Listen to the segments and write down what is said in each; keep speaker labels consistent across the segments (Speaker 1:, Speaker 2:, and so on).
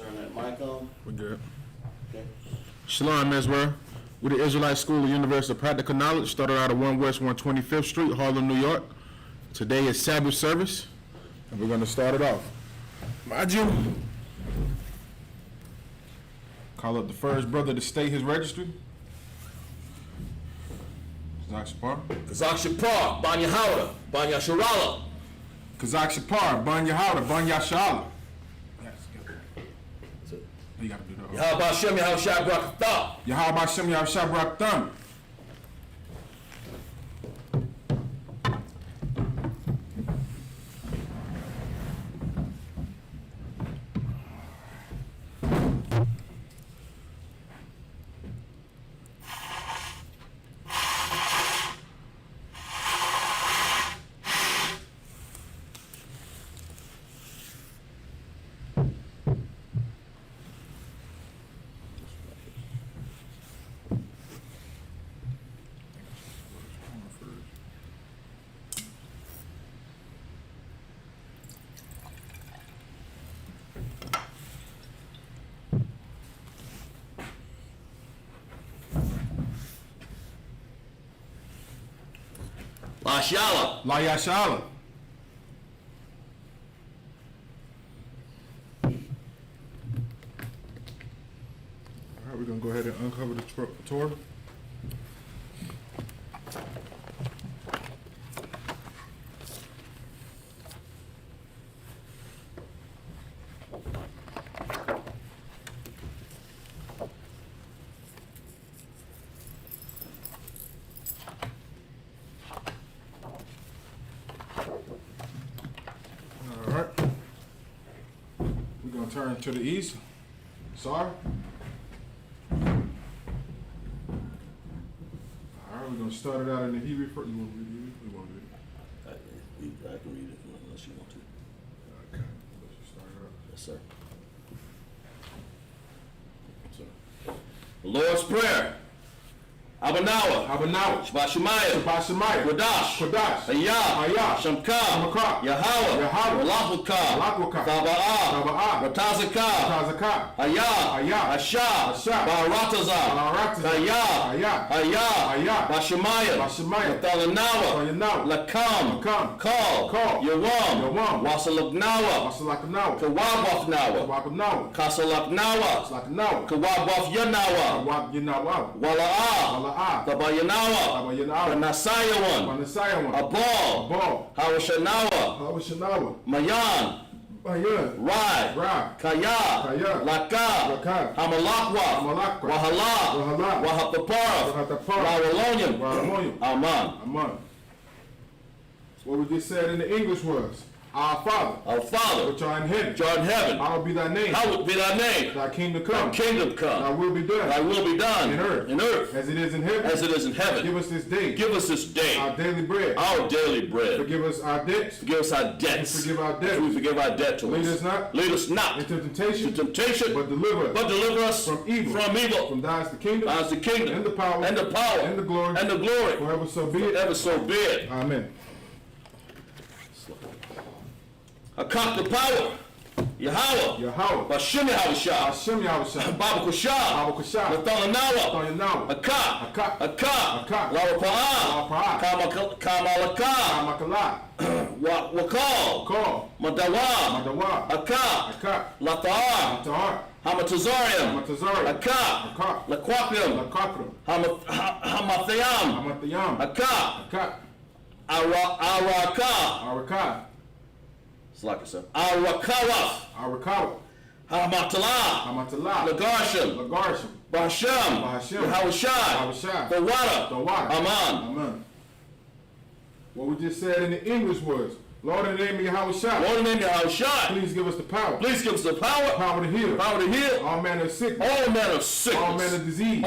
Speaker 1: Turn that mic on.
Speaker 2: We're good.
Speaker 1: Okay.
Speaker 2: Shalom, Israel. We're the Israelite School of University of Practical Knowledge, started out at 1 West 125th Street, Harlem, New York. Today is Sabbath service, and we're going to start it off. Mind you, call up the first brother to state his registry. Kazak Shapar.
Speaker 3: Kazak Shapar, Ban Yahawda, Ban Yasharala.
Speaker 2: Kazak Shapar, Ban Yahawda, Ban Yashala. You gotta do that.
Speaker 3: Yahweh Hashem, Yahweh Shai Barakatah.
Speaker 2: Yahweh Hashem, Yahweh Shai Barakatah.
Speaker 3: La Shala.
Speaker 2: La Yashala. All right, we're going to go ahead and uncover the Torah. Turn to the east. Sorry. Alright, we're going to start it out in the Hebrew first. You want to read it? You want to read it?
Speaker 3: I can read it unless you want to.
Speaker 2: Okay. Let's start it out.
Speaker 3: Yes, sir. The Lord's Prayer. Abanawa. Shabbat Shemayah. Kodash. Hayah. Shamka. Yahweh. Malachukah. Taba'ah. Ratazakah. Hayah. Asha. Baratazah. Hayah. Bashemaya. Nathalanawa. Lakam. Kal. Yawam. Wasalaknawa. Kawabafnawa. Kasalaknawa. Kawabaf Yanawa. Wala'ah. Tabayanawa, Nasayawan, Abal, Hawashanawa, Mayan, Rai, Kaya, Laka, Hamalakwa, Wahala, Wahapapara, Rawalonian, Aman.
Speaker 2: What we just said in the English was, Our Father, which art in heaven, hallowed be thy name. Thy kingdom come. Thy will be done. In earth. As it is in heaven. Give us this day. Our daily bread. Forgive us our debts.
Speaker 3: We forgive our debts.
Speaker 2: Lead us not
Speaker 3: into
Speaker 2: temptation. But
Speaker 3: deliver us
Speaker 2: from evil.
Speaker 3: From
Speaker 2: thine is the kingdom.
Speaker 3: And
Speaker 2: the power.
Speaker 3: And the glory.
Speaker 2: Forever so be it. Amen.
Speaker 3: Akak the power. Yahweh. Bashem Yahushua. Babu Kushah. Nathalanawa. Akak. Lawapa'ah. Kamalaka. Wakal. Madawa. Akak. Lata'ah. Hamatazarium. Akak. Lakwakim. Hamathayam. Akak. Araka. It's like I said.
Speaker 2: Arakawaf.
Speaker 3: Hamatala. Lagarshim. Bahasham. Yahushai. The water. Aman.
Speaker 2: What we just said in the English was, Lord, in the name of Yahushua. Please give us the power. Power to heal. All manner of sickness. All manner of disease.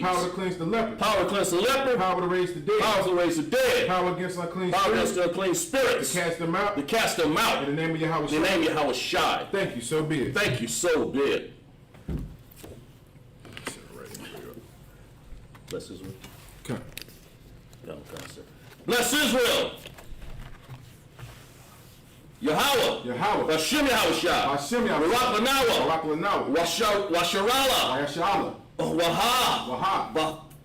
Speaker 2: Power to cleanse the leper. Power to raise the dead. Power against unclean spirits. To cast them out. In the name of Yahushua. Thank you. So be it.
Speaker 3: Bless Israel.
Speaker 2: Okay.
Speaker 3: Bless Israel. Yahweh.
Speaker 2: Yahweh.
Speaker 3: Hashem Yahushua.
Speaker 2: Hashem Yahushua.
Speaker 3: Barak Lanawa.
Speaker 2: Barak Lanawa.
Speaker 3: Washarala.
Speaker 2: Ayashala.
Speaker 3: Wahab.
Speaker 2: Wahab.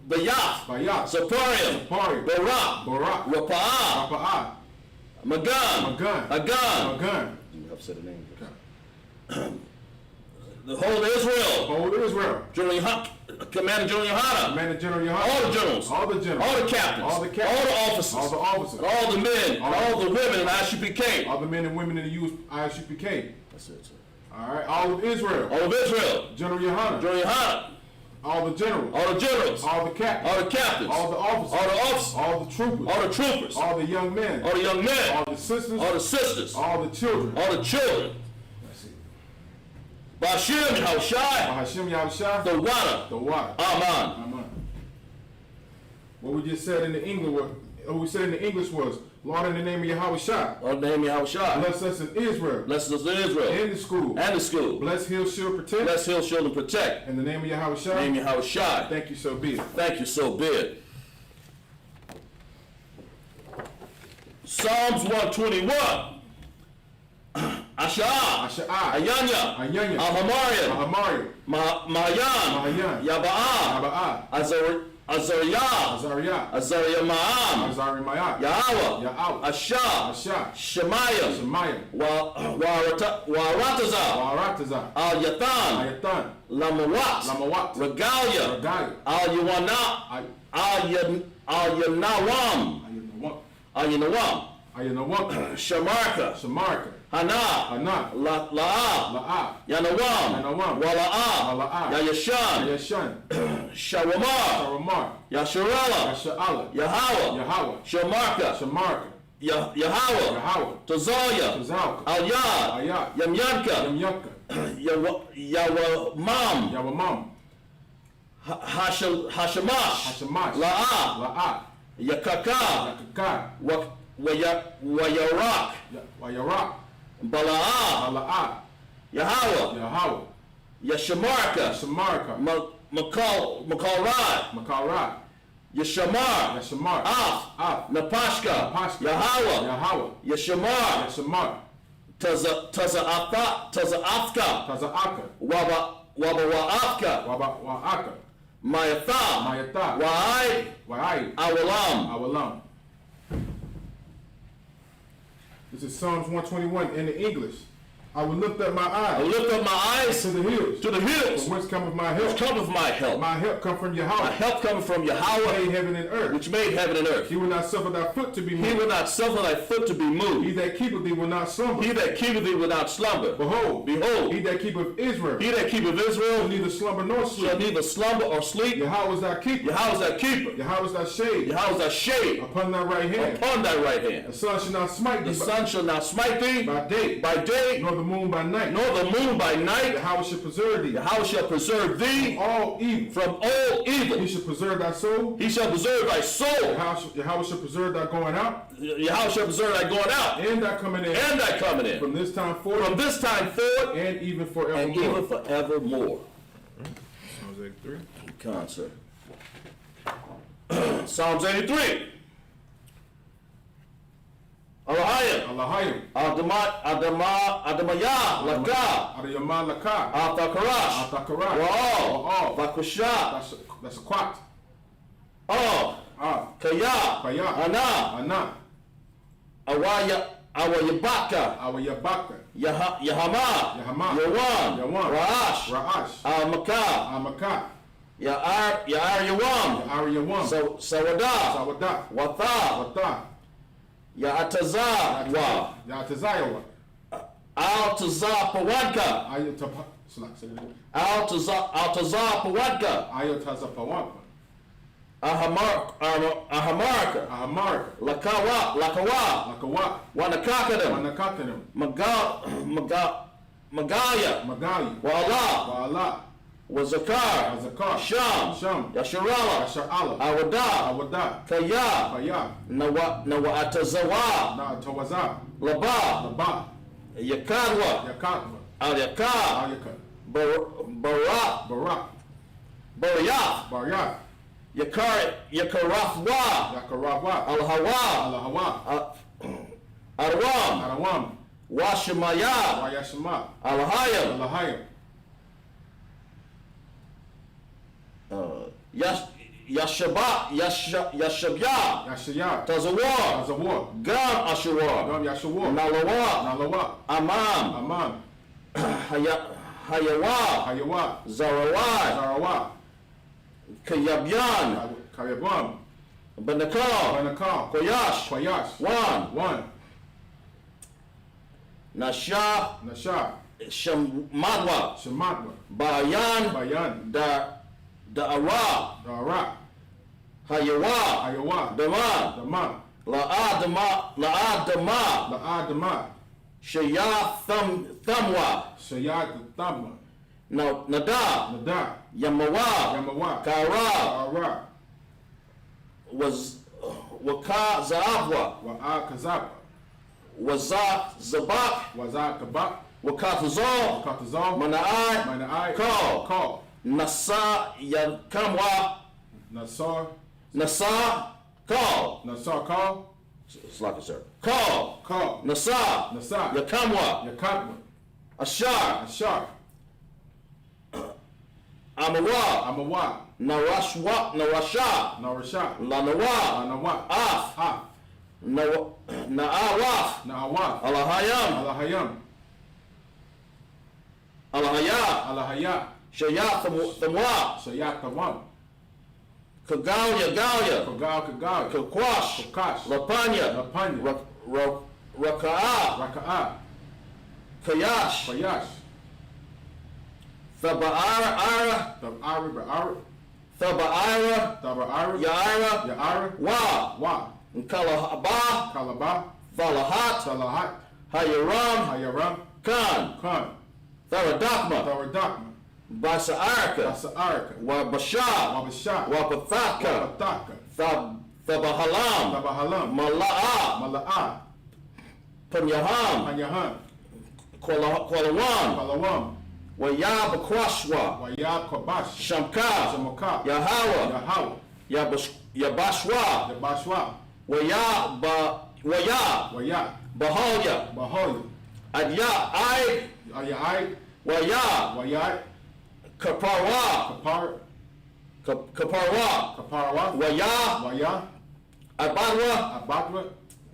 Speaker 3: Bayath.
Speaker 2: Bayath.
Speaker 3: Saparium.
Speaker 2: Saparium.
Speaker 3: Barak.
Speaker 2: Barak.
Speaker 3: Rapa'ah.
Speaker 2: Rapa'ah.
Speaker 3: Magan.
Speaker 2: Magan.
Speaker 3: Agan.
Speaker 2: Magan.
Speaker 3: You have said the name. The whole Israel.
Speaker 2: Whole Israel.
Speaker 3: Commander General Yohana.
Speaker 2: Commander General Yohana.
Speaker 3: All the generals.
Speaker 2: All the generals.
Speaker 3: All the captains.
Speaker 2: All the captains.
Speaker 3: All the officers.
Speaker 2: All the officers.
Speaker 3: And all the men. And all the women in Isupk.
Speaker 2: All the men and women in the Isupk.
Speaker 3: That's it, sir.
Speaker 2: All right. All of Israel.
Speaker 3: All of Israel.
Speaker 2: General Yohana.
Speaker 3: General Yohana.
Speaker 2: All the generals.
Speaker 3: All the generals.
Speaker 2: All the captains.
Speaker 3: All the captains.
Speaker 2: All the officers.
Speaker 3: All the officers.
Speaker 2: All the troopers.
Speaker 3: All the troopers.
Speaker 2: All the young men.
Speaker 3: All the young men.
Speaker 2: All the sisters.
Speaker 3: All the sisters.
Speaker 2: All the children.
Speaker 3: All the children.
Speaker 2: That's it.
Speaker 3: Bashim Yahushai.
Speaker 2: Hashem Yahushua.
Speaker 3: The water.
Speaker 2: The water.
Speaker 3: Amen.
Speaker 2: Amen. What we just said in the English, what we said in the English was, Lord, in the name of Yahushua.
Speaker 3: Lord, in the name of Yahushai.
Speaker 2: Bless us in Israel.
Speaker 3: Bless us in Israel.
Speaker 2: And the school.
Speaker 3: And the school.
Speaker 2: Bless, heal, shield, protect.
Speaker 3: Bless, heal, shield, and protect.
Speaker 2: In the name of Yahushua.
Speaker 3: In the name of Yahushai.
Speaker 2: Thank you, so be it.
Speaker 3: Thank you, so be it. Psalms 121. Asha'ah.
Speaker 2: Asha'ah.
Speaker 3: Ayanya.
Speaker 2: Ayanya.
Speaker 3: Al-Hamarian.
Speaker 2: Al-Hamarian.
Speaker 3: Mahayan.
Speaker 2: Mahayan.
Speaker 3: Yaba'ah.
Speaker 2: Yaba'ah.
Speaker 3: Azariah.
Speaker 2: Azariah.
Speaker 3: Azariah Ma'am.
Speaker 2: Azari Mayat.
Speaker 3: Yahweh.
Speaker 2: Yahweh.
Speaker 3: Asha.
Speaker 2: Asha.
Speaker 3: Shemayim.
Speaker 2: Shemayim.
Speaker 3: Waratazah.
Speaker 2: Waratazah.
Speaker 3: Al-Yathan.
Speaker 2: Ayatan.
Speaker 3: Lamawat.
Speaker 2: Lamawat.
Speaker 3: Regalia.
Speaker 2: Regalia.
Speaker 3: Al-Yuwana. Al-Yanawam.
Speaker 2: Ayinawam.
Speaker 3: Al-Yanawam.
Speaker 2: Ayinawam.
Speaker 3: Shamarka.
Speaker 2: Shamarka.
Speaker 3: Hana.
Speaker 2: Hana.
Speaker 3: La'ah.
Speaker 2: La'ah.
Speaker 3: Yanawam.
Speaker 2: Yanawam.
Speaker 3: Wala'ah.
Speaker 2: Wala'ah.
Speaker 3: Yayashan.
Speaker 2: Yashan.
Speaker 3: Shawamar.
Speaker 2: Sharamar.
Speaker 3: Yasharala.
Speaker 2: Yasha'ala.
Speaker 3: Yahweh.
Speaker 2: Yahweh.
Speaker 3: Shamarka.
Speaker 2: Shamarka.
Speaker 3: Yahweh.
Speaker 2: Yahweh.
Speaker 3: Tazaya.
Speaker 2: Tazalka.
Speaker 3: Al-Yad.
Speaker 2: Ayat.
Speaker 3: Yamyanka.
Speaker 2: Yamyaka.
Speaker 3: Yawamam.
Speaker 2: Yawamam.
Speaker 3: Hashamash.
Speaker 2: Hashamash.
Speaker 3: La'ah.
Speaker 2: La'ah.
Speaker 3: Yakaka.
Speaker 2: Yakaka.
Speaker 3: Wayarak.
Speaker 2: Wayarak.
Speaker 3: Bala'ah.
Speaker 2: Bala'ah.
Speaker 3: Yahweh.
Speaker 2: Yahweh.
Speaker 3: Yashamarka.
Speaker 2: Shamarka.
Speaker 3: Makalrad.
Speaker 2: Makarad.
Speaker 3: Yashamar.
Speaker 2: Yashamar.
Speaker 3: Af. Napashka.
Speaker 2: Napashka.
Speaker 3: Yahweh.
Speaker 2: Yahweh.
Speaker 3: Yashamar.
Speaker 2: Yashamar.
Speaker 3: Taza'afka.
Speaker 2: Taza'aka.
Speaker 3: Wa'afka.
Speaker 2: Wa'aka.
Speaker 3: Mayatha.
Speaker 2: Mayatha. Wa'ai.
Speaker 3: Awalam.
Speaker 2: Awalam. This is Psalms 121 in the English. I will lift up my eyes.
Speaker 3: I lift up my eyes
Speaker 2: to the hills.
Speaker 3: To the hills.
Speaker 2: From whence cometh my help?
Speaker 3: Which cometh my help?
Speaker 2: My help come from Yahweh.
Speaker 3: My help cometh from
Speaker 2: Which
Speaker 3: Yahweh.
Speaker 2: made heaven and earth.
Speaker 3: Which made heaven and earth.
Speaker 2: He will not suffer thy foot to be moved.
Speaker 3: He will not suffer thy foot to be
Speaker 2: He
Speaker 3: moved.
Speaker 2: that keepeth thee will not slumber.
Speaker 3: He that keepeth thee without slumber.
Speaker 2: Behold.
Speaker 3: Behold.
Speaker 2: He that keepeth Israel.
Speaker 3: He that keepeth
Speaker 2: Shall
Speaker 3: Israel
Speaker 2: neither slumber nor
Speaker 3: shall
Speaker 2: sleep.
Speaker 3: neither slumber or sleep.
Speaker 2: Yahweh is thy keeper.
Speaker 3: Yahweh is thy keeper.
Speaker 2: Yahweh is thy shade.
Speaker 3: Yahweh is thy shade
Speaker 2: Upon thy right hand.
Speaker 3: upon thy right
Speaker 2: The
Speaker 3: hand.
Speaker 2: sun shall not smite
Speaker 3: The
Speaker 2: thee
Speaker 3: sun shall not smite thee
Speaker 2: by day,
Speaker 3: by day,
Speaker 2: nor the moon by night.
Speaker 3: nor the moon by night.
Speaker 2: Yahweh shall preserve thee.
Speaker 3: Yahweh shall preserve thee
Speaker 2: All evil.
Speaker 3: from all evil.
Speaker 2: He shall preserve thy soul.
Speaker 3: He shall preserve thy soul.
Speaker 2: Yahweh shall preserve thy going out
Speaker 3: Yahweh shall preserve thy going out
Speaker 2: and thy coming in.
Speaker 3: and thy coming in.
Speaker 2: From this time forward
Speaker 3: From this time forward
Speaker 2: and even
Speaker 3: and
Speaker 2: forevermore.
Speaker 3: even forevermore.
Speaker 2: Psalms 83.
Speaker 3: Concert. Psalms 83. Alahayim.
Speaker 2: Allahayim.
Speaker 3: Adamaya. Laka.
Speaker 2: Adayamah Laka.
Speaker 3: Atakarash.
Speaker 2: Atakarat.
Speaker 3: Wa'al. Vakusha.
Speaker 2: That's a quat.
Speaker 3: Kaya.
Speaker 2: Kaya.
Speaker 3: Ana.
Speaker 2: Ana.
Speaker 3: Awayabaka.
Speaker 2: Awayabaka.
Speaker 3: Yahama.
Speaker 2: Yahama.
Speaker 3: Yawan.
Speaker 2: Yawan.
Speaker 3: Ra'ash.
Speaker 2: Ra'ash.
Speaker 3: Amaka.
Speaker 2: Amaka.
Speaker 3: Ya'ar Yawam.
Speaker 2: Ariyawam.
Speaker 3: Sawada.
Speaker 2: Sawada.
Speaker 3: Watha.
Speaker 2: Wata.
Speaker 3: Ya'atazawa.
Speaker 2: Yatazayawa.
Speaker 3: Al-Tazapawadka. Al-Tazapawadka.
Speaker 2: Ayotazapawaka.
Speaker 3: Ahamarka.
Speaker 2: Ahamarka.
Speaker 3: Lakawa.
Speaker 2: Lakawa.
Speaker 3: Wanakakadim.
Speaker 2: Wanakakanim.
Speaker 3: Magaya.
Speaker 2: Magali.
Speaker 3: Wa'ala.
Speaker 2: Wa'ala.
Speaker 3: Wazakar.
Speaker 2: Azakar.
Speaker 3: Sham. Yasharala.
Speaker 2: Yasha'ala.
Speaker 3: Awada.
Speaker 2: Awada.
Speaker 3: Kaya.
Speaker 2: Kaya.
Speaker 3: Nawatazawa.
Speaker 2: Tawaza.
Speaker 3: Laba.
Speaker 2: Laba.
Speaker 3: Yakadwa.
Speaker 2: Yakatwa.
Speaker 3: Al-Yaka.
Speaker 2: Ayaka.
Speaker 3: Barak.
Speaker 2: Barak.
Speaker 3: Bariyah.
Speaker 2: Baryat.
Speaker 3: Yakarafwa.
Speaker 2: Yakarawa.
Speaker 3: Al-Hawa.
Speaker 2: Alahawa.
Speaker 3: Arwam.
Speaker 2: Arawam.
Speaker 3: Washamaya.
Speaker 2: Wayashama.
Speaker 3: Alahayim.
Speaker 2: Alahayim.
Speaker 3: Yashabya.
Speaker 2: Yashaya.
Speaker 3: Tazawar.
Speaker 2: Azawar.
Speaker 3: Gam Ashawar.
Speaker 2: Gam Yashawar.
Speaker 3: Nalawa.
Speaker 2: Nalawa.
Speaker 3: Amam.
Speaker 2: Amam.
Speaker 3: Hayawa.
Speaker 2: Hayawa.
Speaker 3: Zarawai.
Speaker 2: Zarawa.
Speaker 3: Kayabyan.
Speaker 2: Kayabam.
Speaker 3: Banakal.
Speaker 2: Banakal.
Speaker 3: Koyash.
Speaker 2: Koyash.
Speaker 3: One. Nasha.
Speaker 2: Nasha.
Speaker 3: Shamadwa.
Speaker 2: Shamatwa.
Speaker 3: Bayan.
Speaker 2: Bayan.
Speaker 3: Da'ara.
Speaker 2: Dara.
Speaker 3: Hayawa.
Speaker 2: Hayawa.
Speaker 3: Dama.
Speaker 2: Dama.
Speaker 3: La'adama.
Speaker 2: La'adama.
Speaker 3: Shaya Thamwa.
Speaker 2: Shayat Thamma.
Speaker 3: Nada.
Speaker 2: Nada.
Speaker 3: Yamawa.
Speaker 2: Yamawa.
Speaker 3: Kara.
Speaker 2: Ara.
Speaker 3: Waka Zaabwa.
Speaker 2: Wa'a Kazapa.
Speaker 3: Waza Zabak.
Speaker 2: Waza Kabak.
Speaker 3: Wakatazal.
Speaker 2: Katazal.
Speaker 3: Mana'ai.
Speaker 2: Mana'ai.
Speaker 3: Call. Nasa Yakamwa.
Speaker 2: Nasar.
Speaker 3: Nasa. Call.
Speaker 2: Nasar Call.
Speaker 3: It's like it, sir. Call.
Speaker 2: Call.
Speaker 3: Nasa.
Speaker 2: Nasa.
Speaker 3: Yakamwa.
Speaker 2: Yakatma.
Speaker 3: Ashar.
Speaker 2: Ashar.
Speaker 3: Amawa.
Speaker 2: Amawa.
Speaker 3: Narasha.
Speaker 2: Narasha.
Speaker 3: Lanawa.
Speaker 2: Anawa.
Speaker 3: Af. Na'awaf.
Speaker 2: Na'awaf.
Speaker 3: Alahayam.
Speaker 2: Alahayam.
Speaker 3: Alahaya.
Speaker 2: Alahaya.
Speaker 3: Shayat Thamwa.
Speaker 2: Shayat Thamam.
Speaker 3: Kagalia.
Speaker 2: Kagal.
Speaker 3: Kakwash.
Speaker 2: Kakash.
Speaker 3: Lapanya.
Speaker 2: Lapanya.
Speaker 3: Raka'a.
Speaker 2: Raka'a.
Speaker 3: Kayash.
Speaker 2: Kayash.
Speaker 3: Thaba'ara.
Speaker 2: Tab'ara.
Speaker 3: Thaba'ara.
Speaker 2: Tab'ara.
Speaker 3: Ya'ara.
Speaker 2: Ya'ara.
Speaker 3: Wa. Kalahaba.
Speaker 2: Kalaba.
Speaker 3: Falahat.
Speaker 2: Salahat.
Speaker 3: Hayaram.
Speaker 2: Hayaram.
Speaker 3: Khan. Tharadakma.
Speaker 2: Taradakma.
Speaker 3: Basa'arka.
Speaker 2: Asa'arka.
Speaker 3: Wabasha.
Speaker 2: Wabasha.
Speaker 3: Wapathaka.
Speaker 2: Wabataka.
Speaker 3: Thabahalam.
Speaker 2: Tabahalam.
Speaker 3: Mala'a.
Speaker 2: Mala'a.
Speaker 3: Panyaham.
Speaker 2: Panyahan.
Speaker 3: Kwalawan.
Speaker 2: Palawam.
Speaker 3: Wayabakwashwa.
Speaker 2: Wayab Kabash.
Speaker 3: Shamka.
Speaker 2: Shamaka.
Speaker 3: Yahawa.
Speaker 2: Yahaw.
Speaker 3: Yabashwa.
Speaker 2: Yabashwa.
Speaker 3: Waya.
Speaker 2: Waya.
Speaker 3: Bahalya.
Speaker 2: Bahoy.
Speaker 3: Adya. I.
Speaker 2: Ayai.
Speaker 3: Waya.
Speaker 2: Wayai.
Speaker 3: Kaparwa. Kaparwa.
Speaker 2: Kaparawa.
Speaker 3: Waya.
Speaker 2: Waya.
Speaker 3: Abadwa.
Speaker 2: Abadwa.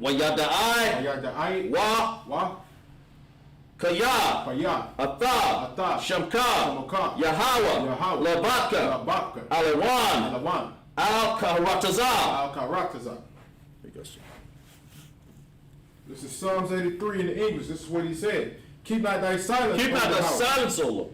Speaker 3: Wayada'ai.
Speaker 2: Wayada'ai.
Speaker 3: Wa. Kaya.
Speaker 2: Kaya.
Speaker 3: Ata. Shamka. Yahawa. Labaka.
Speaker 2: Labaka.
Speaker 3: Alawan.
Speaker 2: Alawan.
Speaker 3: Al-Karatazah.
Speaker 2: Al-Karatazah. This is Psalms 83 in the English. This is what he said. Keep not thy silence.
Speaker 3: Keep not
Speaker 2: O
Speaker 3: thy
Speaker 2: Yahweh.
Speaker 3: silence, O Lord.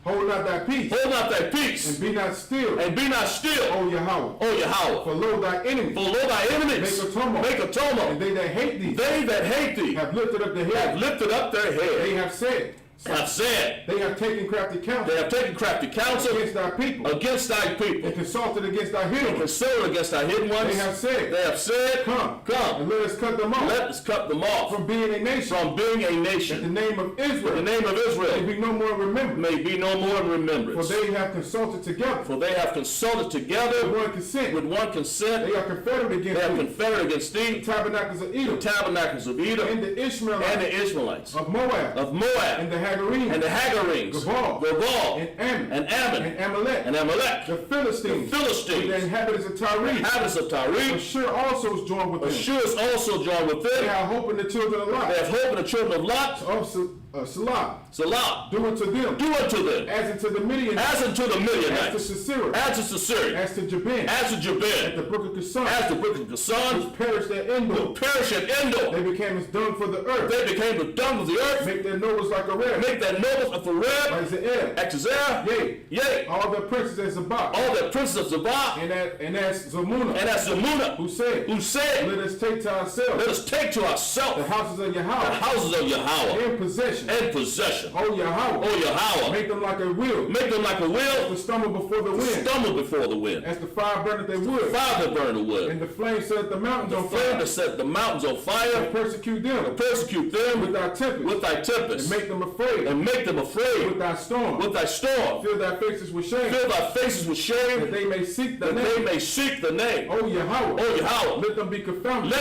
Speaker 2: Hold not thy peace.
Speaker 3: Hold not thy peace.
Speaker 2: And be not still.
Speaker 3: And be not still,
Speaker 2: O Yahweh.
Speaker 3: O Yahweh.
Speaker 2: For lo thy enemies.
Speaker 3: For lo thy enemies
Speaker 2: Make a tumult.
Speaker 3: Make a tumult.
Speaker 2: And they that hate thee.
Speaker 3: They that hate thee
Speaker 2: Have lifted up their
Speaker 3: have
Speaker 2: head.
Speaker 3: lifted up their
Speaker 2: They
Speaker 3: head.
Speaker 2: have said.
Speaker 3: Have said,
Speaker 2: They have taken crafty
Speaker 3: they
Speaker 2: counsel
Speaker 3: have taken crafty counsel
Speaker 2: against thy people.
Speaker 3: against thy people.
Speaker 2: And consulted against thy hidden
Speaker 3: And
Speaker 2: ones.
Speaker 3: considered against thy hidden ones.
Speaker 2: They have said.
Speaker 3: They have said,
Speaker 2: Come.
Speaker 3: Come.
Speaker 2: And let us cut them off.
Speaker 3: Let us cut them off
Speaker 2: From being a nation.
Speaker 3: from being a
Speaker 2: In the
Speaker 3: nation.
Speaker 2: name of
Speaker 3: In the
Speaker 2: Israel.
Speaker 3: name of
Speaker 2: May
Speaker 3: Israel
Speaker 2: be no more remembered.
Speaker 3: may be no more in
Speaker 2: For
Speaker 3: remembrance.
Speaker 2: they have consulted together.
Speaker 3: For they have consulted
Speaker 2: With
Speaker 3: together
Speaker 2: one consent.
Speaker 3: with one consent.
Speaker 2: They are confederate
Speaker 3: They
Speaker 2: against
Speaker 3: have
Speaker 2: thee.
Speaker 3: confederate against
Speaker 2: The
Speaker 3: thee,
Speaker 2: tabernacles of
Speaker 3: the
Speaker 2: Edom.
Speaker 3: tabernacles of Edom,
Speaker 2: And the
Speaker 3: and
Speaker 2: Ishmaelites.
Speaker 3: the Ishmaelites,
Speaker 2: Of Moab.
Speaker 3: of Moab,
Speaker 2: And the Hagarenes.
Speaker 3: and the Hagarines,
Speaker 2: Gabal.
Speaker 3: Gabal,
Speaker 2: And Ammon.
Speaker 3: and Ammon,
Speaker 2: And Amalek.
Speaker 3: and Amalek,
Speaker 2: The Philistines.
Speaker 3: the Philistines,
Speaker 2: The inhabitants of Tyre.
Speaker 3: inhabitants of Tyre.
Speaker 2: Ashur also is joined with them.
Speaker 3: Ashur is also joined with
Speaker 2: They
Speaker 3: them.
Speaker 2: have hope in the children of
Speaker 3: They
Speaker 2: Lot.
Speaker 3: have hope in the children of Lot.
Speaker 2: Of Salah.
Speaker 3: Salah,
Speaker 2: Do unto them.
Speaker 3: do unto them,
Speaker 2: As unto the Midianites.
Speaker 3: as unto the
Speaker 2: As to
Speaker 3: Midianites,
Speaker 2: Sisera.
Speaker 3: as to Sisera,
Speaker 2: As to Jabin.
Speaker 3: as to
Speaker 2: At
Speaker 3: Jabin,
Speaker 2: the brook of Kison.
Speaker 3: as the brook of the sun,
Speaker 2: Which perished at Endor.
Speaker 3: perish at Endor.
Speaker 2: They became as dung for the earth.
Speaker 3: They became the dung of the earth.
Speaker 2: Make their nobles like a ram.
Speaker 3: Make that nobles of the red,
Speaker 2: Like Zael.
Speaker 3: Exazar,
Speaker 2: Yea.
Speaker 3: yea,
Speaker 2: All their princes as Zabak.
Speaker 3: all the princes of Zabah,
Speaker 2: And as Zamuna.
Speaker 3: and as Zamuna,
Speaker 2: Who said,
Speaker 3: who said,
Speaker 2: let us take to
Speaker 3: let
Speaker 2: ourselves
Speaker 3: us take to
Speaker 2: the
Speaker 3: ourselves
Speaker 2: houses of
Speaker 3: the
Speaker 2: Yahweh
Speaker 3: houses of Yahweh
Speaker 2: in possession. possession.
Speaker 3: Oh Yahweh.
Speaker 2: Make them like a wheel.
Speaker 3: To
Speaker 2: stumble before the wind. As the fire burneth their wood. And the flame set the mountains on fire. And persecute them. With thy tempest. And make them afraid. With thy storm. Fill thy faces with shame. That they may seek the name. Oh Yahweh. Let them be confounded.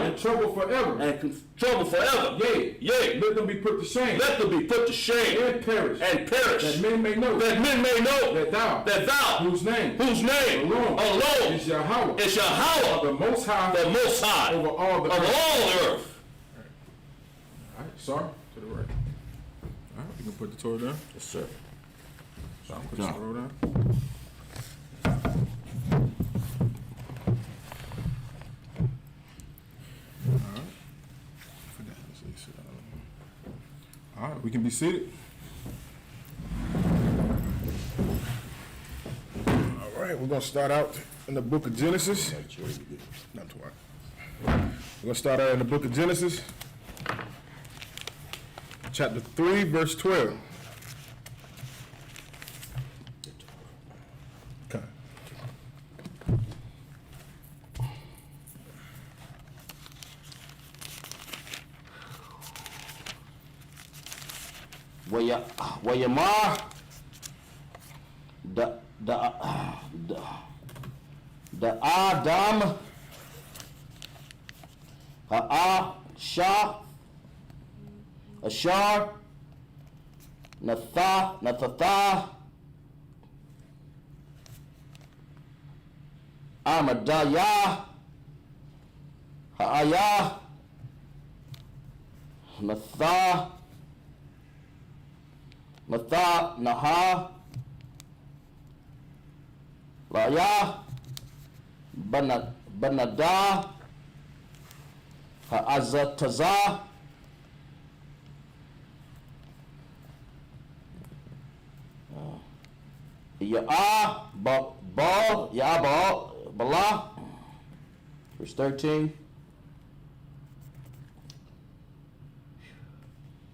Speaker 2: And trouble forever. Yea. Let them be put to shame. And perish. That men may know. That thou. Whose name. Alone. Is Yahweh. The Most High. Over all the earth. All right. Sorry. To the right. All right. You can put the Torah down.
Speaker 3: Yes, sir.
Speaker 2: Put the Torah down. All right, we can be seated. All right, we're going to start out in the book of Genesis. Not too hard. We're going to start out in the book of Genesis, chapter 3, verse 12. Okay.
Speaker 1: Wayamar the Adam Ashar Nathatha Amadaya Ha'aya Matha Naha Laya Banada Ha'azataza Bala. Verse 13.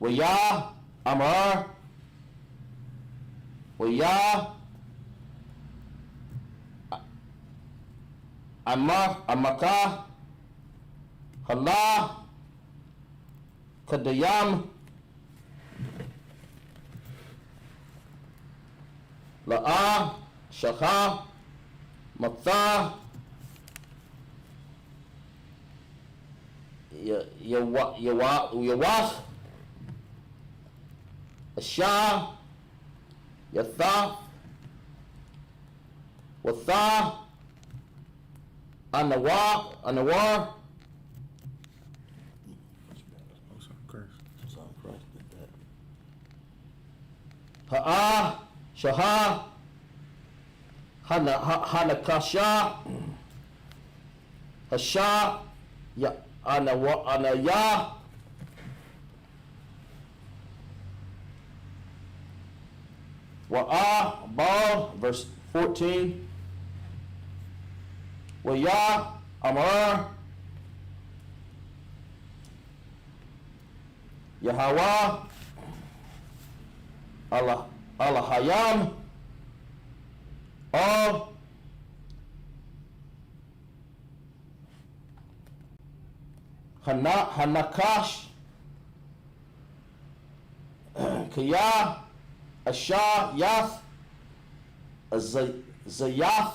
Speaker 1: Waya Amar Waya Amaka Hala Kadayam La'a Shakha Matha Yawas Asha Yatha Watha Anawar Ha'a Shaha Hanakasha Hasha Ya Anaya Wa'a Bal, verse 14. Waya Amar Yahweh Allahayam Al Hanakash Kaya Asha Yath Zayath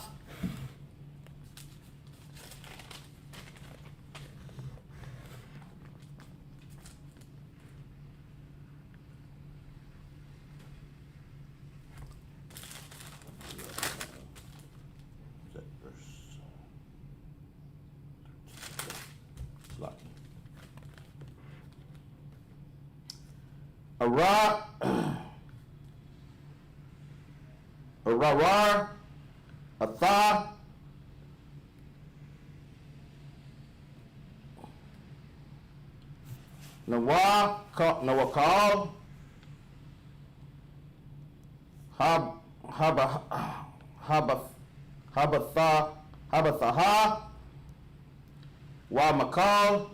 Speaker 1: Arar Atha Nawakal Habatha Wa Makal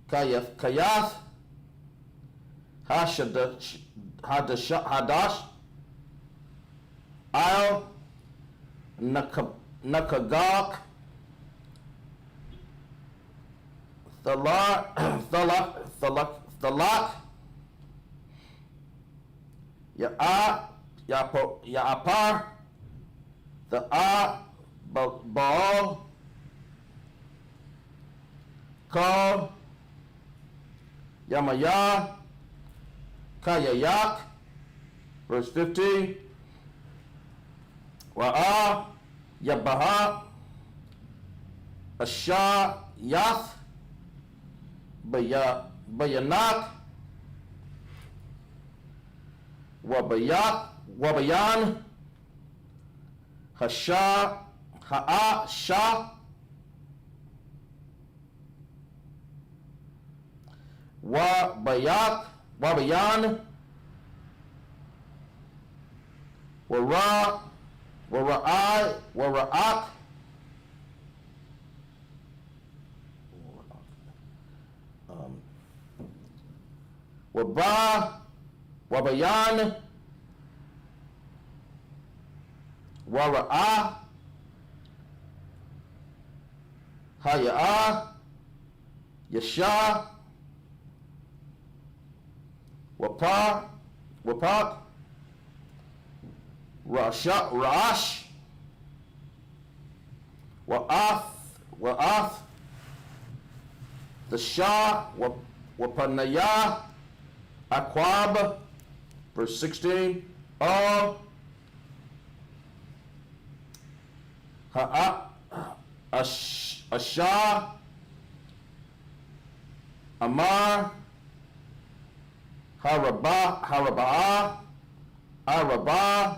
Speaker 1: Kayath, Hadash, Il, Nakagok, Thalak, Ya'apar, Baal, Kal, Yamaya, Kayayak, verse 15, Wa'a, Yabaha, Asha, Yath, Bayanak, Wabayan, Hasha, Ha'a, Shah, Wabayan, Wara'ak, Wabayan, Wara'a, Haya'a, Yasha, Wapak, Rash, Wa'ath, the Shah, Wapanaya, Akwab, verse 16, Al, Asha, Amar, Arabah,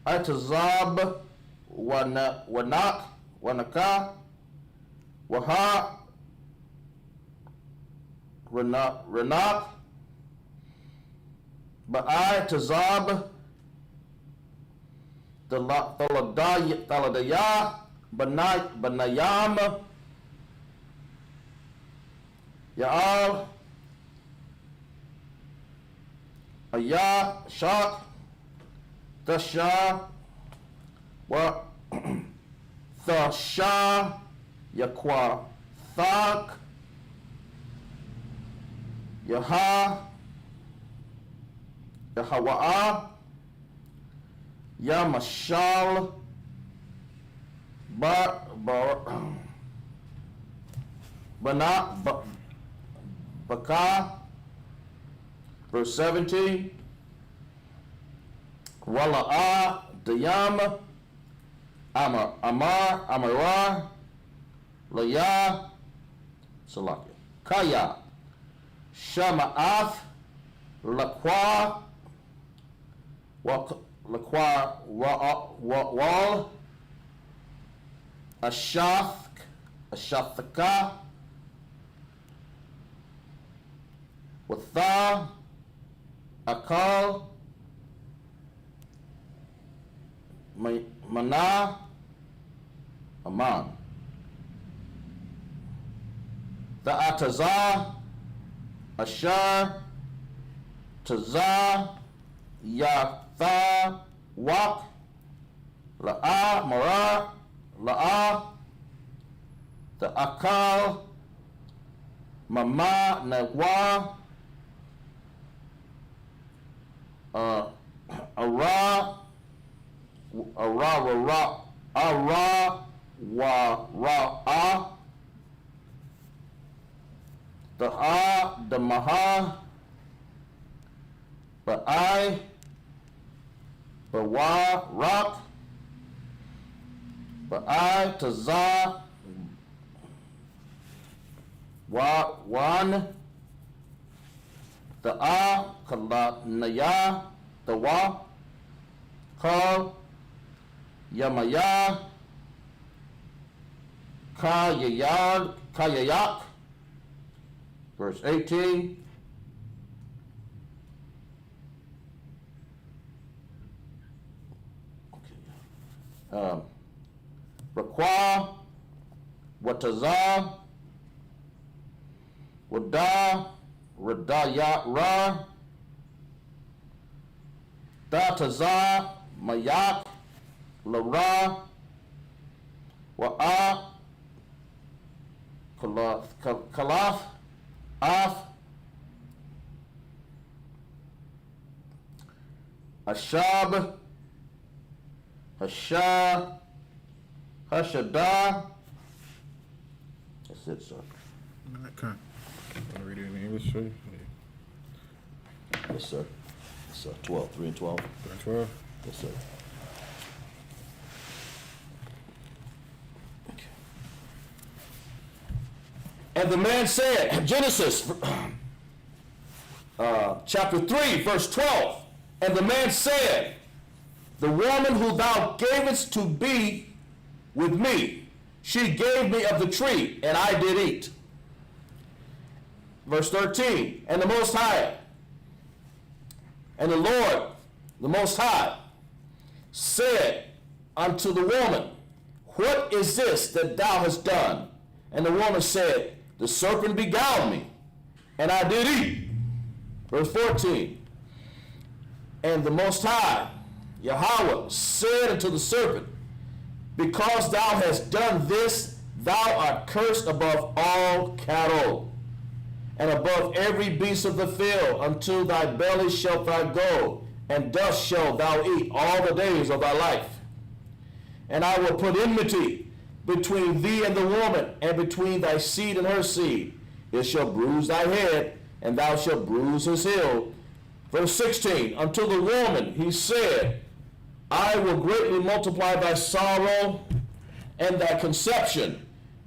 Speaker 1: Itazab, Wanaka, Waha, Ranak, Ba'i, Tazab, Thaladaya, Banayam, Ya'al, Ayah, Shak, Tasha, Thasha, Yakwa, Thak, Yahawa'a, Yamashal, Baka, verse 17, Wala'a, Dayam, Amara, Laya, Salaki, Kaya, Shama'ath, Laqwa, Wal, Ashathaka, Watha, Akal, Mana, Aman, Atazah, Ashar, Tazah, Yatha, Wak, La'a, Mara, La'a, the Akal, Mama, Nawa, Ara, Ra'a, the Maha, Ba'i, Bawa, Rock, Ba'i, Tazah, Wan, the Kalanaya, the Wa, Kal, Yamaya, Kayayak, verse 18, Rakwa, Watazah, Wadah, Radayah, Ra, Datazah, Mayak, Lara, Wa'ah, Kalaf, Af, Ashab, Hashah, Hashadah. That's it, sir.
Speaker 2: Okay. Want to read it in English, sir?
Speaker 1: Yes, sir. Yes, sir. 12, 3 and 12.
Speaker 2: 3 and 12?
Speaker 1: Yes, sir. And the man said, Genesis chapter 3, verse 12. And the man said, the woman who thou gavest to be with me, she gave me of the tree, and I did eat. Verse 13, and the Most High, and the Lord, the Most High, said unto the woman, what is this that thou hast done? And the woman said, the serpent beguiled me, and I did eat. Verse 14, and the Most High, Yahweh, said unto the serpent, because thou hast done this, thou art cursed above all cattle, and above every beast of the field. Unto thy belly shalt thou go, and dust shalt thou eat all the days of thy life. And I will put enmity between thee and the woman, and between thy seed and her seed. It shall bruise thy head, and thou shalt bruise his heel. Verse 16, unto the woman he said, I will greatly multiply thy sorrow and thy conception.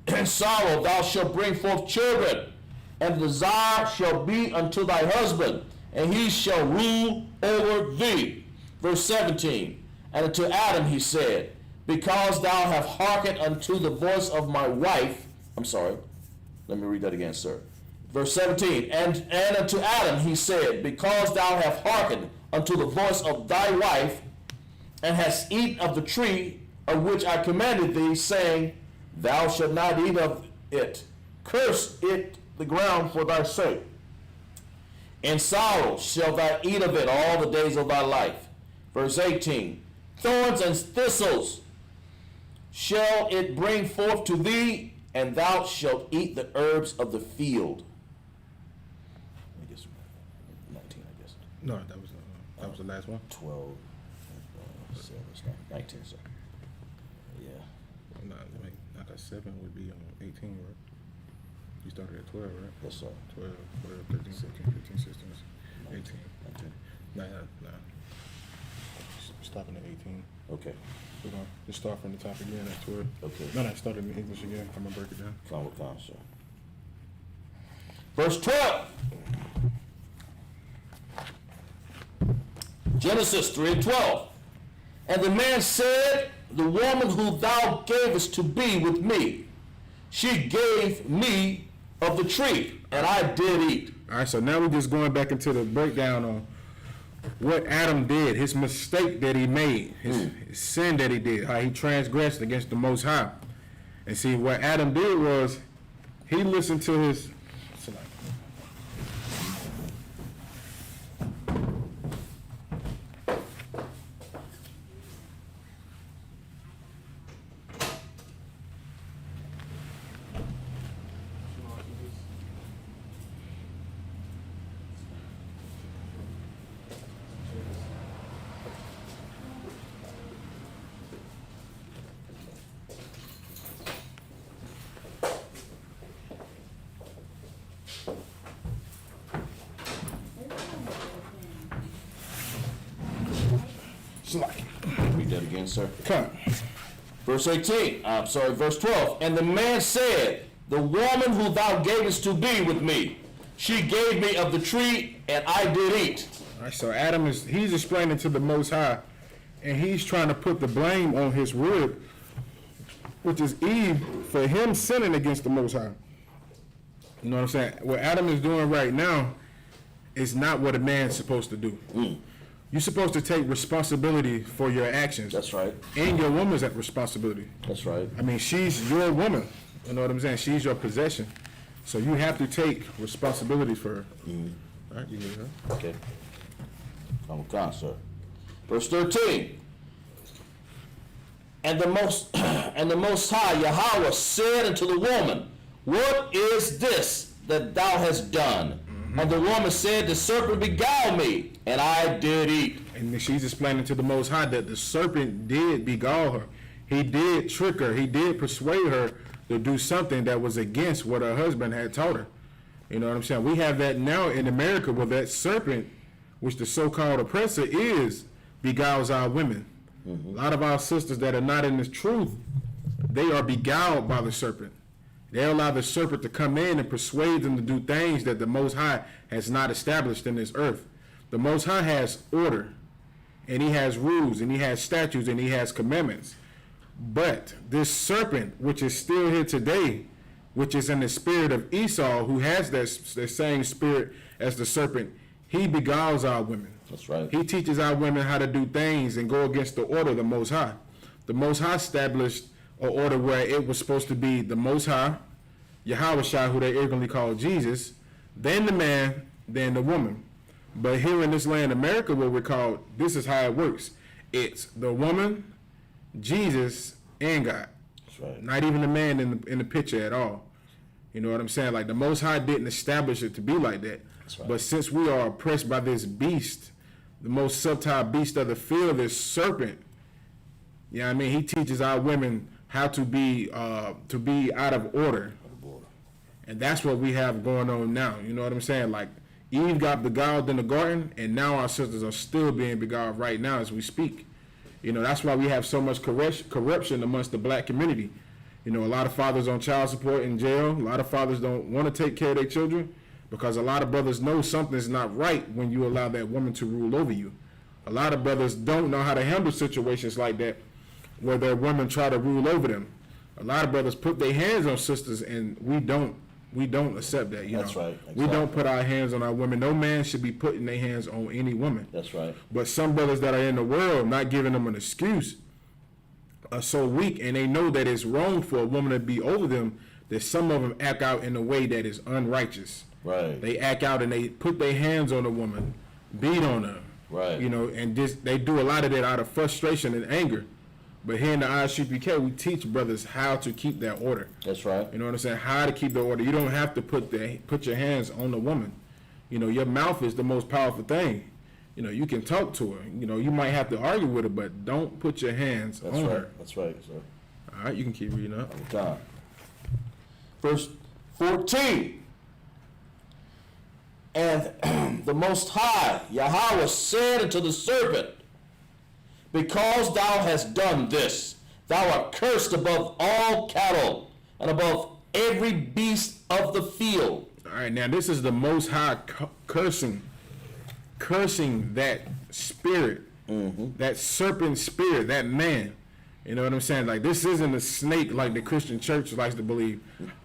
Speaker 1: In sorrow thou shalt bring forth children, and desire shall be unto thy husband, and he shall rule over thee. Verse 17, and unto Adam he said, because thou hast hearkened unto the voice of my wife. I'm sorry, let me read that again, sir. Verse 17, and unto Adam he said, because thou hast hearkened unto the voice of thy wife, and hast eaten of the tree of which I commanded thee, saying, thou shalt not eat of it. Curse it the ground for thy sake. In sorrow shalt thou eat of it all the days of thy life. Verse 18, thorns and thistles shall it bring forth to thee, and thou shalt eat the herbs of the field. I guess 19, I guess.
Speaker 2: No, that was the last one.
Speaker 1: 12, 19, sir. Yeah.
Speaker 2: No, not that 7 would be 18, right? You started at 12, right?
Speaker 1: Yes, sir.
Speaker 2: 12, 13, 14, 15, 16, 18.
Speaker 1: 19.
Speaker 2: Nah. Stopping at 18.
Speaker 1: Okay.
Speaker 2: We're going to just start from the top again at 12.
Speaker 1: Okay.
Speaker 2: No, start in English again. I'm going to break it down.
Speaker 1: Come, sir. Verse 12. Genesis 3 and 12. And the man said, the woman who thou gavest to be with me, she gave me of the tree, and I did eat.
Speaker 2: All right, so now we're just going back into the breakdown on what Adam did, his mistake that he made, his sin that he did, how he transgressed against the Most High. And see, what Adam did was he listened to his...
Speaker 1: Read that again, sir.
Speaker 2: Come.
Speaker 1: Verse verse 12. And the man said, the woman who thou gavest to be with me, she gave me of the tree, and I did eat.
Speaker 2: All right, so Adam he's explaining to the Most High, and he's trying to put the blame on his rib, which is Eve, for him sinning against the Most High. You know what I'm saying? What Adam is doing right now is not what a man's supposed to do. You're supposed to take responsibility for your actions.
Speaker 1: That's right.
Speaker 2: And your woman's at responsibility.
Speaker 1: That's right.
Speaker 2: I mean, she's your woman. You know what I'm saying? She's your possession. So you have to take responsibility for her. All right, you get it, huh?
Speaker 1: Okay. I'm sir. Verse 13. And the most High Yahweh said unto the woman, what is this that thou hast done? And the woman said, the serpent beguiled me, and I did eat.
Speaker 2: And she's explaining to the Most High that the serpent did beguile her. He did trick her. He did persuade her to do something that was against what her husband had taught her. You know what I'm saying? We have that now in America where that serpent, which the so-called oppressor is, beguiles our women. A lot of our sisters that are not in this truth, they are beguiled by the serpent. They allow the serpent to come in and persuade them to do things that the Most High has not established in this earth. The Most High has order, and he has rules, and he has statutes, and he has commandments. But this serpent, which is still here today, which is in the spirit of Esau, who has that same spirit as the serpent, he beguiles our women.
Speaker 1: That's right.
Speaker 2: He teaches our women how to do things and go against the order of the Most High. The Most High established an order where it was supposed to be the Most High, Yahweh Shai, who they ignorantly call Jesus, then the man, then the woman. But here in this land, America, what we're called, this is how it works. It's the woman, Jesus, and God.
Speaker 1: That's right.
Speaker 2: Not even the man in the picture at all. You know what I'm saying? Like the Most High didn't establish it to be like that.
Speaker 1: That's right.
Speaker 2: But since we are oppressed by this beast, the most subtle beast of the field, this serpent, you know what I mean? He teaches our women how to be out of order. And that's what we have going on now. You know what I'm saying? Like Eve got beguiled in the garden, and now our sisters are still being beguiled right now as we speak. You know, that's why we have so much corruption amongst the black community. You know, a lot of fathers on child support in jail. A lot of fathers don't want to take care of their children because a lot of brothers know something's not right when you allow that woman to rule over you. A lot of brothers don't know how to handle situations like that where their women try to rule over them. A lot of brothers put their hands on sisters, and we don't accept that.
Speaker 1: That's right. Exactly.
Speaker 2: We don't put our hands on our women. No man should be putting their hands on any woman.
Speaker 1: That's right.
Speaker 2: But some brothers that are in the world, not giving them an excuse, are so weak, and they know that it's wrong for a woman to be over them, that some of them act out in a way that is unrighteous.
Speaker 1: Right.
Speaker 2: They act out and they put their hands on a woman, beat on her.
Speaker 1: Right.
Speaker 2: You know, and they do a lot of that out of frustration and anger. But here in the Isupk, we teach brothers how to keep that order.
Speaker 1: That's right.
Speaker 2: You know what I'm saying? How to keep the order. You don't have to put your hands on the woman. You know, your mouth is the most powerful thing. You know, you can talk to her. You know, you might have to argue with her, but don't put your hands on her.
Speaker 1: That's right, sir.
Speaker 2: All right, you can keep reading up.
Speaker 1: Okay. Verse 14. And the Most High, Yahweh, said unto the serpent, because thou hast done this, thou art cursed above all cattle and above every beast of the field.
Speaker 2: All right, now this is the Most High cursing that spirit, that serpent spirit, that man. You know what I'm saying? Like, this isn't a snake like the Christian church likes to believe.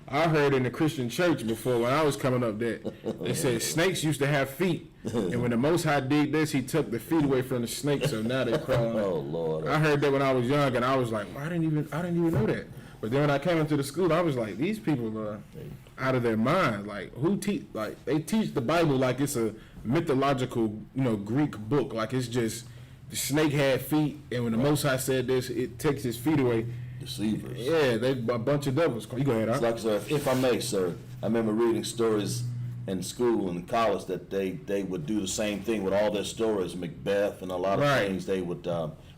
Speaker 2: I heard in the Christian church before when I was coming up that they said snakes used to have feet. And when the Most High did this, he took the feet away from the snake, so now they're crawling.
Speaker 1: Oh, Lord.
Speaker 2: I heard that when I was young, and I was like, well, I didn't even know that. But then when I came into the school, I was like, these people are out of their mind. Like, they teach the Bible like it's a mythological, Greek book. Like, it's just the snake had feet, and when the Most High said this, it takes his feet away.
Speaker 1: Deceivers.
Speaker 2: Yeah, they a bunch of devils. You go ahead,
Speaker 1: It's like, sir, if I may, sir, I remember reading stories in school and college that they would do the same thing with all their stories, Macbeth and a lot of things. They would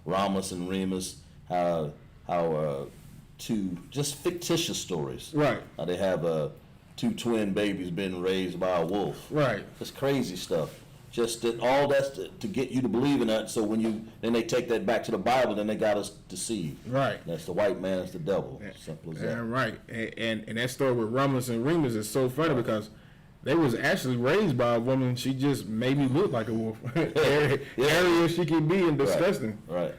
Speaker 1: Romulus and Remus, how two just fictitious stories.
Speaker 2: Right.
Speaker 1: How they have two twin babies being raised by a wolf.
Speaker 2: Right.
Speaker 1: Just crazy stuff. Just that all that's to get you to believe in that. So then they take that back to the Bible, then they got us deceived.
Speaker 2: Right.
Speaker 1: That's the white man, that's the devil. Simple as that.
Speaker 2: Right. And that story with Romulus and Remus is so funny because they was actually raised by a woman. She just made me look like a wolf. Area she can be and disgusting.
Speaker 1: Right.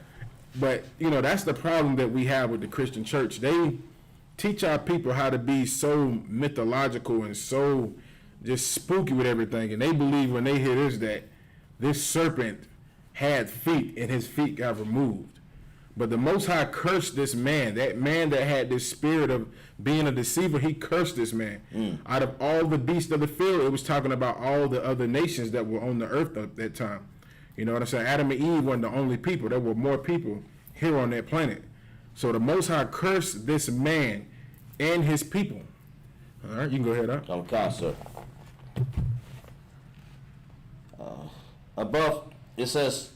Speaker 2: But, that's the problem that we have with the Christian church. They teach our people how to be so mythological and so just spooky with everything. And they believe when they hear this that this serpent had feet and his feet got removed. But the Most High cursed this man. That man that had this spirit of being a deceiver, he cursed this man. Out of all the beasts of the field, it was talking about all the other nations that were on the earth at that time. You know what I'm saying? Adam and Eve weren't the only people. There were more people here on that planet. So the Most High cursed this man and his people. All right, you can go ahead, huh?
Speaker 1: Okay, sir. Above, it says,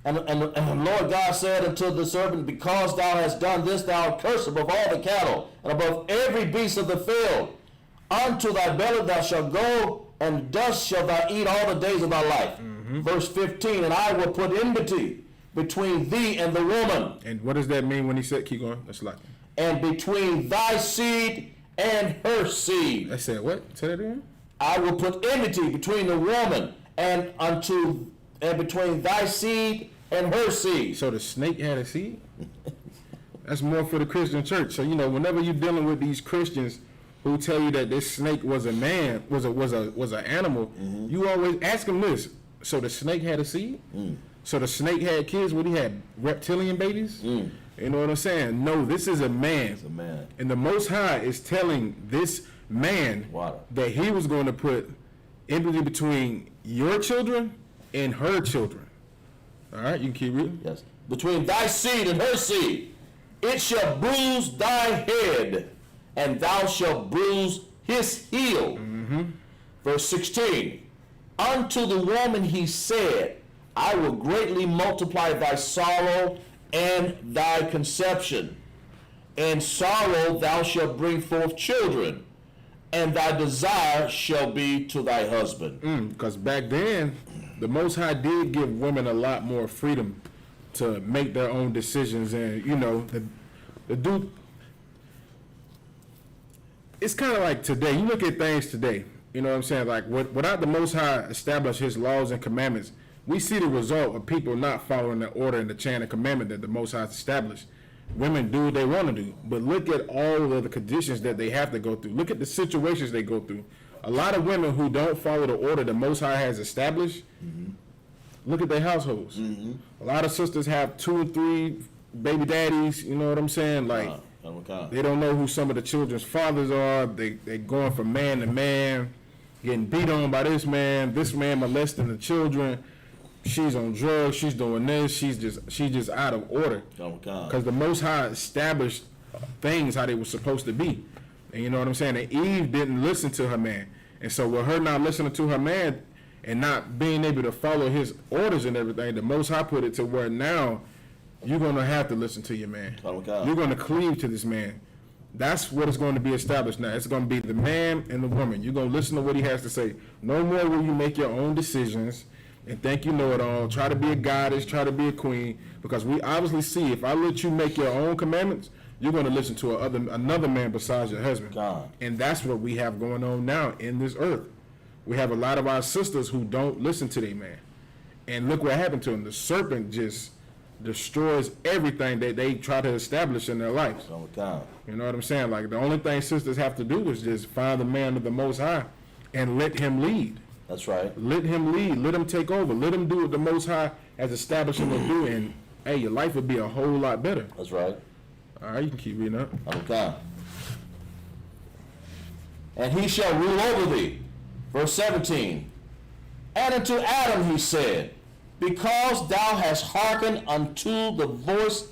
Speaker 1: and the Lord God said unto the serpent, because thou hast done this, thou art cursed above all the cattle, and above every beast of the field. Unto thy belly thou shalt go, and dust shalt thou eat all the days of thy life. Verse 15, and I will put enmity between thee and the woman.
Speaker 2: And what does that mean when he said, keep going? That's like.
Speaker 1: And between thy seed and her seed.
Speaker 2: I said what? Say that again?
Speaker 1: I will put enmity between the woman and between thy seed and her seed.
Speaker 2: So the snake had a seed? That's more for the Christian church. So, you know, whenever you're dealing with these Christians who tell you that this snake was a man, was an animal, you always ask them this. So the snake had a seed? So the snake had kids? What, he had reptilian babies? You know what I'm saying? No, this is a man.
Speaker 1: It's a man.
Speaker 2: And the Most High is telling this man that he was going to put enmity between your children and her children. All right, you can keep reading.
Speaker 1: Yes. Between thy seed and her seed, it shall bruise thy head, and thou shalt bruise his heel. Verse 16, unto the woman he said, I will greatly multiply thy sorrow and thy conception. In sorrow thou shalt bring forth children, and thy desire shall be to thy husband.
Speaker 2: Because back then, the Most High did give women a lot more freedom to make their own decisions, and you know, the dude. It's kind of like today. You look at things today. You know what I'm saying? Like without the Most High establish His laws and commandments, we see the result of people not following the order and the chain of commandment that the Most High established. Women do what they want to do, but look at all of the conditions that they have to go through. Look at the situations they go through. A lot of women who don't follow the order the Most High has established, look at their households. A lot of sisters have 2 or 3 baby daddies, you know what I'm saying? Like, they don't know who some of the children's fathers are. They going from man to man, getting beat on by this man molesting the children. She's on drugs, she's doing this, she's just out of order. Because the Most High established things how they were supposed to be. And you know what I'm saying? And Eve didn't listen to her man. And so with her not listening to her man and not being able to follow his orders and everything, the Most High put it to where now you're going to have to listen to your man. You're going to cleave to this man. That's what is going to be established now. It's going to be the man and the woman. You're going to listen to what he has to say. No more will you make your own decisions and think you know it all. Try to be a goddess, try to be a queen. Because we obviously see if I let you make your own commandments, you're going to listen to another man besides your husband. And that's what we have going on now in this earth. We have a lot of our sisters who don't listen to their man. And look what happened to them. The serpent just destroys everything that they try to establish in their lives. You know what I'm saying? Like, the only thing sisters have to do is just find the man of the Most High and let him lead.
Speaker 1: That's right.
Speaker 2: Let him lead. Let him take over. Let him do what the Most High has established him to do. And, hey, your life would be a whole lot better.
Speaker 1: That's right.
Speaker 2: All right, you can keep reading up.
Speaker 1: Okay. And he shall rule over thee. Verse 17. And unto Adam he said, because thou hast hearkened unto the voice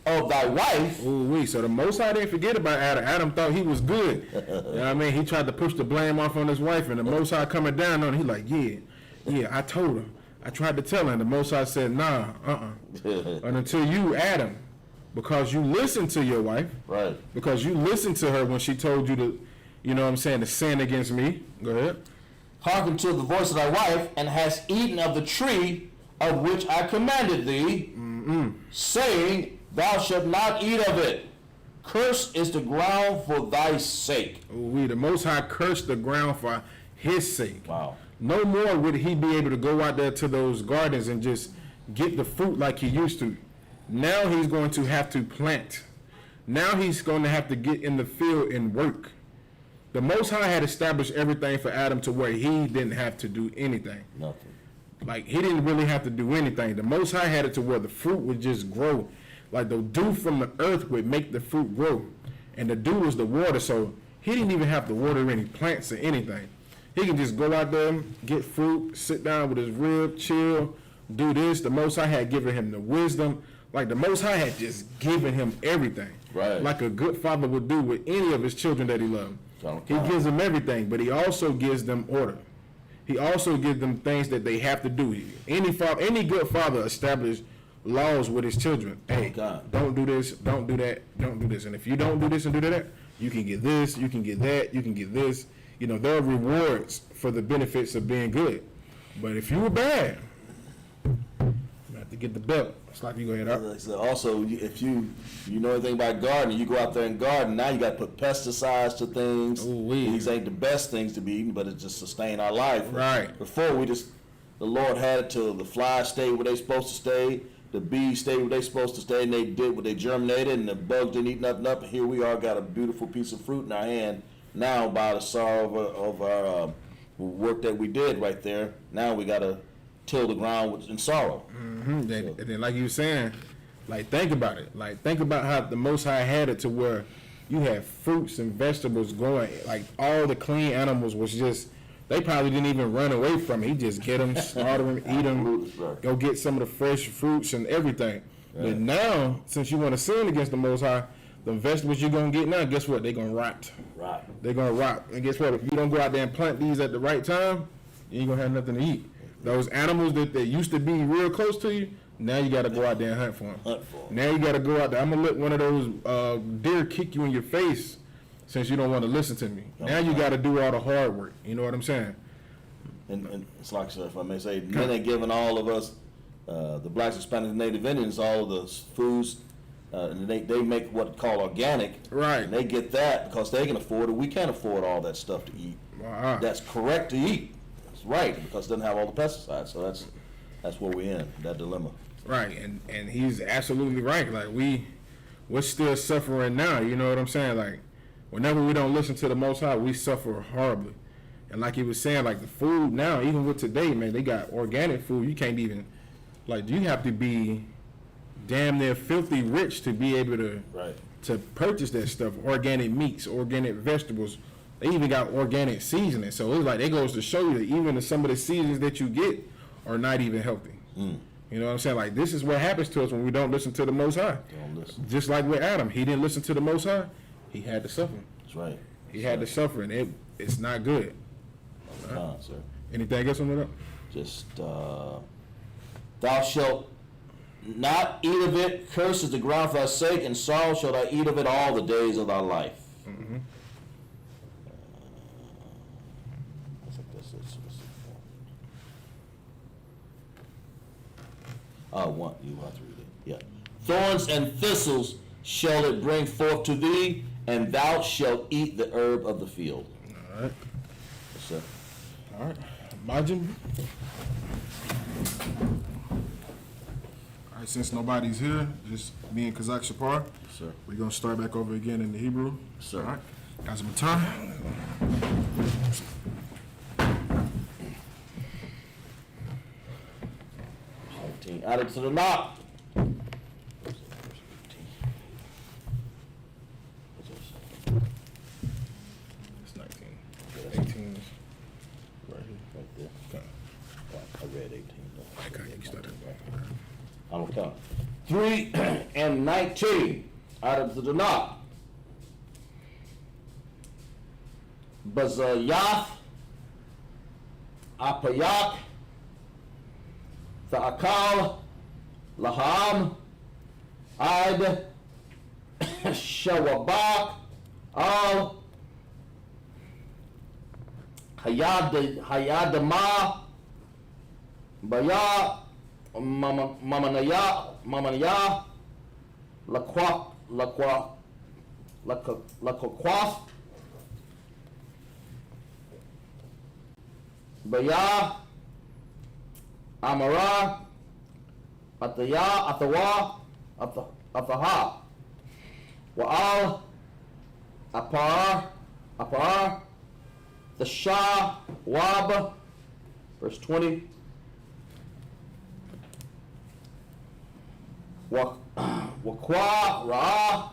Speaker 1: of thy wife.
Speaker 2: So the Most High didn't forget about Adam. Adam thought he was good. You know what I mean? He tried to push the blame off on his wife, and the Most High coming down on him. He like, yeah, I told her. I tried to tell her, and the Most High said, nah, And until you, Adam, because you listened to your wife,
Speaker 1: right? Because
Speaker 2: you listened to her when she told you to, you know what I'm saying, to sin against me. Go ahead.
Speaker 1: Hearken to the voice of thy wife, and hast eaten of the tree of which I commanded thee, saying, thou shalt not eat of it. Cursed is the ground for thy sake.
Speaker 2: The Most High cursed the ground for his sake.
Speaker 1: Wow.
Speaker 2: No more would he be able to go out there to those gardens and just get the fruit like he used to. Now he's going to have to plant. Now he's going to have to get in the field and work. The Most High had established everything for Adam to where he didn't have to do anything.
Speaker 1: Nothing.
Speaker 2: Like, he didn't really have to do anything. The Most High had it to where the fruit would just grow.
Speaker 4: like the dew from the earth would make the fruit grow, and the dew was the water. So he didn't even have to water any plants or anything. He can just go out there, get fruit, sit down with his rib, chill, do this. The Most High had given him the wisdom. Like the Most High had just given him everything.
Speaker 1: Right.
Speaker 4: Like a good father would do with any of his children that he loved. He gives them everything, but he also gives them order. He also gives them things that they have to do. Any good father establishes laws with his children. Hey, don't do this, don't do that, don't do this. And if you don't do this and do that, you can get this, you can get that, you can get this. You know, there are rewards for the benefits of being good. But if you were bad, you have to get the belt. It's like you go ahead up.
Speaker 1: So also, if you know anything about gardening, you go out there and garden. Now you got to put pesticides to things. These ain't the best things to be eaten, but it just sustain our life.
Speaker 4: Right.
Speaker 1: Before the Lord had it till the flies stayed where they supposed to stay, the bees stayed where they supposed to stay, and they did what they germinated, and the bugs didn't eat nothing up. And here we are, got a beautiful piece of fruit in our hand now by the sorrow of our work that we did right there. Now we got to till the ground in sorrow.
Speaker 4: And then, like you were saying, like think about it. Like think about how the Most High had it to where you have fruits and vegetables going. Like all the clean animals was just, they probably didn't even run away from it. He just get them, slaughter them, eat them, go get some of the fresh fruits and everything. Right. But now, since you want to sin against the Most High, the vegetables you're going to get now, guess what? They're going to rot. They're going to rot. And guess what? If you don't go out there and plant these at the right time, you ain't going to have nothing to eat. Those animals that used to be real close to you, now you got to go out there and hunt for them. Now you got to go out there. I'm going to let one of those deer kick you in your face since you don't want to listen to me. Now you got to do all the hard work. You know what I'm saying?
Speaker 1: And it's like, if I may say, then they're giving all of us, the blacks, Hispanics, and Native Indians, all of the foods, and they make what called organic. Right. And they get that because they can afford it. We can't afford all that stuff to eat. Wow. That's correct to eat. Right, because it doesn't have all the pesticides, so that's where we're in, that dilemma.
Speaker 4: Right, and he's absolutely right. Like we're still suffering now. You know what I'm saying? Like whenever we don't listen to the Most High, we suffer horribly. And like he was saying, like the food now, even with today, man, they got organic food. You can't even, like, you have to be damn near filthy rich to be able to purchase that stuff. Organic meats, organic vegetables. They even got organic seasoning. So it's like, it goes to show you that even some of the seasons that you get are not even healthy. You know what I'm saying? Like, this is what happens to us when we don't listen to the Most High. Just like with Adam. He didn't listen to the Most High. He had to suffer.
Speaker 1: That's right.
Speaker 4: He had to suffer, and it's not good.
Speaker 1: Sir.
Speaker 4: Anything else on that?
Speaker 1: Just, thou shalt not eat of it. Cursed is the ground for thy sake, and sorrow shalt thou eat of it all the days of thy life.
Speaker 4: Mm-hmm.
Speaker 1: You have to read it. Yeah. Thorns and thistles shall it bring forth to thee, and thou shalt eat the herb of the field.
Speaker 4: All right.
Speaker 1: Yes, sir.
Speaker 4: All right. Majin. All right, since nobody's here, just me and Kazak Shapar.
Speaker 1: Yes, sir.
Speaker 4: We're going to start back over again in the Hebrew.
Speaker 1: Yes, sir.
Speaker 4: All right. Got some time.
Speaker 1: 18. Add it to the knot.
Speaker 4: It's 19. 18 is
Speaker 1: right here. Right there.
Speaker 4: okay.
Speaker 1: I read 18.
Speaker 4: Okay, you started.
Speaker 1: I'm going to count. 3 and 19. Add it to the knot. Bazayath, Apayak, Tha'akal, Laham, Id, Shawabak, Al, Hayadama, Baya, Mamanaya, Lakwaf, Baya, Amara, Ataya, Atawa, Ataha, Wa'al, Apar, the Shah, Wab, verse 20, Wakwa Ra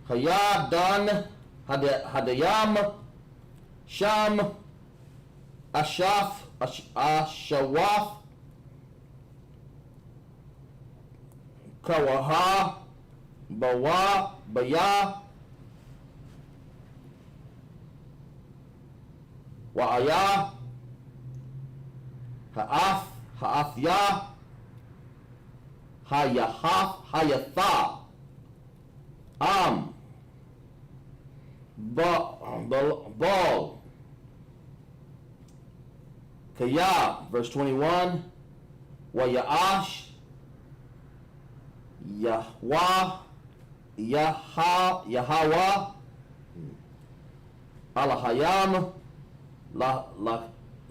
Speaker 1: Hayadan Hadayam Sham Ashawaf Kawaha Bawa Baya Wa'aya Ha'athya Hayatha Bal Kaya, verse 21, Wa'ya'ash Yahwa Alahayam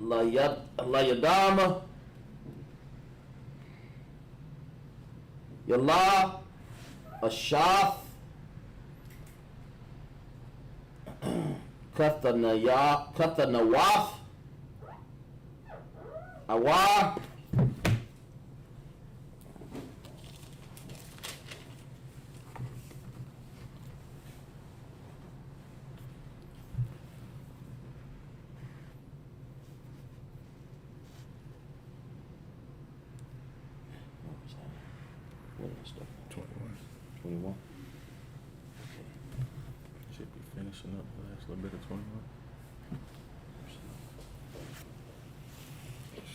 Speaker 1: Layadam Yalla Ashath Kathanawaf Awa What is that? 21.
Speaker 4: Should be finishing up the last little bit of 21.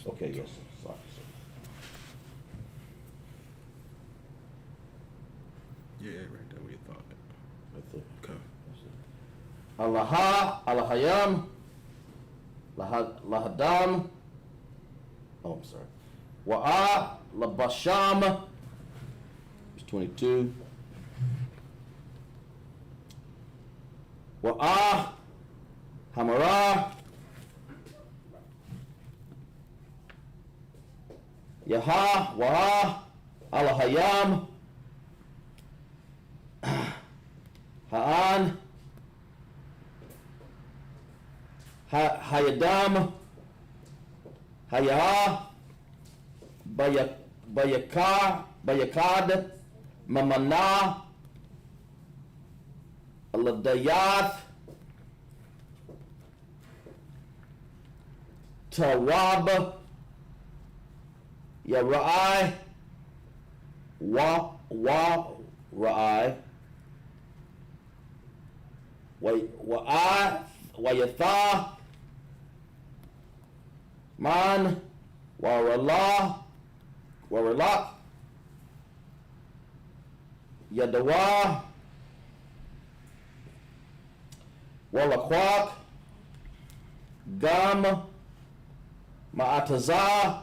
Speaker 1: Okay, yes. Sorry.
Speaker 4: Yeah, right there where you thought that.
Speaker 1: Right there.
Speaker 4: Okay.
Speaker 1: Alahayam, Lahadam. Oh, I'm sorry. Wa'a, Labasham. Verse 22. Wa'a, Hamara. Yaha, Wa'a, Alahayam. Ha'an. Hayadam, Hayah, Bayakad, Mamana, Aladayath, Tawab, Yarai, Rai, Wayatha, Man, Warala, Yadawa, Walakwak, Gam, Ma'ataza,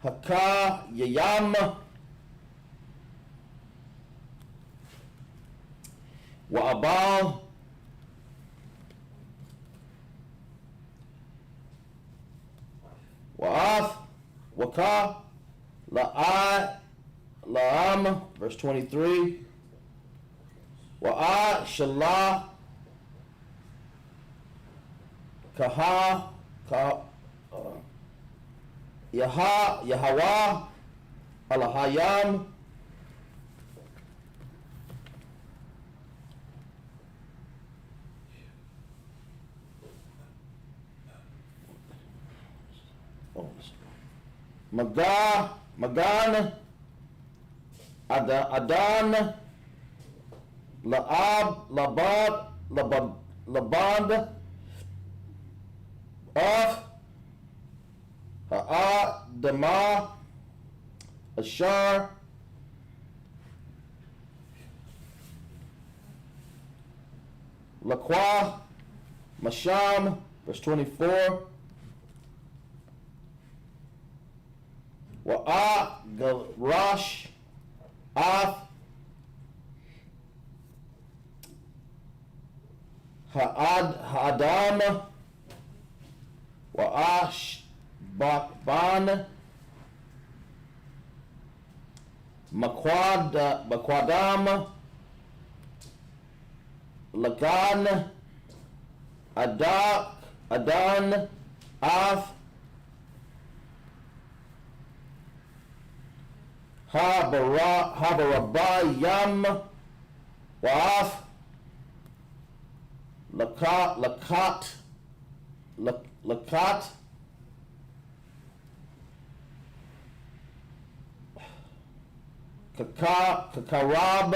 Speaker 1: Haka, Yayam, Wa'abal, Wa'af, Waka, La'am, verse 23. Wa'a, Shalah, Yahawa, Alahayam, Magan, Adan, La'ab, Labad, Dama, Ashar, Laqua, Masham, verse 24. Wa'a, Garash, Ath, Ha'adam, Wa'ash, Bakban, Makwadam, Lagan, Adan, Af, Habarabayam Wa'af Lakat Kakarab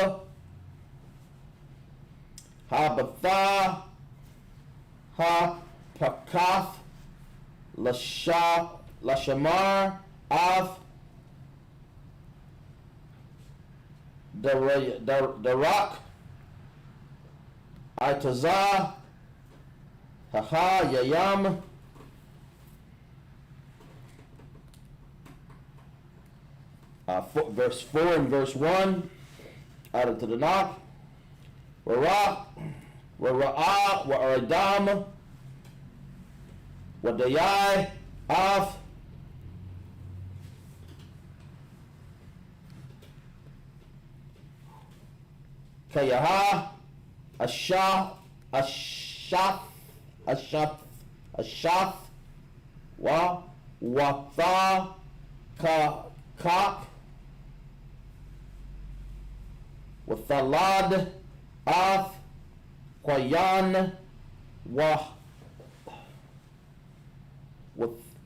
Speaker 1: Habatha Pakath Lashamar Af Darak Itazah Haha Yayam verse 4 and verse 1 out of the Tanakh. Wara'ah Wa'aradam Wadayai Af Kayaha Ashaf Watha Kak Wathalad Af Qayan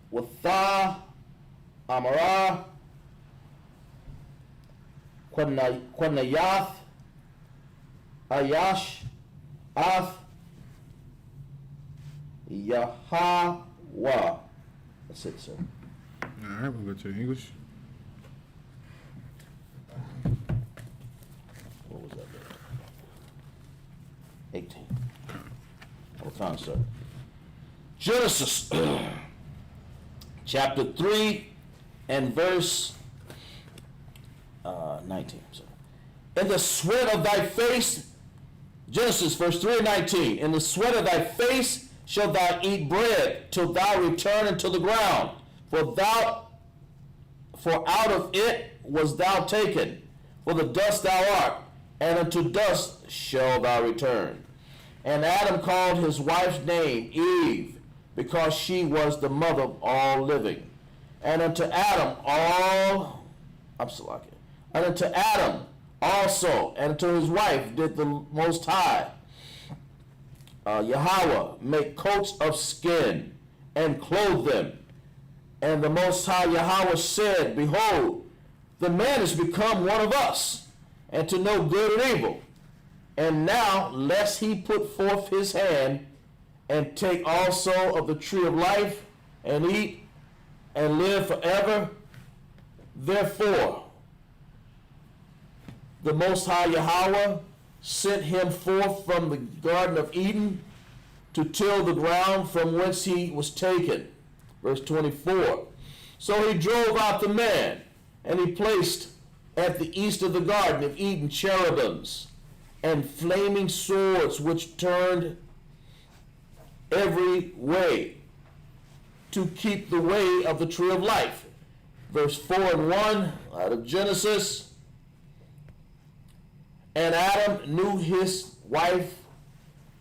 Speaker 1: Watha Amara Quanayath Ayash Af Yahwa. That's it, sir.
Speaker 4: All right, we'll go to English.
Speaker 1: What was that? 18. What time, sir? Genesis chapter 3 and verse 19. Sir. In the sweat of thy face, Genesis verse 3 and 19. In the sweat of thy face shalt thou eat bread till thou return into the ground, for out of it was thou taken, for the dust thou art, and unto dust shalt thou return. And Adam called his wife's name Eve, because she was the mother of all living. And unto Adam also, and to his wife did the Most High, Yahweh, make coats of skin and clothe them. And the Most High Yahweh said, Behold, the man is become one of us, and to know good and evil. And now, lest he put forth his hand, and take also of the tree of life, and eat, and live forever. Therefore, the Most High Yahweh sent him forth from the Garden of Eden to till the ground from whence he was taken. Verse 24. So he drove out the man, and he placed at the east of the Garden of Eden cherubims and flaming swords which turned every way to keep the way of the tree of life. Verse 4 and 1 out of Genesis. And Adam knew his wife,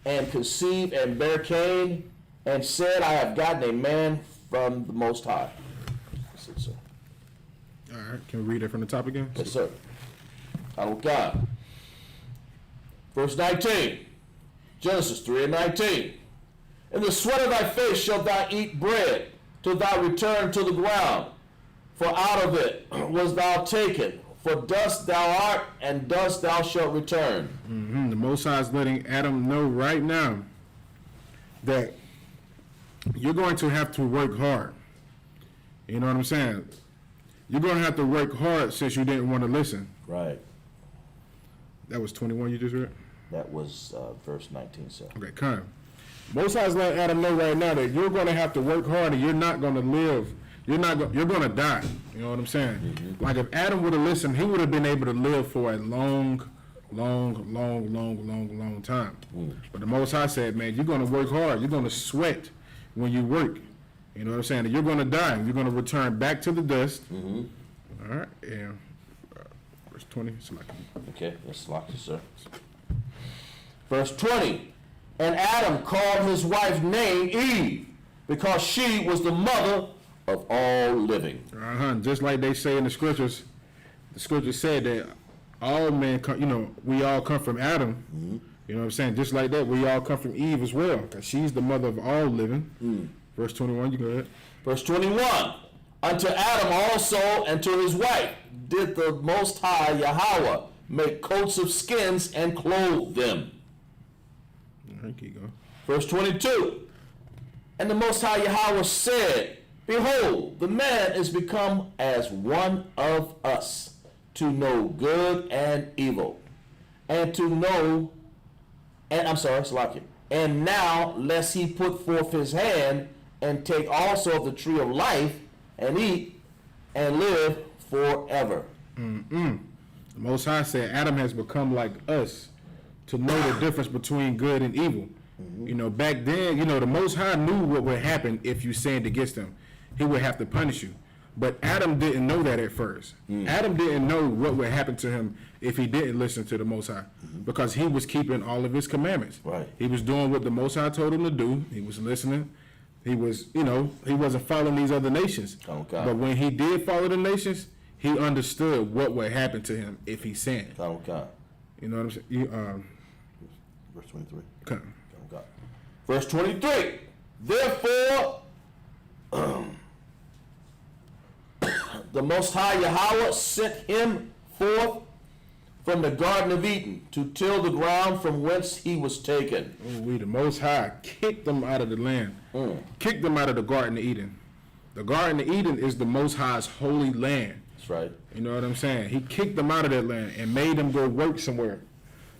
Speaker 1: and conceived and bare Cain, and said, I have gotten a man from the Most High. That's it, sir.
Speaker 4: All right, can we read it from the top again?
Speaker 1: Yes, sir. Out of God. Verse 19. Genesis 3 and 19. In the sweat of thy face shalt thou eat bread, till thou return to the ground. For out of it was thou taken. For dust thou art, and dust thou shalt return.
Speaker 4: Mm-hmm. The Most High is letting Adam know right now that you're going to have to work hard. You know what I'm saying? You're going to have to work hard since you didn't want to listen.
Speaker 1: Right.
Speaker 4: That was 21 you just read?
Speaker 1: That was verse 19, sir.
Speaker 4: Okay, come. Most High is letting Adam know right now that you're going to have to work hard, and you're not going to live. You're going to die. You know what I'm saying? Mm-hmm. Like if Adam would have listened, he would have been able to live for a long time. Mm. But the Most High said, man, you're going to work hard. You're going to sweat when you work. You know what I'm saying? And you're going to die. You're going to return back to the dust. Mm-hmm. All right. Yeah. Verse 20.
Speaker 1: Okay. Let's lock this, sir. Verse 20. And Adam called his wife's name Eve, because she was the mother of all living.
Speaker 4: Just like they say in the scriptures, the scripture said that all men, we all come from Adam. Mm-hmm. You know what I'm saying? Just like that, we all come from Eve as well, because she's the mother of all living. Verse 21, you go ahead.
Speaker 1: Verse 21, unto Adam also and to his wife did the Most High Yahweh make coats of skins and clothe them.
Speaker 4: All right, keep going.
Speaker 1: Verse 22, and the Most High Yahweh said, behold, the man is become as one of us, to know good and evil, and to know, and now lest he put forth his hand and take also of the tree of life and eat and live forever.
Speaker 4: The Most High said Adam has become like us to know the difference between good and evil. Back then, the Most High knew what would happen if you sinned against him. He would have to punish you. But Adam didn't know that at first. Adam didn't know what would happen to him if he didn't listen to the Most High, because he was keeping all of his commandments.
Speaker 1: Right.
Speaker 4: He was doing what the Most High told him to do. He was listening. He was, he wasn't following these other nations.
Speaker 1: Okay.
Speaker 4: But when he did follow the nations, he understood what would happen to him if he sinned.
Speaker 1: Okay.
Speaker 4: You know what I'm saying?
Speaker 1: Verse 23.
Speaker 4: Okay.
Speaker 1: Okay. Verse 23. Therefore, the Most High Yahweh sent him forth from the Garden of Eden to till the ground from whence he was taken.
Speaker 4: The Most High kicked them out of the land. Kicked them out of the Garden of Eden. The Garden of Eden is the Most High's holy land.
Speaker 1: That's right.
Speaker 4: You know what I'm saying? He kicked them out of that land and made them go work somewhere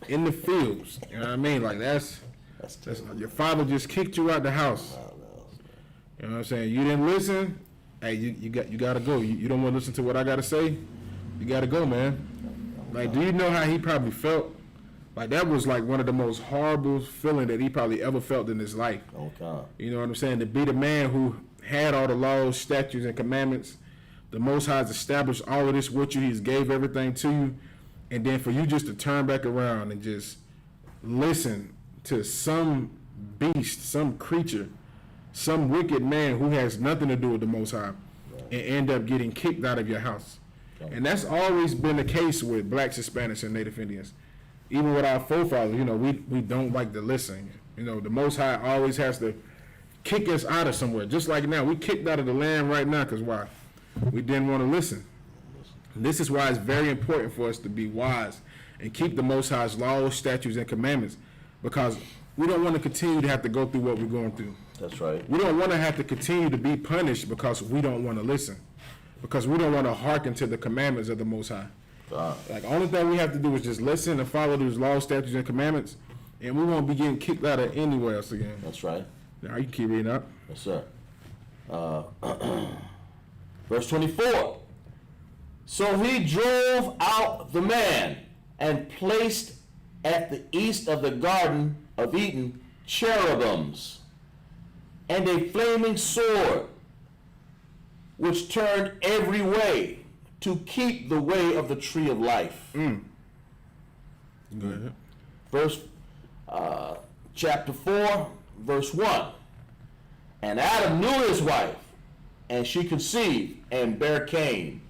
Speaker 4: in the fields. You know what I mean? Like that's your father just kicked you out the house. You know what I'm saying? You didn't listen. Hey, you got to go. You don't want to listen to what I got to say. You got to go, man. Like, do you know how he probably felt? Like, that was like one of the most horrible feelings that he probably ever felt in his life.
Speaker 1: Okay.
Speaker 4: You know what I'm saying? To be the man who had all the laws, statutes, and commandments. The Most High has established all of this with you. He's gave everything to you. And then for you just to turn back around and just listen to some beast, some creature, some wicked man who has nothing to do with the Most High, and end up getting kicked out of your house. And that's always been the case with blacks, Hispanics, and Native Indians. Even with our forefathers, we don't like to listen. The Most High always has to kick us out of somewhere. Just like now, we kicked out of the land right now because why? We didn't want to listen. And this is why it's very important for us to be wise and keep the Most High's laws, statutes, and commandments, because we don't want to continue to have to go through what we're going through.
Speaker 1: That's right.
Speaker 4: We don't want to have to continue to be punished because we don't want to listen, because we don't want to hearken to the commandments of the Most High. Like, the only thing we have to do is just listen and follow those laws, statutes, and commandments, and we won't be getting kicked out of anywhere else again.
Speaker 1: That's right.
Speaker 4: Now, you can keep reading up.
Speaker 1: Yes, sir. Verse 24. So he drove out the man and placed at the east of the Garden of Eden cherubims and a flaming sword which turned every way to keep the way of the tree of life.
Speaker 4: Go ahead.
Speaker 1: Chapter 4, verse 1. And Adam knew his wife, and she conceived and bare Cain,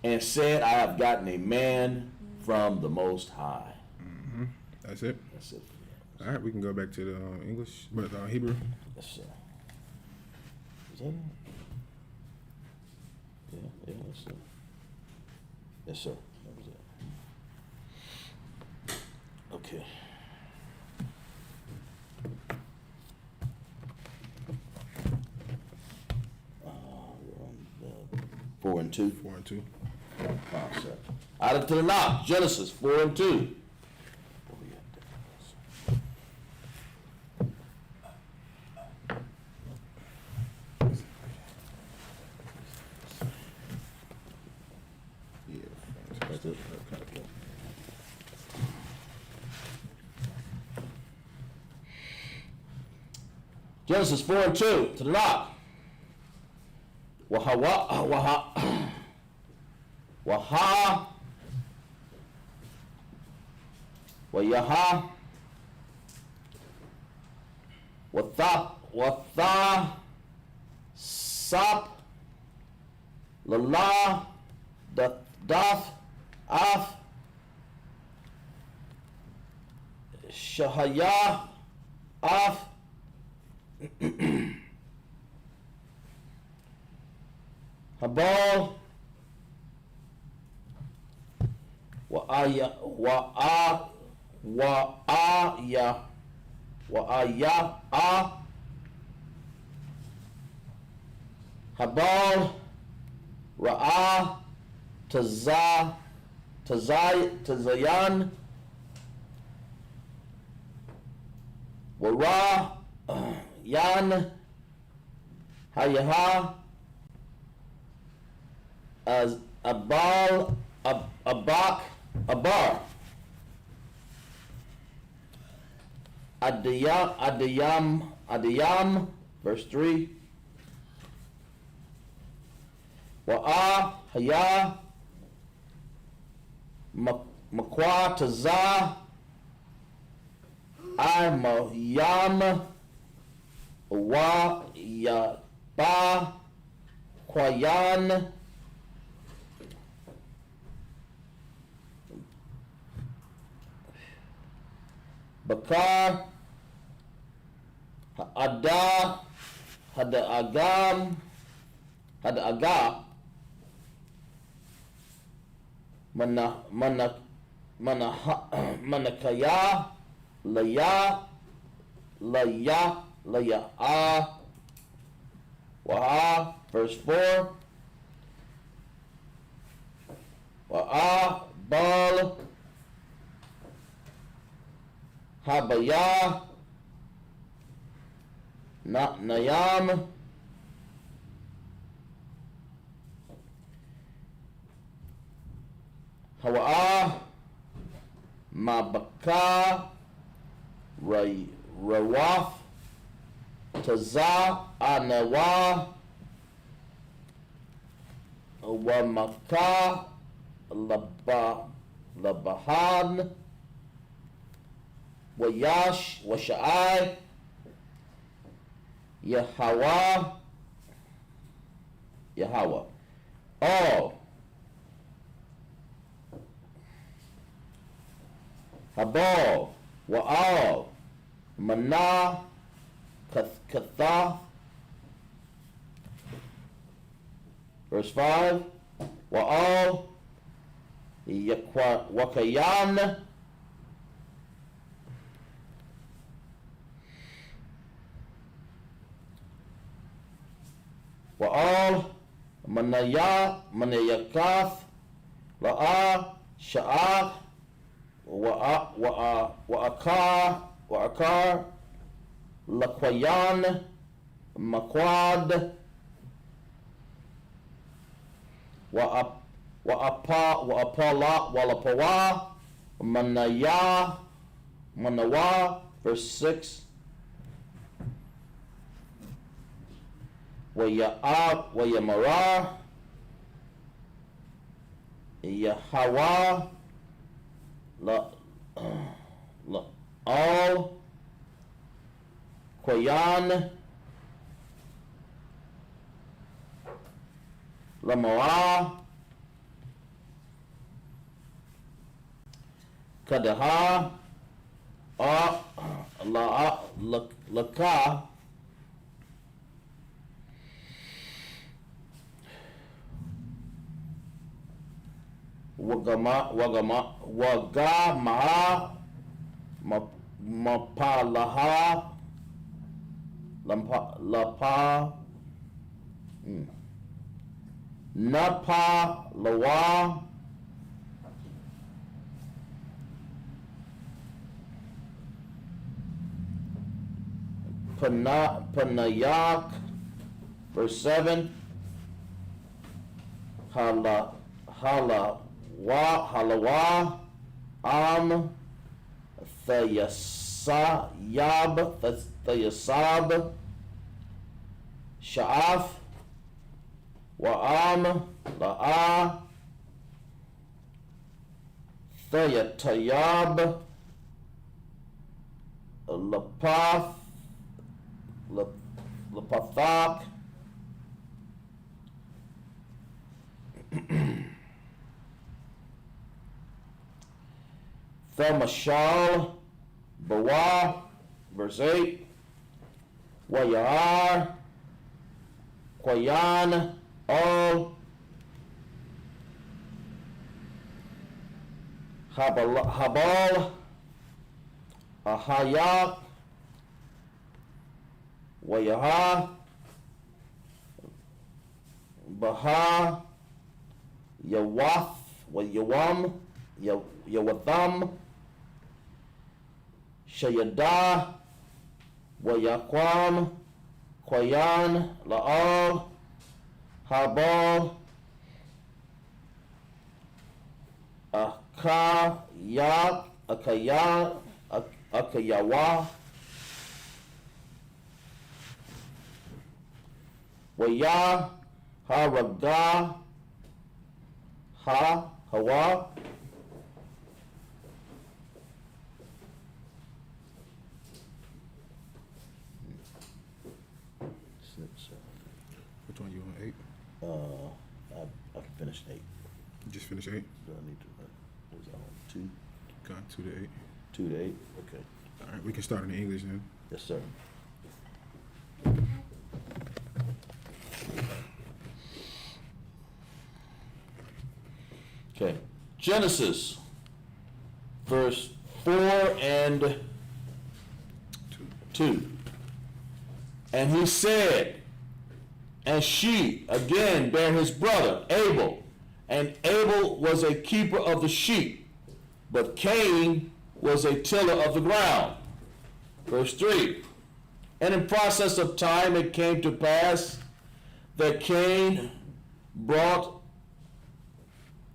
Speaker 1: and said, I have gotten a man from the Most High.
Speaker 4: Mm-hmm. That's it?
Speaker 1: That's it.
Speaker 4: All right, we can go back to the English, but Hebrew.
Speaker 1: Yes, sir. Is that it? Yeah, that's it. Yes, sir. That was it. Okay. We're on 4 and 2.
Speaker 4: 4 and 2.
Speaker 1: Out of Tanakh, Genesis 4 and 2. That's it. Genesis 4 and 2, Tanakh. Sap, Lala, Doth, Af, Shahaya, Af, Habal, Wa'aya, Habal, Ra'ah, Tazayan, Wara, Yan, Hayaha, as Abal, Abak, Abar, Adiyam, verse 3. Wa'a, Haya, Makwa, Tazah, Amayam, Wa, Yaba, Kwayan, Bakar, Hada, Hada Aga, Manakaya, Laya, Wa'a, verse 4. Wa'a, Bal, Habaya, Nayam, Hawa'a, Mabaka, Rawaf, Taza, Anawa, Wamaka, Labahan, Wayash, Washai, Yahweh, all. Habal, Wa'al, Manah, Katha, verse 5. Wa'al, Wakayan, Wa'al, Manayakath, La'a, Sha'ah, Wa'akar, Lakwayan, Makwad, Wa'apawa, Manawa, verse 6. Wa'yamara, Yahawa, all, Kwayan, Lamoa, Kadaha, Laka, Wagamaha, Mapalaha, Lapa, Napa, Lawa, Panayak, verse 7. Halawa, Thayasab, Sha'af, Wa'am, La'a, Thayatayab, Lapathak, Thamashal, Bawa, verse 8, Wayar, Kwayan, Al, Habal, Ahaya, Wayaha, Baha, Yawath, Yawam, Yawatham, Shayada, Wayaquam, Kwayan, La'al, Habal, Akayawa, Waya, Haraga, Hawa,
Speaker 4: Which one you on, 8?
Speaker 1: I finished 8.
Speaker 4: You just finished 8?
Speaker 1: Do I need to, what was I on? 2?
Speaker 4: Got 2 to 8.
Speaker 1: 2 to 8? Okay.
Speaker 4: All right, we can start in the English then.
Speaker 1: Yes, sir. Okay. Genesis, verse 4 and 2. And he said, and she again bare his brother Abel, and Abel was a keeper of the sheep, but Cain was a tiller of the ground. Verse 3. And in process of time it came to pass that Cain brought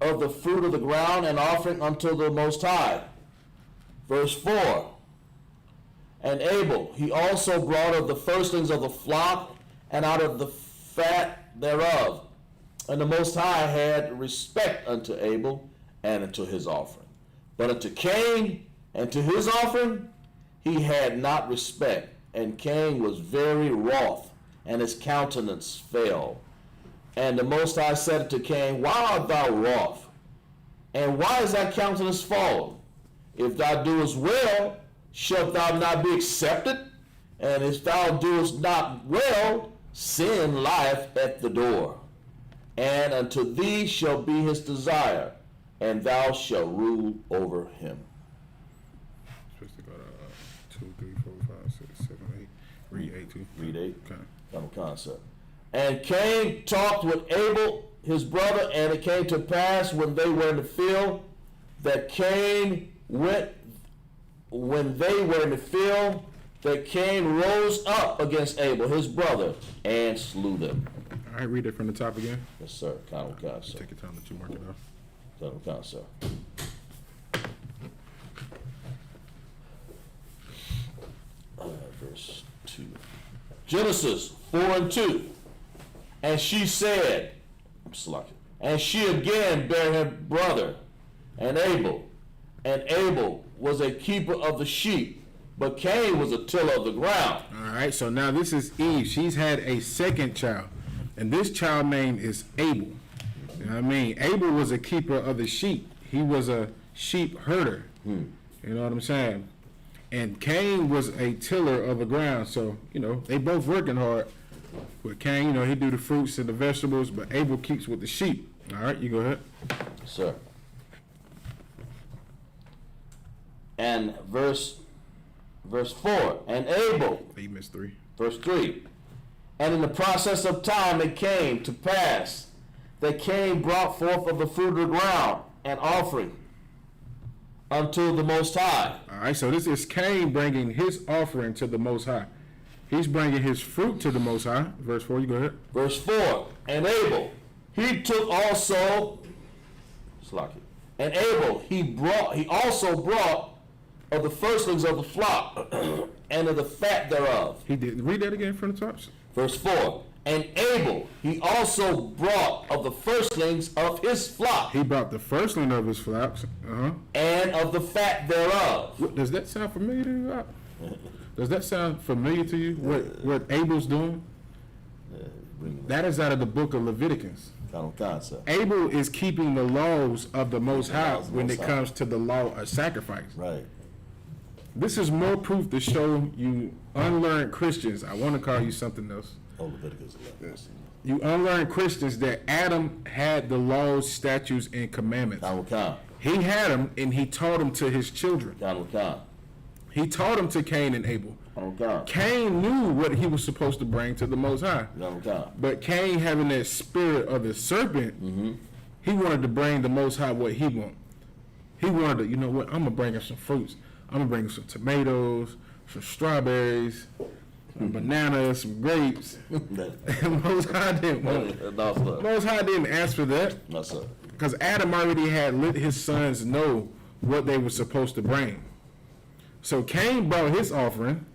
Speaker 1: of the fruit of the ground an offering unto the Most High. Verse 4. And Abel, he also brought of the firstlings of the flock and out of the fat thereof. And the Most High had respect unto Abel and unto his offering. But unto Cain and to his offering he had not respect. And Cain was very wroth, and his countenance fell. And the Most High said unto Cain, why art thou wroth? And why is thy countenance fallen? If thou doest well, shalt thou not be accepted? And if thou doest not well, sin lieth at the door. And unto thee shall be his desire, and thou shalt rule over him.
Speaker 4: Supposed to go to 2, 3, 4, 5, 6, 7, 8. Read 8 too.
Speaker 1: Read 8.
Speaker 4: Okay.
Speaker 1: Final concept. And Cain talked with Abel his brother, and it came to pass when they were in the field that Cain rose up against Abel his brother and slew them.
Speaker 4: All right, read it from the top again.
Speaker 1: Yes, sir. Final concept.
Speaker 4: Take your time to mark it off.
Speaker 1: Final concept. Verse 2. Genesis 4 and 2. And she said, and she again bare her brother and Abel was a keeper of the sheep, but Cain was a tiller of the ground.
Speaker 4: All right, so now this is Eve. She's had a second child, and this child name is Abel. You know what I mean? Abel was a keeper of the sheep. He was a sheep herder. You know what I'm saying? And Cain was a tiller of the ground. So, you know, they both working hard. With Cain, you know, he do the fruits and the vegetables, but Abel keeps with the sheep. All right, you go ahead.
Speaker 1: Sir. And verse 4. And Abel.
Speaker 4: You missed 3.
Speaker 1: Verse 3. And in the process of time it came to pass that Cain brought forth of the fruit of the ground an offering unto the Most High.
Speaker 4: All right, so this is Cain bringing his offering to the Most High. He's bringing his fruit to the Most High. Verse 4, you go ahead.
Speaker 1: Verse 4. And Abel, he took also, and Abel, he also brought of the firstlings of the flock and of the fat thereof.
Speaker 4: He did. Read that again from the top.
Speaker 1: Verse 4. And Abel, he also brought of the firstlings of his flock.
Speaker 4: He brought the firstling of his flocks.
Speaker 1: And of the fat thereof.
Speaker 4: Does that sound familiar to you? Does that sound familiar to you? What Abel's doing? That is out of the book of Leviticus.
Speaker 1: Sir.
Speaker 4: Abel is keeping the laws of the Most High when it comes to the law of sacrifice.
Speaker 1: Right.
Speaker 4: This is more proof to show you unlearned Christians. I want to call you something else.
Speaker 1: Oh, Leviticus 11.
Speaker 4: You unlearned Christians that Adam had the laws, statutes, and commandments. He had them, and he taught them to his children. He taught them to Cain and Abel. Cain knew what he was supposed to bring to the Most High. But Cain, having that spirit of the serpent, he wanted to bring the Most High what he wanted. He wanted to, you know what, I'm going to bring him some fruits. I'm going to bring him some tomatoes, some strawberries, some bananas, some grapes. Most High didn't want it. Most High didn't ask for that.
Speaker 1: No, sir.
Speaker 4: Because Adam already had let his sons know what they were supposed to bring. So Cain brought his offering,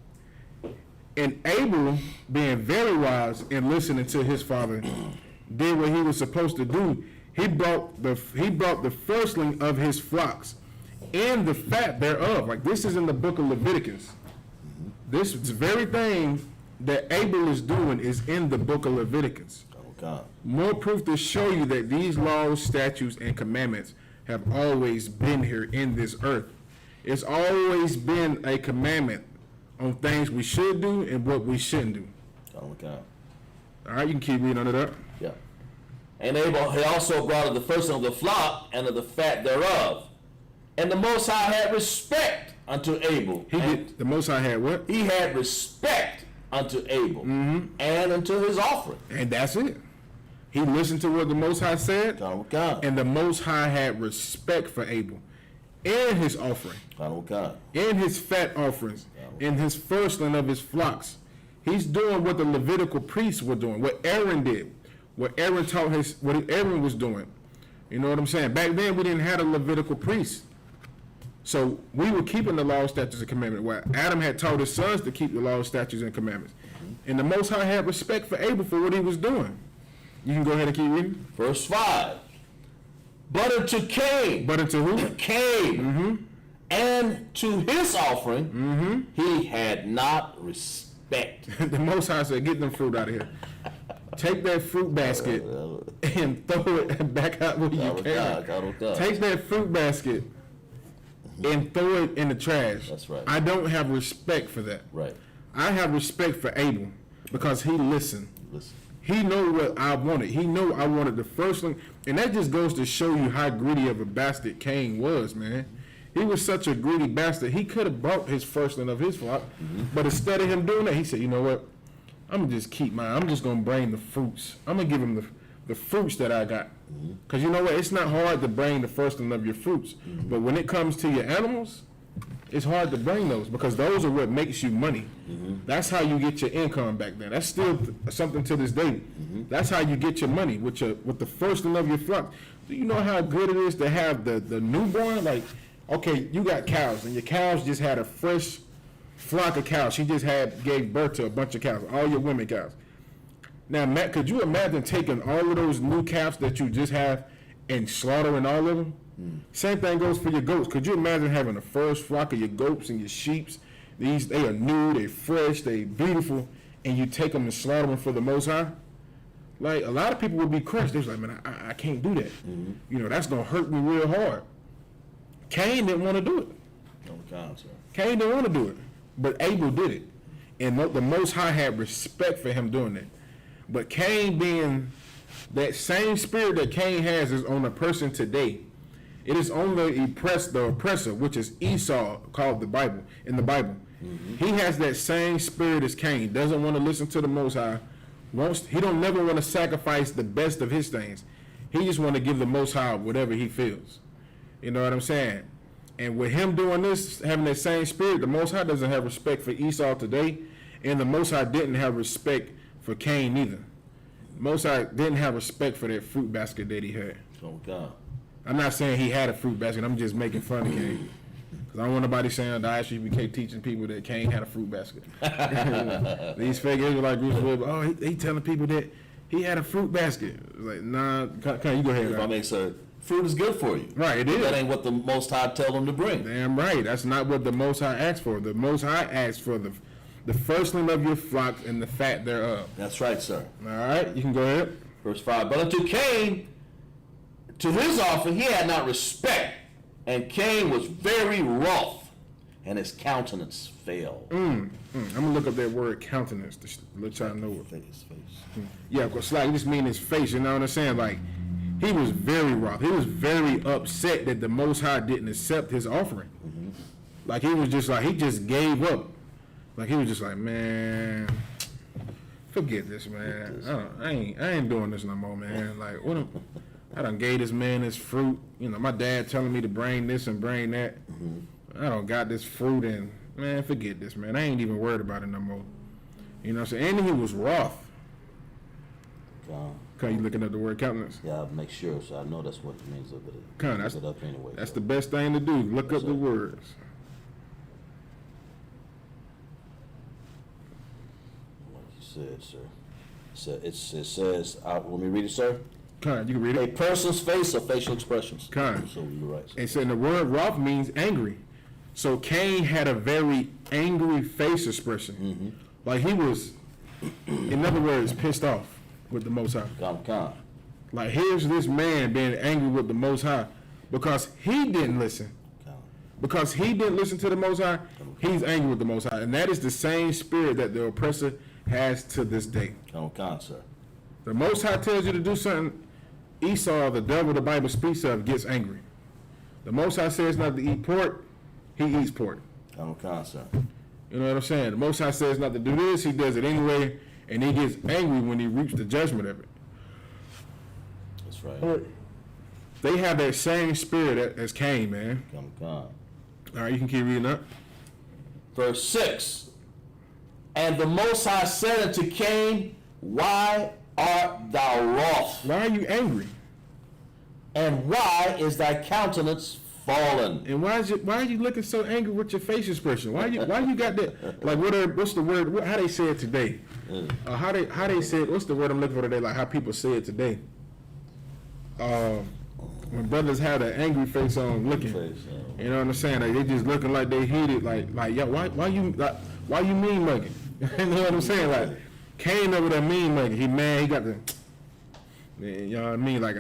Speaker 4: and Abel, being very wise and listening to his father, did what he was supposed to do. He brought the firstling of his flocks and the fat thereof. Like, this is in the book of Leviticus. This very thing that Abel is doing is in the book of Leviticus. More proof to show you that these laws, statutes, and commandments have always been here in this earth. It's always been a commandment on things we should do and what we shouldn't do. All right, you can keep reading on it up.
Speaker 1: Yeah. And Abel, he also brought of the first of the flock and of the fat thereof. And the Most High had respect unto Abel.
Speaker 4: The Most High had what?
Speaker 1: He had respect unto Abel and unto his offering.
Speaker 4: And that's it. He listened to what the Most High said, and the Most High had respect for Abel and his offering, and his fat offerings, and his firstling of his flocks. He's doing what the Levitical priests were doing, what Aaron did, what Aaron taught what Aaron was doing. You know what I'm saying? Back then, we didn't have a Levitical priest. So we were keeping the law, statutes, and commandments. While Adam had taught his sons to keep the law, statutes, and commandments. And the Most High had respect for Abel for what he was doing. You can go ahead and keep reading.
Speaker 1: Verse 5. But unto Cain.
Speaker 4: But unto who?
Speaker 1: Cain. And to his offering, he had not respect.
Speaker 4: The Most High said, get them fruit out of here. Take that fruit basket and throw it back out where you can. Take that fruit basket and throw it in the trash.
Speaker 1: That's right.
Speaker 4: I don't have respect for that.
Speaker 1: Right.
Speaker 4: I have respect for Abel because he listened. He know what I wanted. He know I wanted the firstling. And that just goes to show you how greedy of a bastard Cain was, man. He was such a greedy bastard. He could have brought his firstling of his flock, but instead of him doing that, he said, you know what? I'm going to just keep mine. I'm just going to bring the fruits. I'm going to give him the fruits that I got. Because you know what? It's not hard to bring the firstling of your fruits. But when it comes to your animals, it's hard to bring those because those are what makes you money. That's how you get your income back then. That's still something to this day. That's how you get your money with the firstling of your flock. Do you know how good it is to have the newborn? Like, okay, you got cows and your cows just had a fresh flock of cows. She just gave birth to a bunch of cows, all your women cows. Now, Matt, could you imagine taking all of those new calves that you just have and slaughtering all of them? Same thing goes for your goats. Could you imagine having the first flock of your goats and your sheeps? They are new, they fresh, they beautiful, and you take them and slaughter them for the Most High? Like, a lot of people would be crushed. They're like, man, I can't do that. You know, that's going to hurt me real hard. Cain didn't want to do it. Cain didn't want to do it, but Abel did it. And the Most High had respect for him doing that. But Cain, being that same spirit that Cain has is on a person today. It is on the oppressor, which is Esau, called in the Bible. He has that same spirit as Cain. Doesn't want to listen to the Most High. He don't never want to sacrifice the best of his things. He just want to give the Most High whatever he feels. You know what I'm saying? And with him doing this, having that same spirit, the Most High doesn't have respect for Esau today, and the Most High didn't have respect for Cain either. Most High didn't have respect for that fruit basket that he had.
Speaker 1: Oh God.
Speaker 4: I'm not saying he had a fruit basket. I'm just making fun of Cain. Because I don't want nobody saying the ISUPK teaching people that Cain had a fruit basket. These fake Israelite groups, he telling people that he had a fruit basket. It's like, nah, you go ahead.
Speaker 1: If I make sir, fruit is good for you.
Speaker 4: Right, it is.
Speaker 1: That ain't what the Most High tell them to bring.
Speaker 4: Damn right. That's not what the Most High asked for. The Most High asked for the firstling of your flocks and the fat thereof.
Speaker 1: That's right, sir.
Speaker 4: All right, you can go ahead.
Speaker 1: Verse 5. But unto Cain, to his offering, he had not respect, and Cain was very wroth, and his countenance fell.
Speaker 4: I'm gonna look up that word countenance to let y'all know what.
Speaker 1: His face.
Speaker 4: Yeah, because like just mean his face. You know what I'm saying? Like he was very wroth. He was very upset that the Most High didn't accept his offering. Like he was just like he just gave up. Like he was just like, man, forget this, man. I ain't doing this no more, man. Like I done gave this man this fruit. You know, my dad telling me to bring this and bring that. I don't got this fruit and man, forget this, man. I ain't even worried about it no more. You know what I'm saying? And he was wroth. Okay, you looking at the word countenance?
Speaker 1: Yeah, make sure, so I know that's what it means. Look it up anyway.
Speaker 4: That's the best thing to do. Look up the words.
Speaker 1: What he said, sir. So it says, let me read it, sir.
Speaker 4: Con, you can read
Speaker 1: A
Speaker 4: it.
Speaker 1: person's face or facial expressions.
Speaker 4: Con.
Speaker 1: So you're right.
Speaker 4: And so the word wroth means angry. So Cain had a very angry face expression. Like he was, in other words, pissed off with the Most High. Like here's this man being angry with the Most High because he didn't listen. Because he didn't listen to the Most High, he's angry with the Most High. And that is the same spirit that the oppressor has to this day.
Speaker 1: Sir.
Speaker 4: The Most High tells you to do something, Esau, the devil the Bible speaks of, gets angry. The Most High says not to eat pork, he eats pork.
Speaker 1: Sir.
Speaker 4: You know what I'm saying? The Most High says not to do this, he does it anyway, and he gets angry when he reaps the judgment of it.
Speaker 1: That's right.
Speaker 4: They have that same spirit as Cain, man. All right, you can keep reading up.
Speaker 1: Verse 6. And the Most High said unto Cain, why art thou wroth?
Speaker 4: Why are you angry?
Speaker 1: And why is thy countenance fallen?
Speaker 4: And why are you looking so angry with your face expression? Why you got that? Like what's the word? How they say it today? How they say it? What's the word I'm looking for today? Like how people say it today? When brothers have an angry face on, looking, you know what I'm saying? Like they just looking like they heated. Like yeah, why you mean mugging? You know what I'm saying? Like Cain over there mean mugging. He mad. He got the, you know what I mean? Like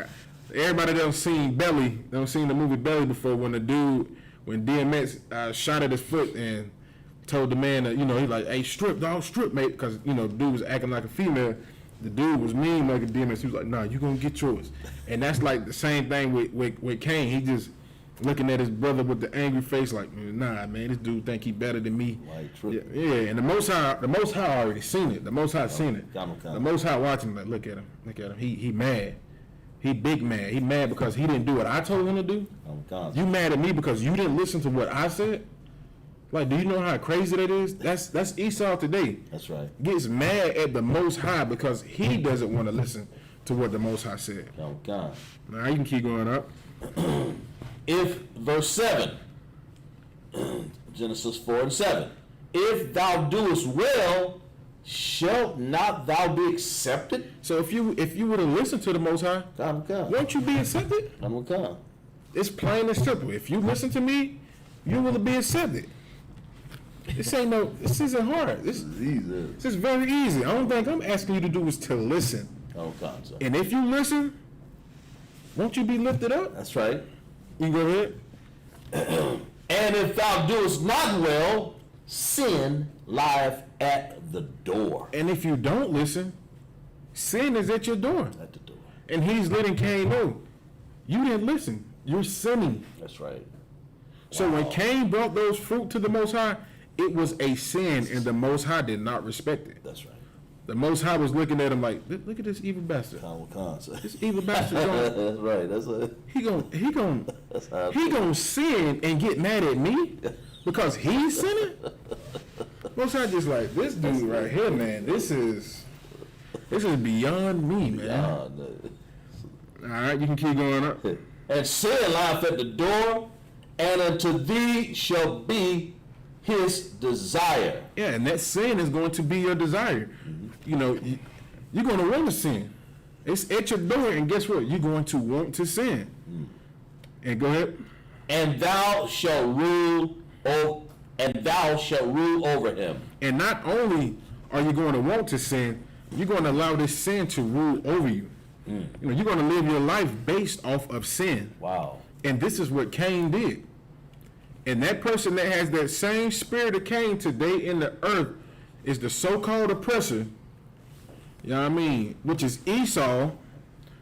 Speaker 4: everybody done seen the movie Belly before when when DMX shot at his foot and told the man that, you know, he like, hey, strip, mate, because, you know, dude was acting like a female. The dude was mean like a DMX. He was like, nah, you gonna get yours. And that's like the same thing with Cain. He just looking at his brother with the angry face like, nah, man, this dude think he better than me. Yeah, and the Most High already seen it. The Most High seen it. The Most High watching, like, look at him. He mad. He big mad. He mad because he didn't do what I told him to do. You mad at me because you didn't listen to what I said? Like, do you know how crazy that is? That's Esau today.
Speaker 1: That's right.
Speaker 4: Gets mad at the Most High because he doesn't want to listen to what the Most High said.
Speaker 1: Oh, God.
Speaker 4: Now you can keep going up.
Speaker 1: If, verse 7, Genesis 4:7, if thou doest well, shalt not thou be accepted?
Speaker 4: So if you were to listen to the Most High, won't you be accepted? It's plain and simple. If you listen to me, you will be accepted. This isn't hard. This is easy. This is very easy. The only thing I'm asking you to do is to listen.
Speaker 1: Oh, God, sir.
Speaker 4: And if you listen, won't you be lifted up?
Speaker 1: That's right.
Speaker 4: You can go ahead.
Speaker 1: And if thou doest not well, sin lieth at the door.
Speaker 4: And if you don't listen, sin is at your door.
Speaker 1: At the door.
Speaker 4: And he's letting Cain know, you didn't listen. You're sinning.
Speaker 1: That's right.
Speaker 4: So when Cain brought those fruit to the Most High, it was a sin, and the Most High did not respect it.
Speaker 1: That's right.
Speaker 4: The Most High was looking at him like, look at this evil bastard. This evil bastard.
Speaker 1: That's right. That's it.
Speaker 4: He gonna sin and get mad at me because he's sinning. Most High just like, this dude right here, man. This is beyond me, man. All right, you can keep going up.
Speaker 1: And sin lieth at the door, and unto thee shall be his desire.
Speaker 4: Yeah, and that sin is going to be your desire. Mm-hmm. You know, you're going to want to sin. It's at your door, and guess what? You're going to want to sin. Mm. And go ahead.
Speaker 1: And thou shalt rule over him.
Speaker 4: And not only are you going to want to sin, you're going to allow this sin to rule over you. You know, you're going to live your life based off of sin.
Speaker 1: Wow.
Speaker 4: And this is what Cain did. And that person that has that same spirit of Cain today in the earth is the so-called oppressor, you know what I mean, which is Esau,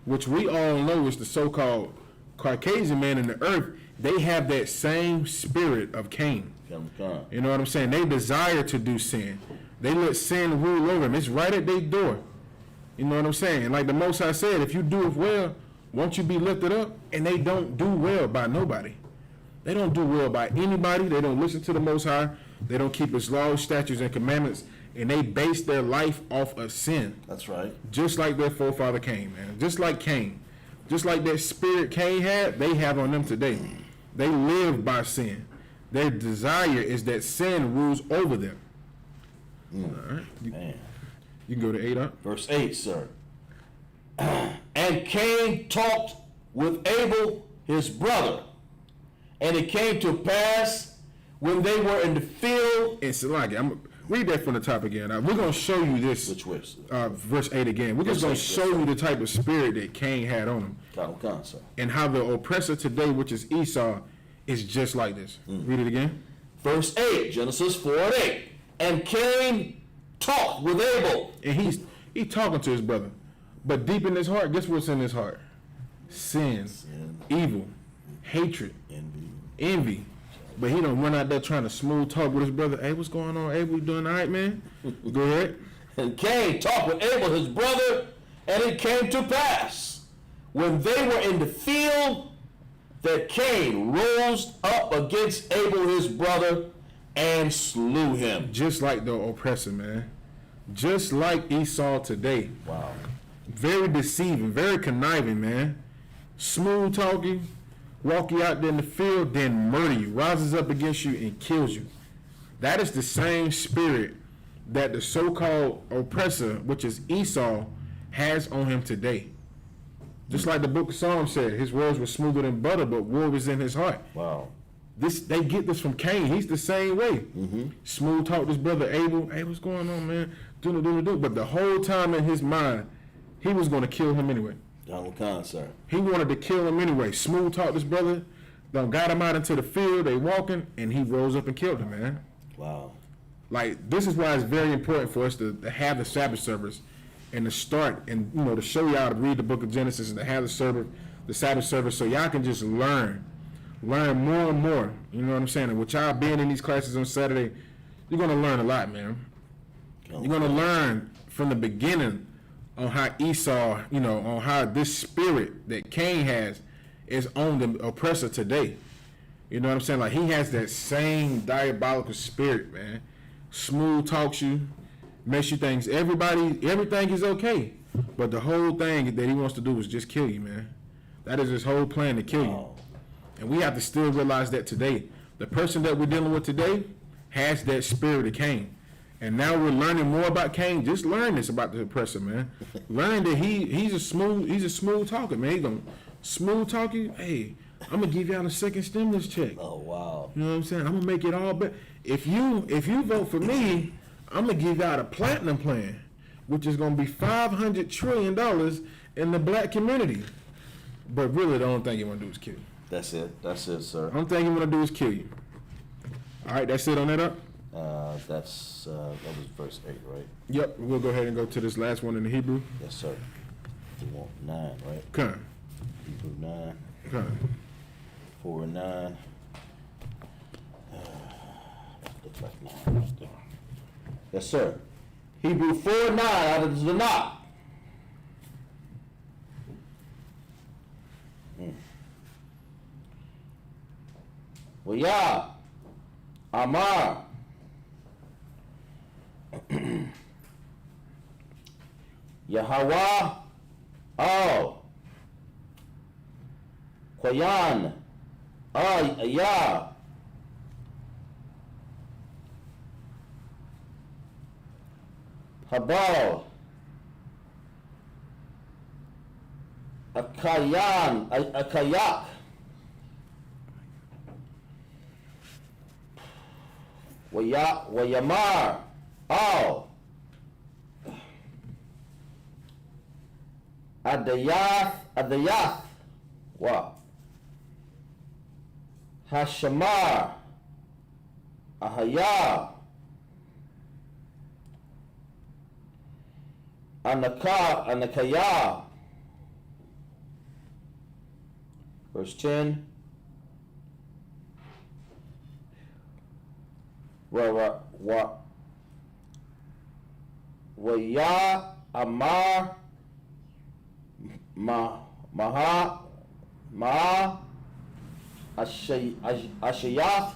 Speaker 4: which we all know is the so-called Caucasian man in the earth. They have that same spirit of Cain. You know what I'm saying? They desire to do sin. They let sin rule over them. It's right at their door. You know what I'm saying? Like the Most High said, if you do it well, won't you be lifted up? And they don't do well by nobody. They don't do well by anybody. They don't listen to the Most High. They don't keep His laws, statutes, and commandments. And they base their life off of sin.
Speaker 1: That's right.
Speaker 4: Just like their forefather Cain, man. Just like Cain. Just like that spirit Cain had, they have on them today. They live by sin. Their desire is that sin rules over them. All right. You can go to 8 up.
Speaker 1: Verse 8, sir. And Cain talked with Abel, his brother. And it came to pass when they were in the field.
Speaker 4: It's like I'm read that from the top again. We're going to show you this.
Speaker 1: Which verse?
Speaker 4: Verse 8 again. We're just going to show you the type of spirit that Cain had on him.
Speaker 1: Sir.
Speaker 4: And how the oppressor today, which is Esau, is just like this. Read it again.
Speaker 1: Verse 8, Genesis 4:8. And Cain talked with Abel.
Speaker 4: And he's talking to his brother. But deep in his heart, guess what's in his heart? Sin. Evil. Hatred. Envy. But he don't run out there trying to smooth talk with his brother. Hey, what's going on? Abel, you doing all right, man? Go ahead.
Speaker 1: And Cain talked with Abel, his brother, and it came to pass, when they were in the field, that Cain rose up against Abel, his brother, and slew him.
Speaker 4: Just like the oppressor, man. Just like Esau today.
Speaker 1: Wow.
Speaker 4: Very deceiving, very conniving, man. Smooth talking. Walk you out there in the field, then murder you, rises up against you and kills you. That is the same spirit that the so-called oppressor, which is Esau, has on him today. Just like the book of Psalms said, his words were smoother than butter, but war was in his heart.
Speaker 1: Wow.
Speaker 4: They get this from Cain. He's the same way. Smooth talked his brother Abel. Hey, what's going on, man? Do. But the whole time in his mind, he was going to kill him anyway.
Speaker 1: Sir.
Speaker 4: He wanted to kill him anyway. Smooth talked his brother, got him out into the field, they walking, and he rose up and killed him, man.
Speaker 1: Wow.
Speaker 4: Like, this is why it's very important for us to have the Sabbath service and to start and, to show y'all to read the book of Genesis and to have the Sabbath service so y'all can just learn more and more. You know what I'm saying? And with y'all being in these classes on Saturday, you're going to learn a lot, man. You're going to learn from the beginning on how Esau, on how this spirit that Cain has is on the oppressor today. You know what I'm saying? Like, he has that same diabolical spirit, man. Smooth talks you, makes you think everything is okay. But the whole thing that he wants to do is just kill you, man. That is his whole plan, to kill you. And we have to still realize that today. The person that we're dealing with today has that spirit of Cain. And now we're learning more about Cain. Just learn this about the oppressor, man. Learn that he's a smooth talker, man. He's gonna smooth talk you. Hey, I'm gonna give y'all a second stimulus check.
Speaker 1: Oh wow.
Speaker 4: You know what I'm saying? I'm gonna make it all better. If you vote for me, I'm gonna give y'all a platinum plan, which is gonna be $500 trillion in the black community. But really, the only thing you wanna do is kill you.
Speaker 1: That's it, sir.
Speaker 4: The only thing you wanna do is kill you. All right, that's it on that up.
Speaker 1: That was verse 8, right?
Speaker 4: Yep, we'll go ahead and go to this last one in the Hebrew.
Speaker 1: Yes, sir. You want 9, right?
Speaker 4: Come.
Speaker 1: Hebrew 9.
Speaker 4: Come.
Speaker 1: 4 and 9. Looks like 9 right there. Yes, sir. Hebrew 4 and 9 out of the Tanakh. Well, yeah. Amar. Yahweh, Koyan, Ya, Habal, Akayak, Wayamar, Adayath. Wow. Hashamar. Ahaya. Anakaya. Verse 10. Waya Amar Maha Ashayath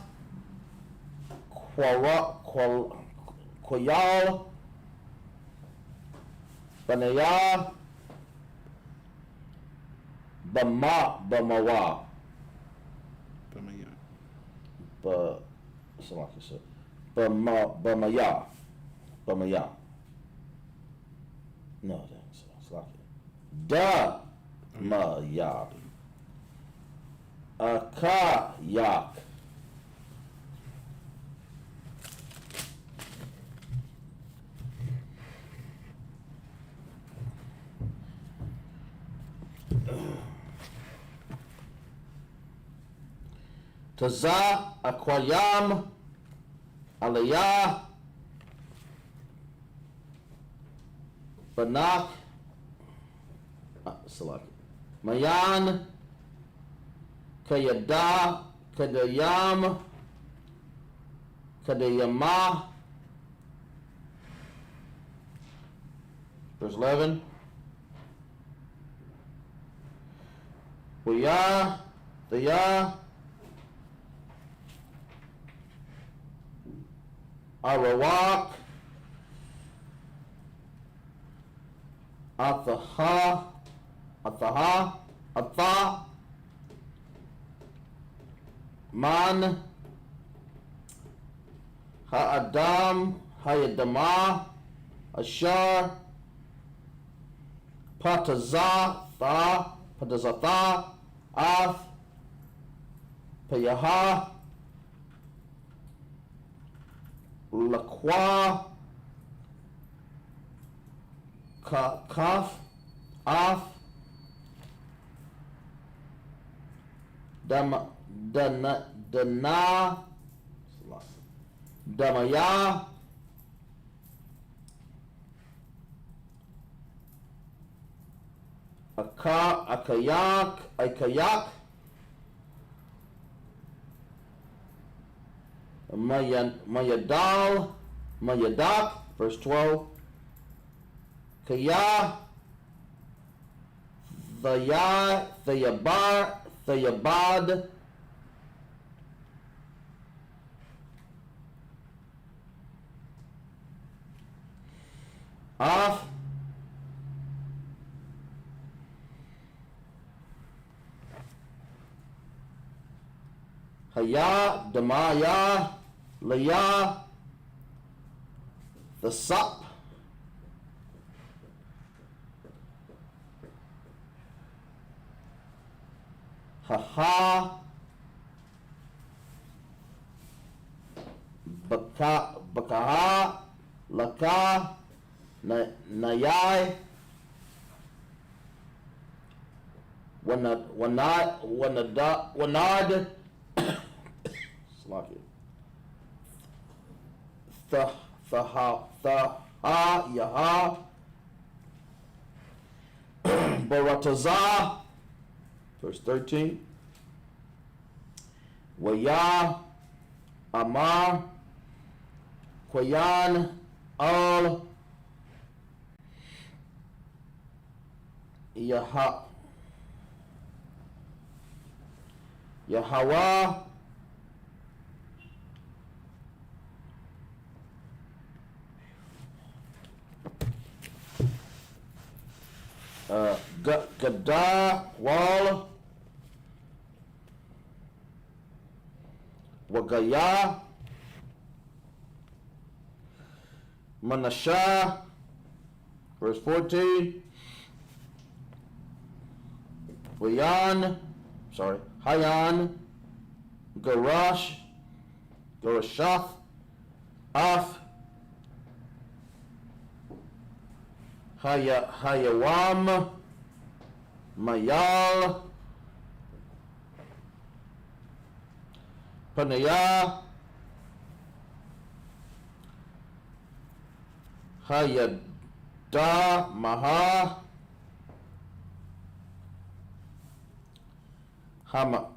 Speaker 1: Koyal Banaya Bamawa Bamaya. No, that's like it. Maya. Akayak. Taza Akwayam Aliyah Banak select Mayan Kayada Kadayam Kadayama. Verse 11. The Arawak Atha Man Ha'adam Hayadama Ashar Patazatha Af Payaha Laqua Kaf Af Damaya Akayak Mayadak, verse 12. Kaya Thayabad Af Haya Damaya Laya the Sup Haha Bakaha Laka Nayai Wanad Slocky Yaha Baratazah, verse 13. Waya Amar Kwayan Al Yahweh Gadah Wal Wagaya Manashah, verse 14. Hayan Garashath Af Hayawam Mayal, Panaya, Hayada, Maha, Hama,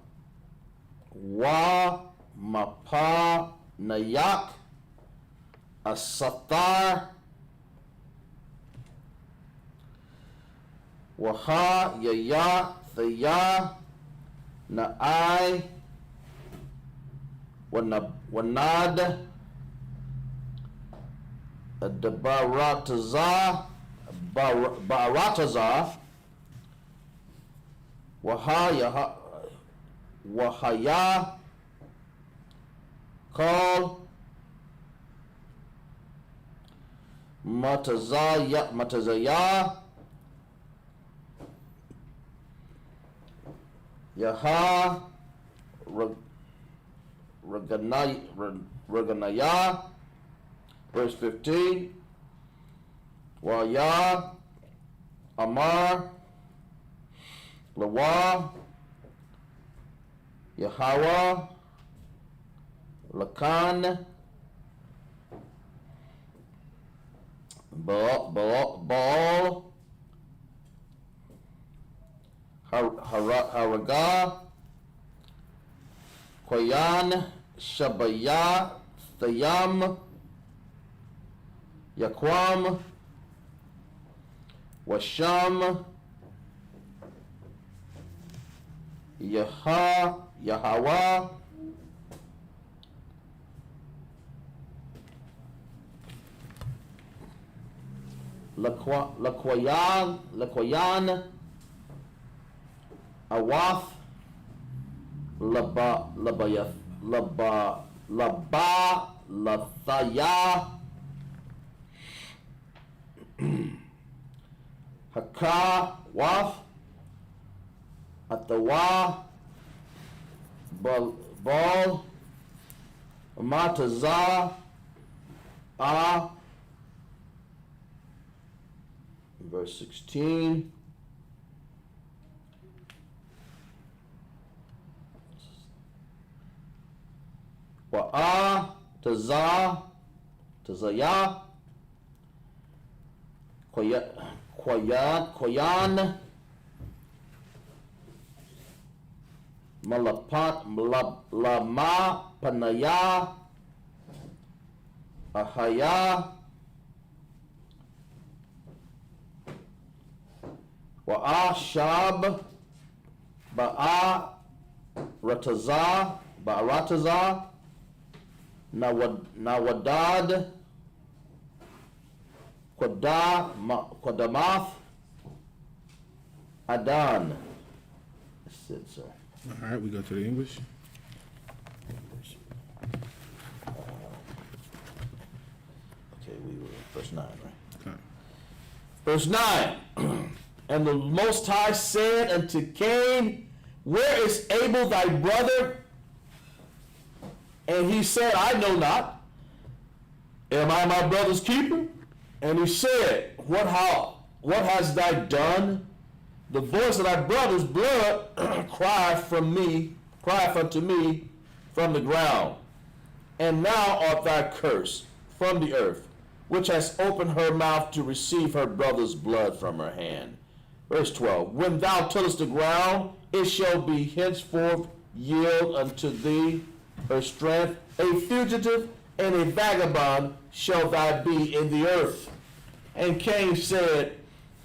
Speaker 1: Wa, Mapa, Nayak, Asatar, Waha, Yaya, Thaya, Naai, Wanad, Barataza, Wahaya, Call, Matazaya, Yaha, Raganaya, verse 15, Waya, Amar, Lawa, Yahweh, Lakan, Baal, Haraga, Koyan, Shabaya, Thayam, Yaquam, Washam, Yahweh, Laquayan, Awath, Lathaya, Haka, Wath, Atawa, Bal, Matazah, verse 16. Wa'a, Tazaya, Koyan, Malapat, Lama, Panaya, Ahaya, Wa'a, Shab, Ba'a, Rataza, Nawadad, Qadamath, Adan. That's it, sir.
Speaker 4: All right, we go to the English.
Speaker 1: Okay, we were verse 9, right?
Speaker 4: Okay.
Speaker 1: Verse 9. And the Most High said unto Cain, where is Abel thy brother? And he said, I know not. Am I my brother's keeper? And he said, what hast thou done? The voice of thy brother's blood crieth unto me from the ground. And now art thou cursed from the earth, which has opened her mouth to receive her brother's blood from her hand. Verse 12, when thou tillest the ground, it shall be henceforth yield unto thee her strength. A fugitive and a vagabond shall thou be in the earth. And Cain said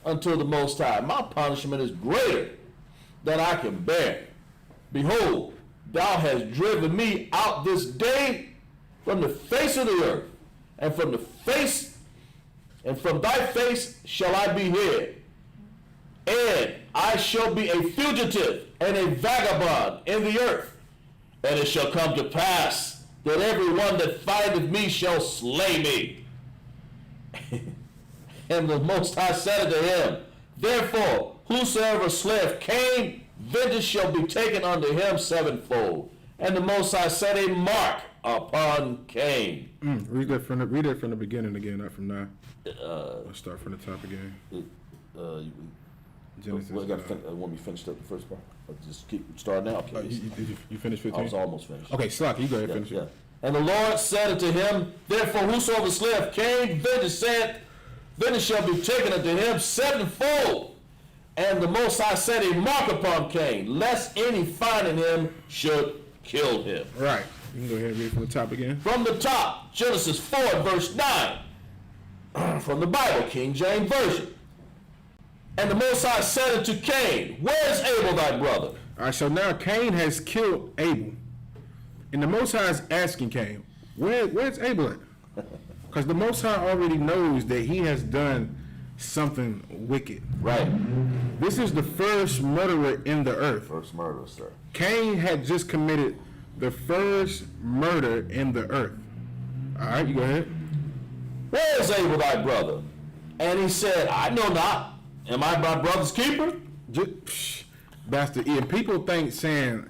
Speaker 1: unto the Most High, my punishment is greater than I can bear. Behold, thou hast driven me out this day from the face of the earth, and from thy face shall I be hid. And I shall be a fugitive and a vagabond in the earth. And it shall come to pass that every one that findeth me shall slay me. And the Most High said unto him, therefore, whosoever slayeth Cain, vengeance shall be taken unto him sevenfold. And the Most High set a mark upon Cain.
Speaker 4: Read that from the beginning again, not from now. Let's start from the top again. Genesis.
Speaker 1: Well, I want me to finish up the first part. I'll just keep starting out.
Speaker 4: You finished 15?
Speaker 1: I was almost finished.
Speaker 4: Okay, Slock, you go ahead and finish it.
Speaker 1: And the Lord said unto him, therefore whosoever slayeth Cain, vengeance shall be taken unto him sevenfold. And the Most High set a mark upon Cain, lest any finding him should kill him.
Speaker 4: Right. You can go ahead and read from the top again.
Speaker 1: From the top, Genesis 4, verse 9. From the Bible, King James Version. And the Most High said unto Cain, where is Abel thy brother?
Speaker 4: All right, so now Cain has killed Abel. And the Most High is asking Cain, where's Abel at? Because the Most High already knows that he has done something wicked.
Speaker 1: Right.
Speaker 4: This is the first murderer in the earth.
Speaker 1: First murderer, sir.
Speaker 4: Cain had just committed the first murder in the earth. All right, you go ahead.
Speaker 1: Where is Abel thy brother? And he said, I know not. Am I my brother's keeper?
Speaker 4: Bastard. And people think saying,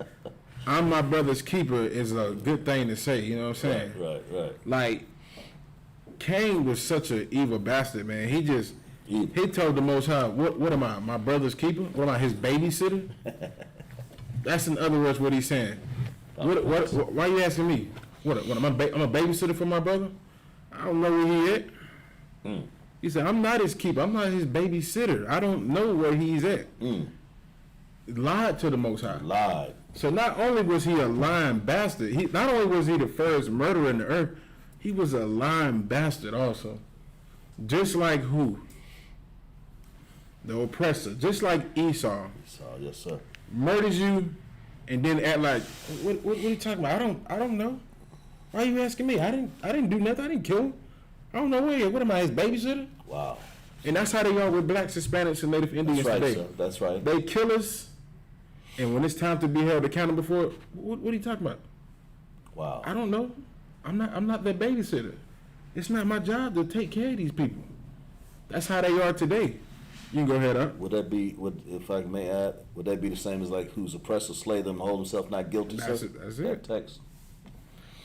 Speaker 4: I'm my brother's keeper is a good thing to say, you know what I'm saying?
Speaker 1: Right.
Speaker 4: Like, Cain was such an evil bastard, man. He told the Most High, what am I, my brother's keeper? What am I, his babysitter? That's in other words what he's saying. Why are you asking me? What I'm a babysitter for my brother? I don't know where he at. He said, I'm not his keeper. I'm not his babysitter. I don't know where he's at. Lied to the Most High.
Speaker 1: Lied.
Speaker 4: So not only was he a lying bastard, not only was he the first murderer in the earth, he was a lying bastard also. Just like who? The oppressor. Just like Esau.
Speaker 1: Esau, yes, sir.
Speaker 4: Murders you and then act like, what are you talking about? I don't know. Why are you asking me? I didn't do nothing. I didn't kill him. I don't know where he is. What am I, his babysitter?
Speaker 1: Wow.
Speaker 4: And that's how they are with blacks, Hispanics, and Native Indians today.
Speaker 1: Sir. That's right.
Speaker 4: They kill us, and when it's time to be held accountable for it, what are you talking about?
Speaker 1: Wow.
Speaker 4: I don't know. I'm not their babysitter. It's not my job to take care of these people. That's how they are today. You can go ahead up.
Speaker 1: Would that be, if I may add, would that be the same as like whose oppressor slay them, hold himself not guilty?
Speaker 4: That's
Speaker 1: sir?
Speaker 4: it. That's
Speaker 1: that
Speaker 4: it.
Speaker 1: Text.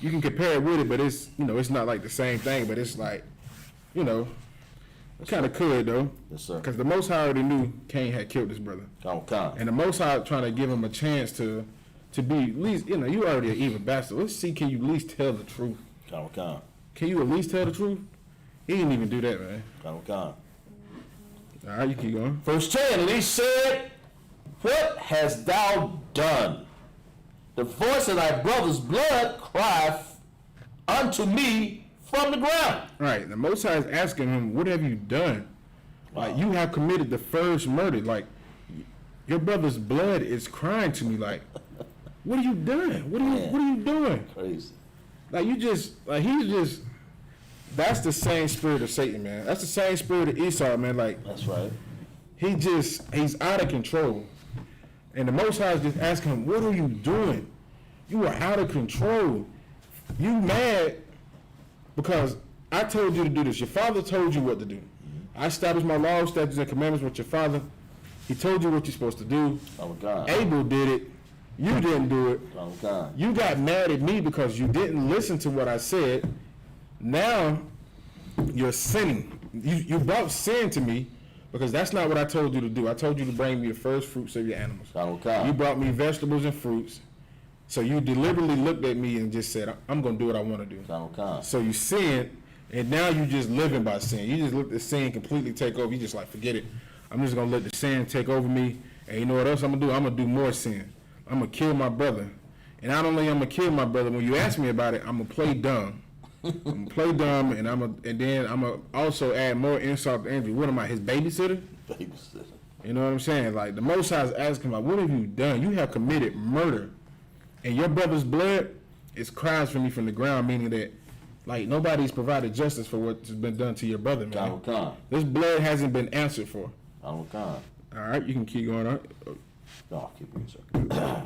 Speaker 4: You can compare it with it, but it's it's not like the same thing. But it's like, kind of could though.
Speaker 1: Yes, sir.
Speaker 4: Because the Most High already knew Cain had killed his brother. And the Most High trying to give him a chance to be at least, you already an evil bastard. Let's see, can you at least tell the truth? Can you at least tell the truth? He didn't even do that, man. All right, you keep going.
Speaker 1: Verse 10, and he said, what hast thou done? The voice of thy brother's blood crieth unto me from the ground.
Speaker 4: Right, the Most High is asking him, what have you done? Wow. Like, you have committed the first murder. Like, your brother's blood is crying to me. Like, what are you doing? What are you doing?
Speaker 1: Crazy.
Speaker 4: Like, that's the same spirit of Satan, man. That's the same spirit of Esau, man. Like,
Speaker 1: that's right.
Speaker 4: He's out of control. And the Most High is just asking him, what are you doing? You are out of control. You mad because I told you to do this. Your father told you what to do. I established my laws, statutes, and commandments with your father. He told you what you're supposed to do.
Speaker 1: Oh, God.
Speaker 4: Abel did it. You didn't do it.
Speaker 1: Oh, God.
Speaker 4: You got mad at me because you didn't listen to what I said. Now you're sinning. You brought sin to me because that's not what I told you to do. I told you to bring me the first fruits of your animals.
Speaker 1: Oh, God.
Speaker 4: You brought me vegetables and fruits. So you deliberately looked at me and just said, I'm going to do what I want to do.
Speaker 1: Oh, God.
Speaker 4: So you sinned, and now you just living by sin. You just let the sin completely take over. You just like, forget it. I'm just going to let the sin take over me. And you know what else I'm going to do? I'm going to do more sin. I'm going to kill my brother. And not only I'm going to kill my brother, when you ask me about it, I'm going to play dumb. I'm going to play dumb, and then I'm going to also add more insult to injury. What am I, his babysitter?
Speaker 1: Babysitter.
Speaker 4: You know what I'm saying? Like, the Most High is asking, like, what have you done? You have committed murder. And your brother's blood is cries for me from the ground, meaning that, like, nobody's provided justice for what's been done to your brother, man. This blood hasn't been answered for. All right, you can keep going on.
Speaker 1: No, keep going, sir.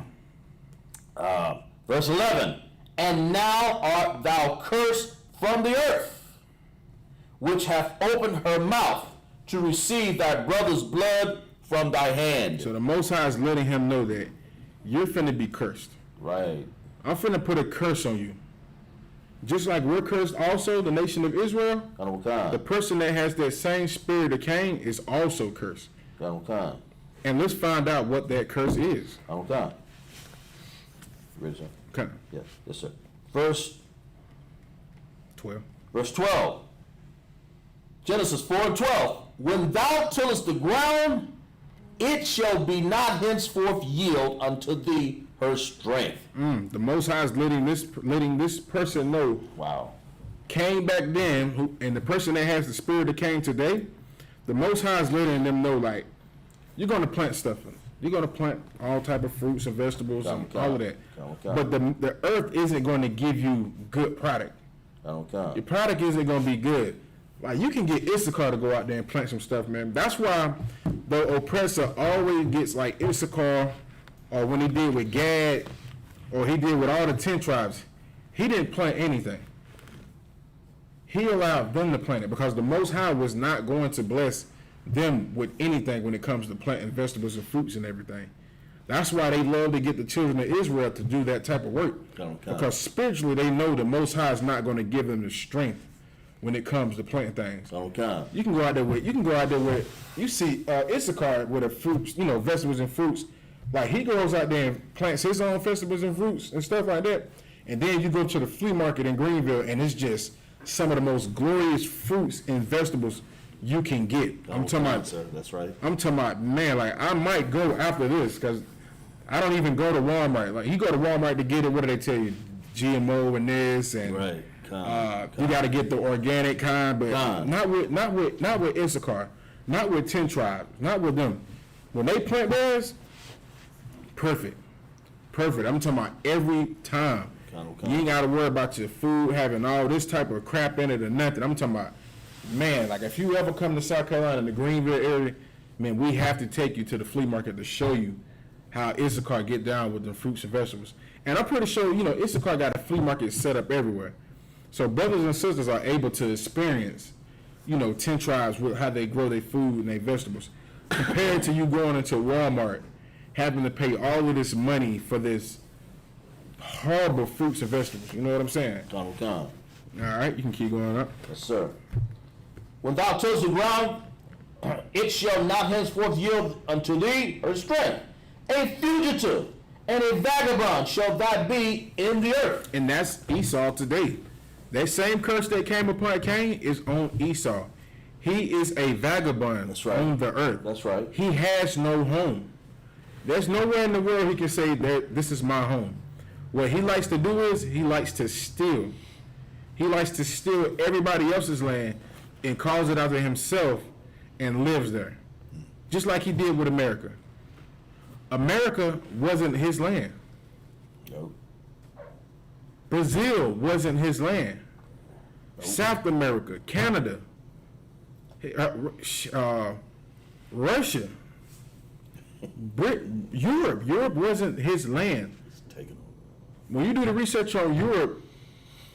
Speaker 1: Verse 11. And now art thou cursed from the earth, which hath opened her mouth to receive thy brother's blood from thy hand.
Speaker 4: So the Most High is letting him know that you're finna be cursed.
Speaker 1: Right.
Speaker 4: I'm finna put a curse on you. Just like we're cursed also, the nation of Israel, the person that has that same spirit of Cain is also cursed. And let's find out what that curse is.
Speaker 1: Okay. Ready, sir?
Speaker 4: Okay.
Speaker 1: Yes, yes, sir. Verse
Speaker 4: 12.
Speaker 1: Verse 12. Genesis 4:12. When thou tillest the ground, it shall be not henceforth yield unto thee her strength.
Speaker 4: The Most High is letting this person know.
Speaker 1: Wow.
Speaker 4: Cain back then, and the person that has the spirit of Cain today, the Most High is letting them know, like, you're going to plant stuff. You're going to plant all type of fruits and vegetables and all of that. But the earth isn't going to give you good product. Your product isn't going to be good. Like, you can get Isupk to go out there and plant some stuff, man. That's why the oppressor always gets like Isupk, or when he did with Gad, or he did with all the 10 tribes. He didn't plant anything. He allowed them to plant it because the Most High was not going to bless them with anything when it comes to planting vegetables and fruits and everything. That's why they love to get the children of Israel to do that type of work. Because spiritually they know the Most High is not going to give them the strength when it comes to planting things. You can go out there with, you see Isupk with the fruits, vegetables and fruits. Like, he goes out there and plants his own vegetables and fruits and stuff like that. And then you go to the flea market in Greenville and it's just some of the most glorious fruits and vegetables you can get. I'm talking about,
Speaker 1: sir. That's right.
Speaker 4: I'm talking about, man, like, I might go after this because I don't even go to Walmart. Like, you go to Walmart to get it, what do they tell you? GMO and this and
Speaker 1: right.
Speaker 4: You got to get the organic kind, but not with Isupk, not with 10 tribes, not with them. When they plant theirs, perfect. I'm talking about every time. You ain't got to worry about your food having all this type of crap in it or nothing. I'm talking about, man, like, if you ever come to South Carolina in the Greenville area, man, we have to take you to the flea market to show you how Isupk get down with the fruits and vegetables. And I'm pretty sure, Isupk got a flea market set up everywhere. So brothers and sisters are able to experience, 10 tribes with how they grow their food and their vegetables. Compared to you going into Walmart, having to pay all of this money for this horrible fruits and vegetables. You know what I'm saying? All right, you can keep going up.
Speaker 1: Yes, sir. When thou tillest the ground, it shall not henceforth yield unto thee her strength. A fugitive and a vagabond shall thou be in the earth.
Speaker 4: And that's Esau today. That same curse that came upon Cain is on Esau. He is a vagabond on the earth.
Speaker 1: That's right.
Speaker 4: He has no home. There's nowhere in the world he can say that this is my home. What he likes to do is he likes to steal. He likes to steal everybody else's land and calls it out to himself and lives there. Just like he did with America. America wasn't his land.
Speaker 1: Nope.
Speaker 4: Brazil wasn't his land. Nope. South America, Canada, Russia, Europe wasn't his land. When you do the research on Europe,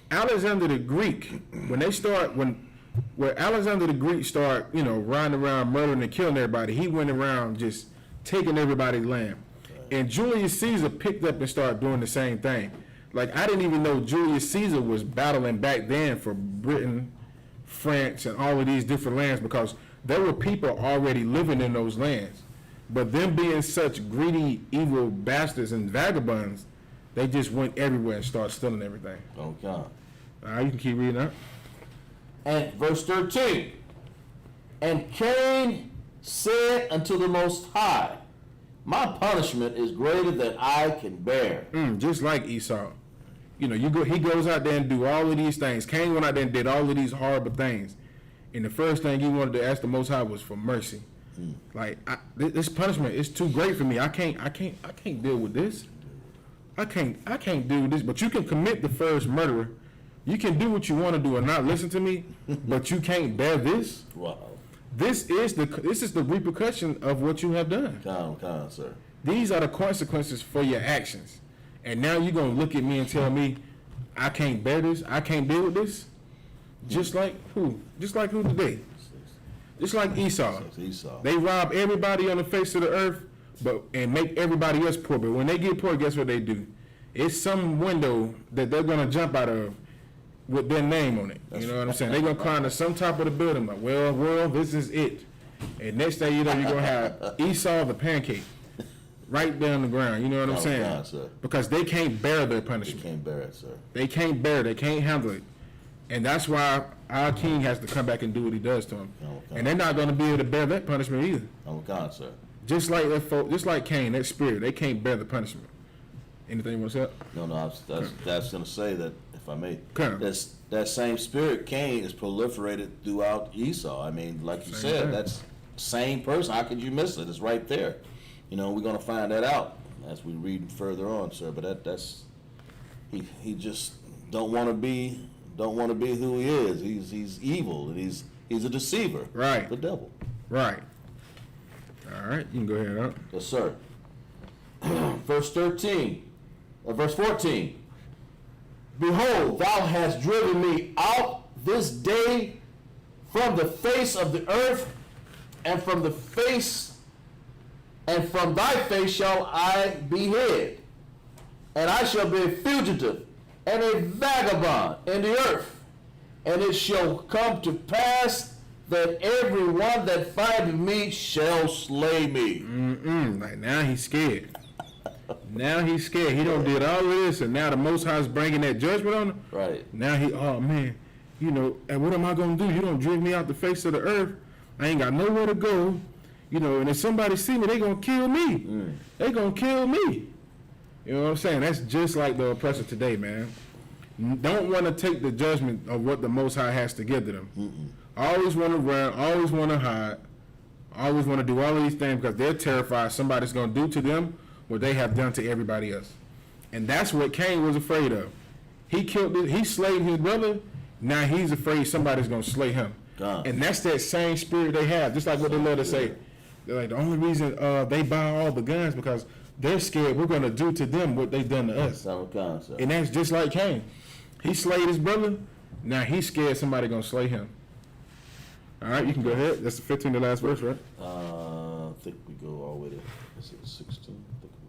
Speaker 4: Alexander the Greek, when Alexander the Greek started, riding around murdering and killing everybody, he went around just taking everybody's land. And Julius Caesar picked up and started doing the same thing. Like, I didn't even know Julius Caesar was battling back then for Britain, France, and all of these different lands because there were people already living in those lands. But them being such greedy, evil bastards and vagabonds, they just went everywhere and started stealing everything.
Speaker 1: Okay.
Speaker 4: All right, you can keep reading that.
Speaker 1: And verse 13. And Cain said unto the Most High, my punishment is greater than I can bear.
Speaker 4: Just like Esau. He goes out there and do all of these things. Cain went out there and did all of these horrible things. And the first thing he wanted to ask the Most High was for mercy. Like, this punishment is too great for me. I can't deal with this. I can't do this. But you can commit the first murder. You can do what you want to do and not listen to me, but you can't bear this.
Speaker 1: Wow.
Speaker 4: This is the repercussion of what you have done.
Speaker 1: Calm, sir.
Speaker 4: These are the consequences for your actions. And now you're going to look at me and tell me I can't bear this, I can't deal with this? Just like who? Just like who today? Just like Esau. They rob everybody on the face of the earth and make everybody else poor. But when they get poor, guess what they do? It's some window that they're going to jump out of with their name on it. You know what I'm saying? They're going to climb to some top of the building like, well, this is it. And next thing you know, you're gonna have Esau the pancake right there on the ground. You know what I'm saying?
Speaker 1: God, sir.
Speaker 4: Because they can't bear their
Speaker 1: They
Speaker 4: punishment.
Speaker 1: can't bear it, sir.
Speaker 4: They can't bear it. They can't handle it. And that's why our king has to come back and do what he does to them.
Speaker 1: Okay.
Speaker 4: And they're not going to be able to bear that punishment either.
Speaker 1: Oh, God, sir.
Speaker 4: Just like that folk, just like Cain, that spirit, they can't bear the punishment. Anything you want to say?
Speaker 1: No, that's going to say that, if I may,
Speaker 4: Okay.
Speaker 1: that same spirit, Cain, is proliferated throughout Esau. I mean, like you
Speaker 4: Same
Speaker 1: said,
Speaker 4: thing.
Speaker 1: that's same person. How could you miss it? It's right there. You know, we're going to find that out as we read further on, sir. But that's he just don't want to be who he is. He's evil and he's a deceiver.
Speaker 4: Right.
Speaker 1: The devil.
Speaker 4: Right. All right, you can go ahead, huh?
Speaker 1: Yes, sir. Verse 14. Behold, thou hast driven me out this day from the face of the earth, and from thy face shall I be hid, and I shall be a fugitive and a vagabond in the earth. And it shall come to pass that every one that findeth me shall slay me.
Speaker 4: Like now he's scared. Now he's scared. He done did all of this, and now the Most High is bringing that judgment on him.
Speaker 1: Right.
Speaker 4: Now oh man, you know, and what am I gonna do? You don't drive me out the face of the earth. I ain't got nowhere to go. You know, and if somebody see me, they gonna kill me. They gonna kill me. You know what I'm saying? That's just like the oppressor today, man. Don't want to take the judgment of what the Most High has to give to them. Always want to run, always want to hide, always want to do all of these things because they're terrified somebody's going to do to them what they have done to everybody else. And that's what Cain was afraid of. He slayed his brother, now he's afraid somebody's going to slay him.
Speaker 1: God.
Speaker 4: And that's that same spirit they have, just like what the Lord say. They're like, the only reason they buy all the guns because they're scared we're going to do to them what they done to us.
Speaker 1: God, sir.
Speaker 4: And that's just like Cain. He slayed his brother, now he's scared somebody going to slay him. All right, you can go ahead. That's the 15th, the last verse, right?
Speaker 1: I think we go all the way to 16.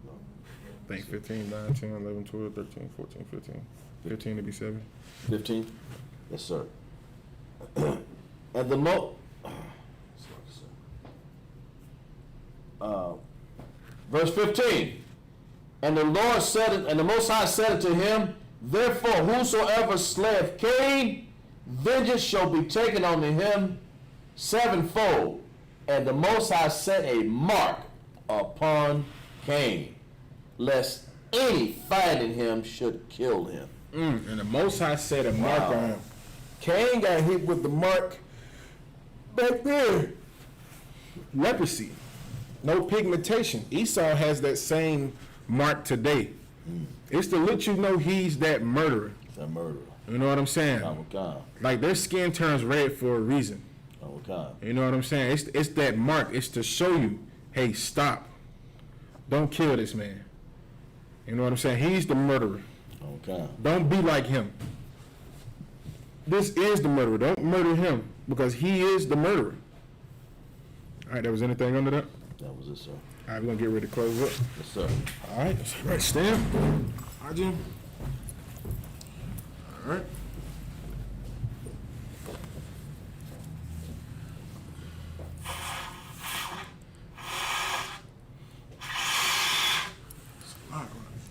Speaker 4: I think 15, 9, 10, 11, 12, 13, 14, 15. 15 to be 7.
Speaker 1: 15? Yes, sir. And verse 15. And the Lord said, and the Most High said unto him, therefore whosoever slayeth Cain, vengeance shall be taken unto him sevenfold. And the Most High set a mark upon Cain, lest any finding him should kill him.
Speaker 4: And the Most High set a mark on him. Cain got hit with the mark back there. Leprosy. No pigmentation. Esau has that same mark today. It's to let you know he's that murderer.
Speaker 1: It's a murderer.
Speaker 4: You know what I'm saying?
Speaker 1: Oh, God.
Speaker 4: Like their skin turns red for a reason.
Speaker 1: Oh, God.
Speaker 4: You know what I'm saying? It's that mark. It's to show you, hey, stop. Don't kill this man. You know what I'm saying? He's the murderer.
Speaker 1: Oh, God.
Speaker 4: Don't be like him. This is the murderer. Don't murder him because he is the murderer. All right, there was anything under that?
Speaker 1: That was it, sir.
Speaker 4: All right, we're going to get ready to close up.
Speaker 1: Yes, sir.
Speaker 4: All right, stand. All right, Jim. All right.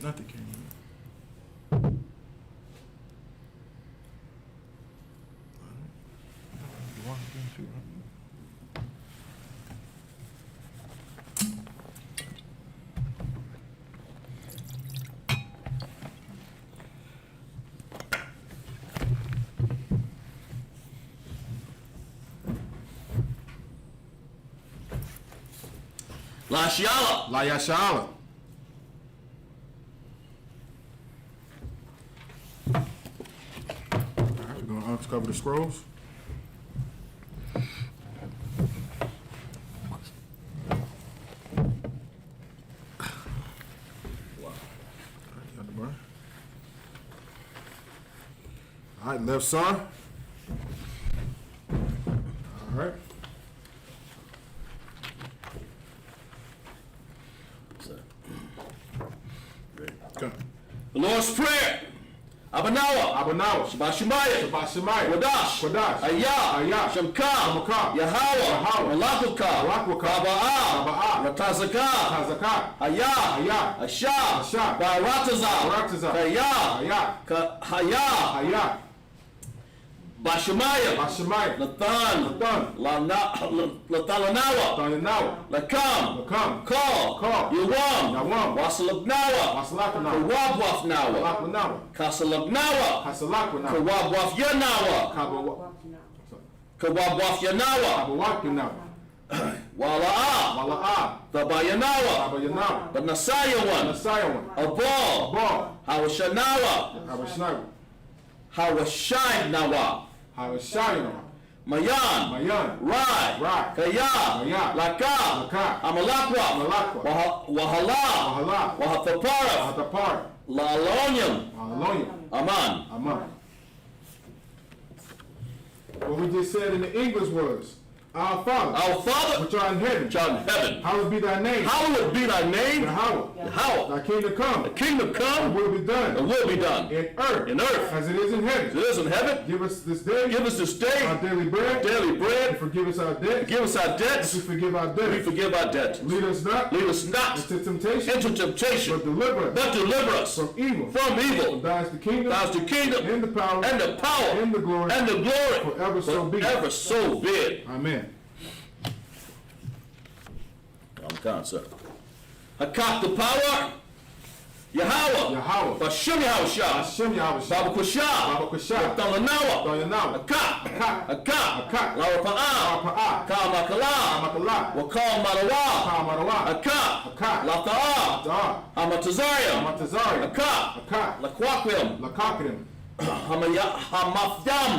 Speaker 4: Nothing came in.
Speaker 3: La Shiala.
Speaker 2: La Yashala. All right, we're going to uncover the scrolls. All right, left side. All right.
Speaker 1: Sir.
Speaker 2: Come.
Speaker 3: The Lord's Prayer.
Speaker 2: Abanawa.
Speaker 3: Shabashimaya,
Speaker 2: Shabashimaya.
Speaker 3: Wadash,
Speaker 2: Wadash.
Speaker 3: Ayah, Shamka, Yahweh, Malakuka, Kaba'ah, Ratazaka, Ayah, Asha, Barataza, Kaya, Bashimaya, Lathan, Latalanawa, Lakam, Call, Yawam, Wasalabnawa, Kawabwafnawa, Kasalabnawa, Kawabwaf Yanawa, Kawabwaf Yanawa, Wala'a, Tabayanawa, the Nasayawan, Abal, Hawashanawa, Hawashinawa, Mayan, Rai, Kaya, Laka, Amalakwa, Wahala, Wahatapara, Lalonyam, Aman.
Speaker 2: What we just said in the English was, Our Father, which art in heaven, hallowed be thy name.
Speaker 3: Hallowed be thy name.
Speaker 2: Yahweh. Thy kingdom come.
Speaker 3: The kingdom come.
Speaker 2: And will be done.
Speaker 3: And will be done.
Speaker 2: In earth. As it is in heaven.
Speaker 3: As it is in heaven.
Speaker 2: Give us this day.
Speaker 3: Our
Speaker 2: daily bread. And forgive us our debts.
Speaker 3: Forgive us our debts.
Speaker 2: We forgive our debtors.
Speaker 3: We forgive our debtors.
Speaker 2: Lead us not. Into temptation. But deliver us. From evil. For thine is the kingdom. And the power. And the glory. Forever so be it. Amen.
Speaker 3: I'm concept. Hakak the power. Yahweh. Bashem Yahushua. Baba Kusha. Dalanawa. Hakak. Larapa'ah. Kamakala. Wakal Marawa. Hakak. Lata'a. Hamatazarium. Hakak. Lakwakwim. Hamafdam.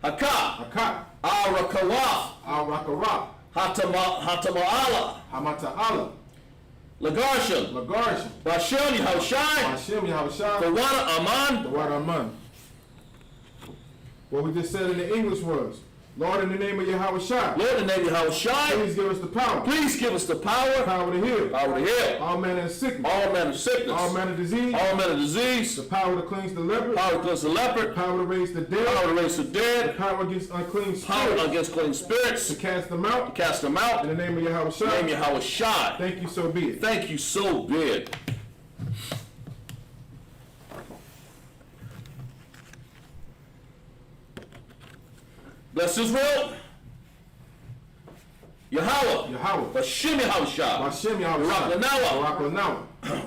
Speaker 3: Hakak.
Speaker 2: Arakawaf.
Speaker 3: Hatama'ala. Lagarsham. Bashem Yahushai. The water Aman.
Speaker 2: What we just said in the English was, Lord, in the name of Yahweh Shai. Please give us the power. Power to heal. All manner of sickness. All manner of disease. The power to cleanse the leper. Power to raise the dead. The power against unclean spirits. To cast them out. In the name of Yahweh Shai. Thank you, so be it.
Speaker 3: Bless Israel. Yahweh. Bashem Yahushua.
Speaker 2: Raklanawa.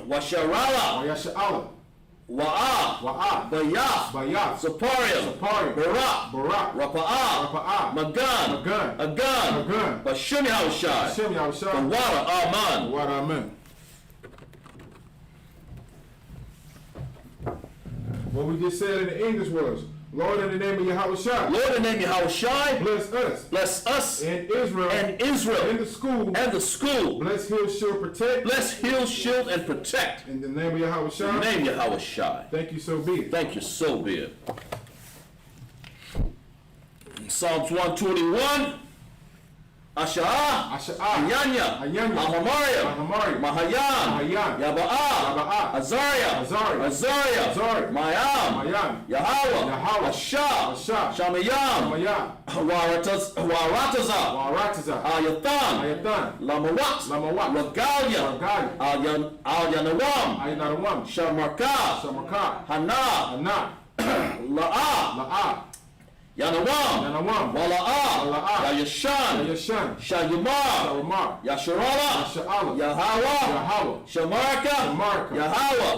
Speaker 3: Washarala. Wa'ah. Bayaf. Zaparium. Barak. Rapa'ah. Magan. Agan. Bashem Yahushua. The water Aman.
Speaker 2: What we just said in the English was, Lord, in the name of Yahweh Shai. Bless us. And Israel. And the school. Bless, heal, shield, and protect. In the name of Yahweh Shai. Thank you, so be it.
Speaker 3: Psalms 121. Asha'ah, Anyanya, Ahamariam, Mahayan, Yaba'ah, Azariah, Mayam, Yahweh, Asha, Shamayam, Warataza, Ayathan, Lamawat, Regalia, Al-Yanawam, Shamarka, Hana, La'ah, Yanawam, Wala'ah, Yashan, Shayumar, Yasharala, Yahweh, Shamarka, Yahweh,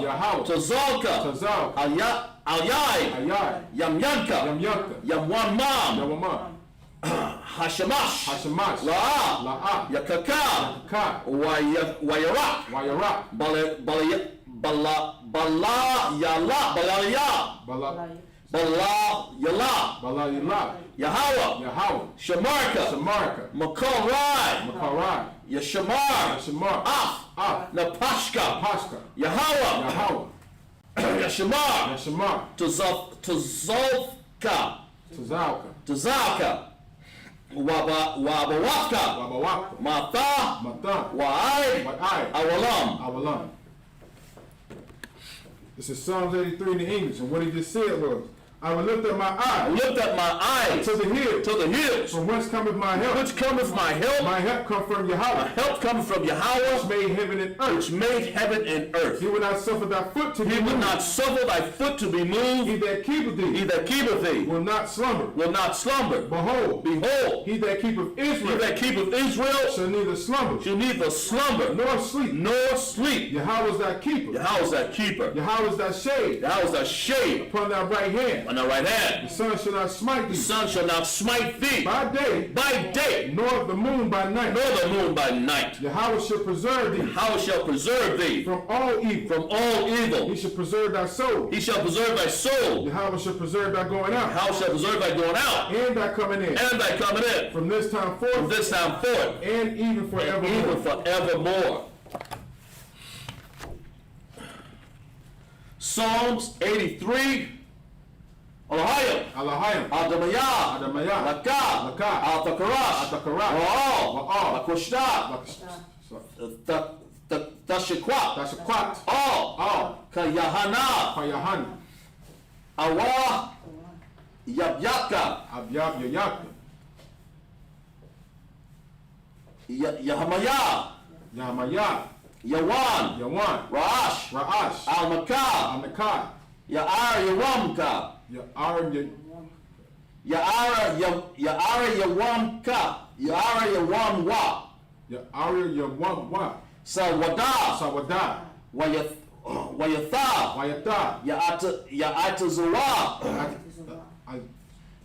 Speaker 3: Tazalka, Alyai, Yamyanka, Yamwan Hashamash, La'ah, Yakaka, Wayarak, Bala Yahweh, Shamarka, Makal Yashamar, Af, Napashka, Yahweh, Yashamar, Tazalka, Wabawaka, Mata, Wa'ai, Awalam.
Speaker 2: This is Psalms 83 in the English, and what he just said was, I will lift up my eyes.
Speaker 3: Lift up my eyes
Speaker 2: to the hills.
Speaker 3: To the hills.
Speaker 2: From whence cometh my help?
Speaker 3: Which cometh my help?
Speaker 2: My help come from Yahweh.
Speaker 3: My help cometh from Yahweh.
Speaker 2: Which made heaven and earth.
Speaker 3: Which made heaven and earth.
Speaker 2: He will not suffer thy foot to be moved.
Speaker 3: He will not suffer thy foot to be moved.
Speaker 2: He that keepeth thee.
Speaker 3: He that keepeth thee.
Speaker 2: Will not slumber.
Speaker 3: Will not slumber.
Speaker 2: Behold.
Speaker 3: Behold.
Speaker 2: He that keepeth Israel.
Speaker 3: He that keepeth Israel.
Speaker 2: Shall neither slumber.
Speaker 3: Shall neither slumber.
Speaker 2: Nor sleep.
Speaker 3: Nor sleep.
Speaker 2: Yahweh is thy keeper.
Speaker 3: Yahweh is thy keeper.
Speaker 2: Yahweh is thy shade.
Speaker 3: Yahweh is thy shade.
Speaker 2: Upon thy right hand.
Speaker 3: On thy right hand.
Speaker 2: The sun shall not smite thee.
Speaker 3: The sun shall not smite thee.
Speaker 2: By day.
Speaker 3: By day.
Speaker 2: Nor the moon by night.
Speaker 3: Nor the moon by night.
Speaker 2: Yahweh shall preserve thee.
Speaker 3: Yahweh shall preserve thee.
Speaker 2: From all evil.
Speaker 3: From all evil.
Speaker 2: He shall preserve thy soul.
Speaker 3: He shall preserve thy soul.
Speaker 2: Yahweh shall preserve thy going out.
Speaker 3: Yahweh shall preserve thy going out.
Speaker 2: And thy coming in.
Speaker 3: And thy coming in.
Speaker 2: From this time forth.
Speaker 3: From this time forth.
Speaker 2: And even forevermore.
Speaker 3: And even forevermore. Psalms 83. Alahayim.
Speaker 2: Alahayim.
Speaker 3: Adamaya.
Speaker 2: Adamaya.
Speaker 3: Laka.
Speaker 2: Laka.
Speaker 3: Altakarash.
Speaker 2: Altakarash.
Speaker 3: Wa'al. Lakushta. Tashikwat.
Speaker 2: Tashikwat.
Speaker 3: All. Kayahana.
Speaker 2: Kayahana.
Speaker 3: Awa. Yabyaka.
Speaker 2: Abyab Yayaka.
Speaker 3: Yahamaya.
Speaker 2: Yahamaya.
Speaker 3: Yawan.
Speaker 2: Yawan.
Speaker 3: Ra'ash.
Speaker 2: Ra'ash.
Speaker 3: Al-Makah.
Speaker 2: Al-Makah.
Speaker 3: Ya'ar Yawamka.
Speaker 2: Ya'ar
Speaker 3: Ya'ara Yawamka. Ya'ara Yawamwa.
Speaker 2: Ya'ar Yawamwa.
Speaker 3: Sawada.
Speaker 2: Sawada.
Speaker 3: Wayatha.
Speaker 2: Wayatha.
Speaker 3: Ya'atazawa.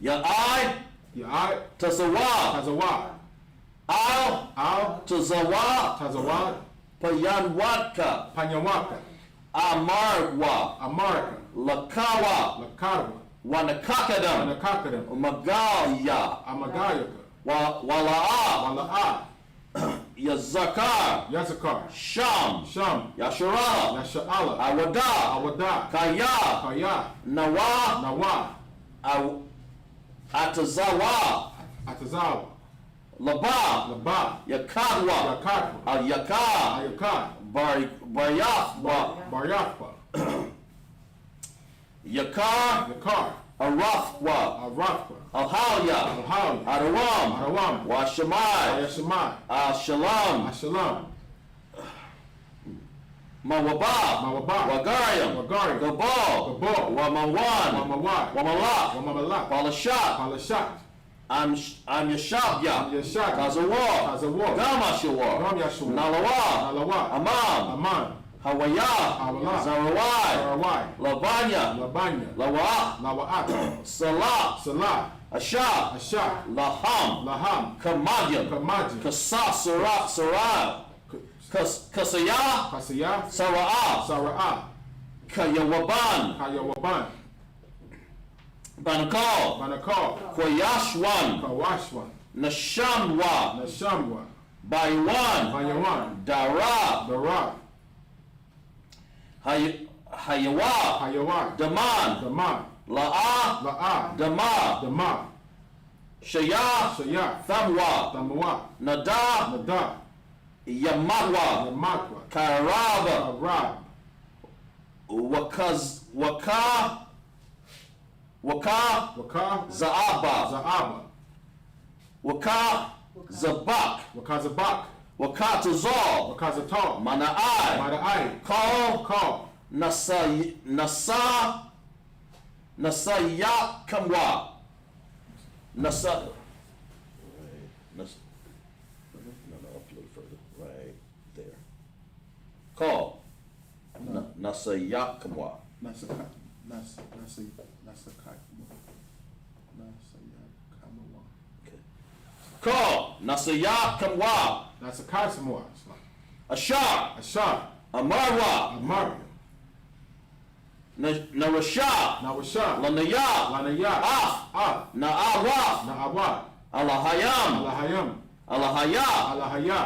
Speaker 3: Ya'ai.
Speaker 2: Ya'ai.
Speaker 3: Tazawa.
Speaker 2: Tazawa.
Speaker 3: Al. Tazawa.
Speaker 2: Tazawa.
Speaker 3: Payanwatka.
Speaker 2: Panyawaka.
Speaker 3: Amarwa.
Speaker 2: Amarka.
Speaker 3: Lakawa.
Speaker 2: Lakawa.
Speaker 3: Wanakakadam.
Speaker 2: Wanakakadam.
Speaker 3: Magaya.
Speaker 2: Amagayaka.
Speaker 3: Wala'a.
Speaker 2: Wala'a.
Speaker 3: Yazakar.
Speaker 2: Yazakar.
Speaker 3: Sham.
Speaker 2: Sham.
Speaker 3: Yasharala.
Speaker 2: Yasha'ala.
Speaker 3: Awada.
Speaker 2: Awada.
Speaker 3: Kaya.
Speaker 2: Kaya.
Speaker 3: Nawa.
Speaker 2: Nawa.
Speaker 3: Atazawa.
Speaker 2: Atazawa.
Speaker 3: Laba.
Speaker 2: Laba.
Speaker 3: Yakadwa.
Speaker 2: Yakadwa.
Speaker 3: Al-Yakar.
Speaker 2: Ayakad.
Speaker 3: Baryafwa.
Speaker 2: Baryafwa.
Speaker 3: Yakar.
Speaker 2: Yakar.
Speaker 3: Arafwa.
Speaker 2: Arafwa.
Speaker 3: Alhawya.
Speaker 2: Alhawya.
Speaker 3: Arawam.
Speaker 2: Arawam.
Speaker 3: Washamai.
Speaker 2: Ayashamai.
Speaker 3: Al-Shalam.
Speaker 2: Ashalam.
Speaker 3: Mawaba.
Speaker 2: Mawaba.
Speaker 3: Wagariam.
Speaker 2: Wagariam.
Speaker 3: Gabal.
Speaker 2: Gabal.
Speaker 3: Wamawan.
Speaker 2: Wamawai.
Speaker 3: Wamalak.
Speaker 2: Wamamalak.
Speaker 3: Palashat.
Speaker 2: Palashat.
Speaker 3: I'm Yashabya.
Speaker 2: Yashak.
Speaker 3: Tazawar.
Speaker 2: Tazawar.
Speaker 3: Gamashawar.
Speaker 2: Ram Yashua.
Speaker 3: Nalawa.
Speaker 2: Nalawa.
Speaker 3: Amam.
Speaker 2: Aman.
Speaker 3: Hawaya.
Speaker 2: Hawala.
Speaker 3: Zarawai.
Speaker 2: Sarawai.
Speaker 3: Lavanya.
Speaker 2: Labanya.
Speaker 3: Lawa.
Speaker 2: Lawa'at.
Speaker 3: Salah.
Speaker 2: Salah.
Speaker 3: Ashab.
Speaker 2: Ashak.
Speaker 3: Laham.
Speaker 2: Laham.
Speaker 3: Kamadyam.
Speaker 2: Kamaji.
Speaker 3: Kasa Sarai. Kasaya.
Speaker 2: Kasaya.
Speaker 3: Sara'ah.
Speaker 2: Sara'ah.
Speaker 3: Kayawaban.
Speaker 2: Kayawaban.
Speaker 3: Banakal.
Speaker 2: Banakal.
Speaker 3: Kwayashwan.
Speaker 2: Kawashwan.
Speaker 3: Nashamwa.
Speaker 2: Nashamwa.
Speaker 3: Baywan.
Speaker 2: Banyawan.
Speaker 3: Dara.
Speaker 2: Dara.
Speaker 3: Hayawa.
Speaker 2: Hayawan.
Speaker 3: Daman.
Speaker 2: Daman.
Speaker 3: La'a.
Speaker 2: La'a.
Speaker 3: Dama.
Speaker 2: Dama.
Speaker 3: Shaya.
Speaker 2: Shaya.
Speaker 3: Thamwa.
Speaker 2: Tamwa.
Speaker 3: Nada.
Speaker 2: Nada.
Speaker 3: Yamatwa.
Speaker 2: Yamatwa.
Speaker 3: Karaba.
Speaker 2: Arab.
Speaker 3: Waka.
Speaker 2: Waka.
Speaker 3: Zaaba.
Speaker 2: Zaaba.
Speaker 3: Waka. Zabak.
Speaker 2: Wakazabak.
Speaker 3: Wakatazal.
Speaker 2: Wakazatal.
Speaker 3: Mana'ai.
Speaker 2: Mada'ai.
Speaker 3: Call. Nasayakamwa. Nasa. No, up a little further. Right there. Call. Nasayakamwa. Call. Nasayakamwa.
Speaker 2: That's a Kaisamwa.
Speaker 3: Ashar.
Speaker 2: Ashar.
Speaker 3: Amarwa.
Speaker 2: Amar.
Speaker 3: Narasha.
Speaker 2: Nawashar.
Speaker 3: Lanaya.
Speaker 2: Lanaya.
Speaker 3: Ah. Na'awa.
Speaker 2: Na'awa.
Speaker 3: Alahayam.
Speaker 2: Alahayam.
Speaker 3: Alahaya.
Speaker 2: Alahaya.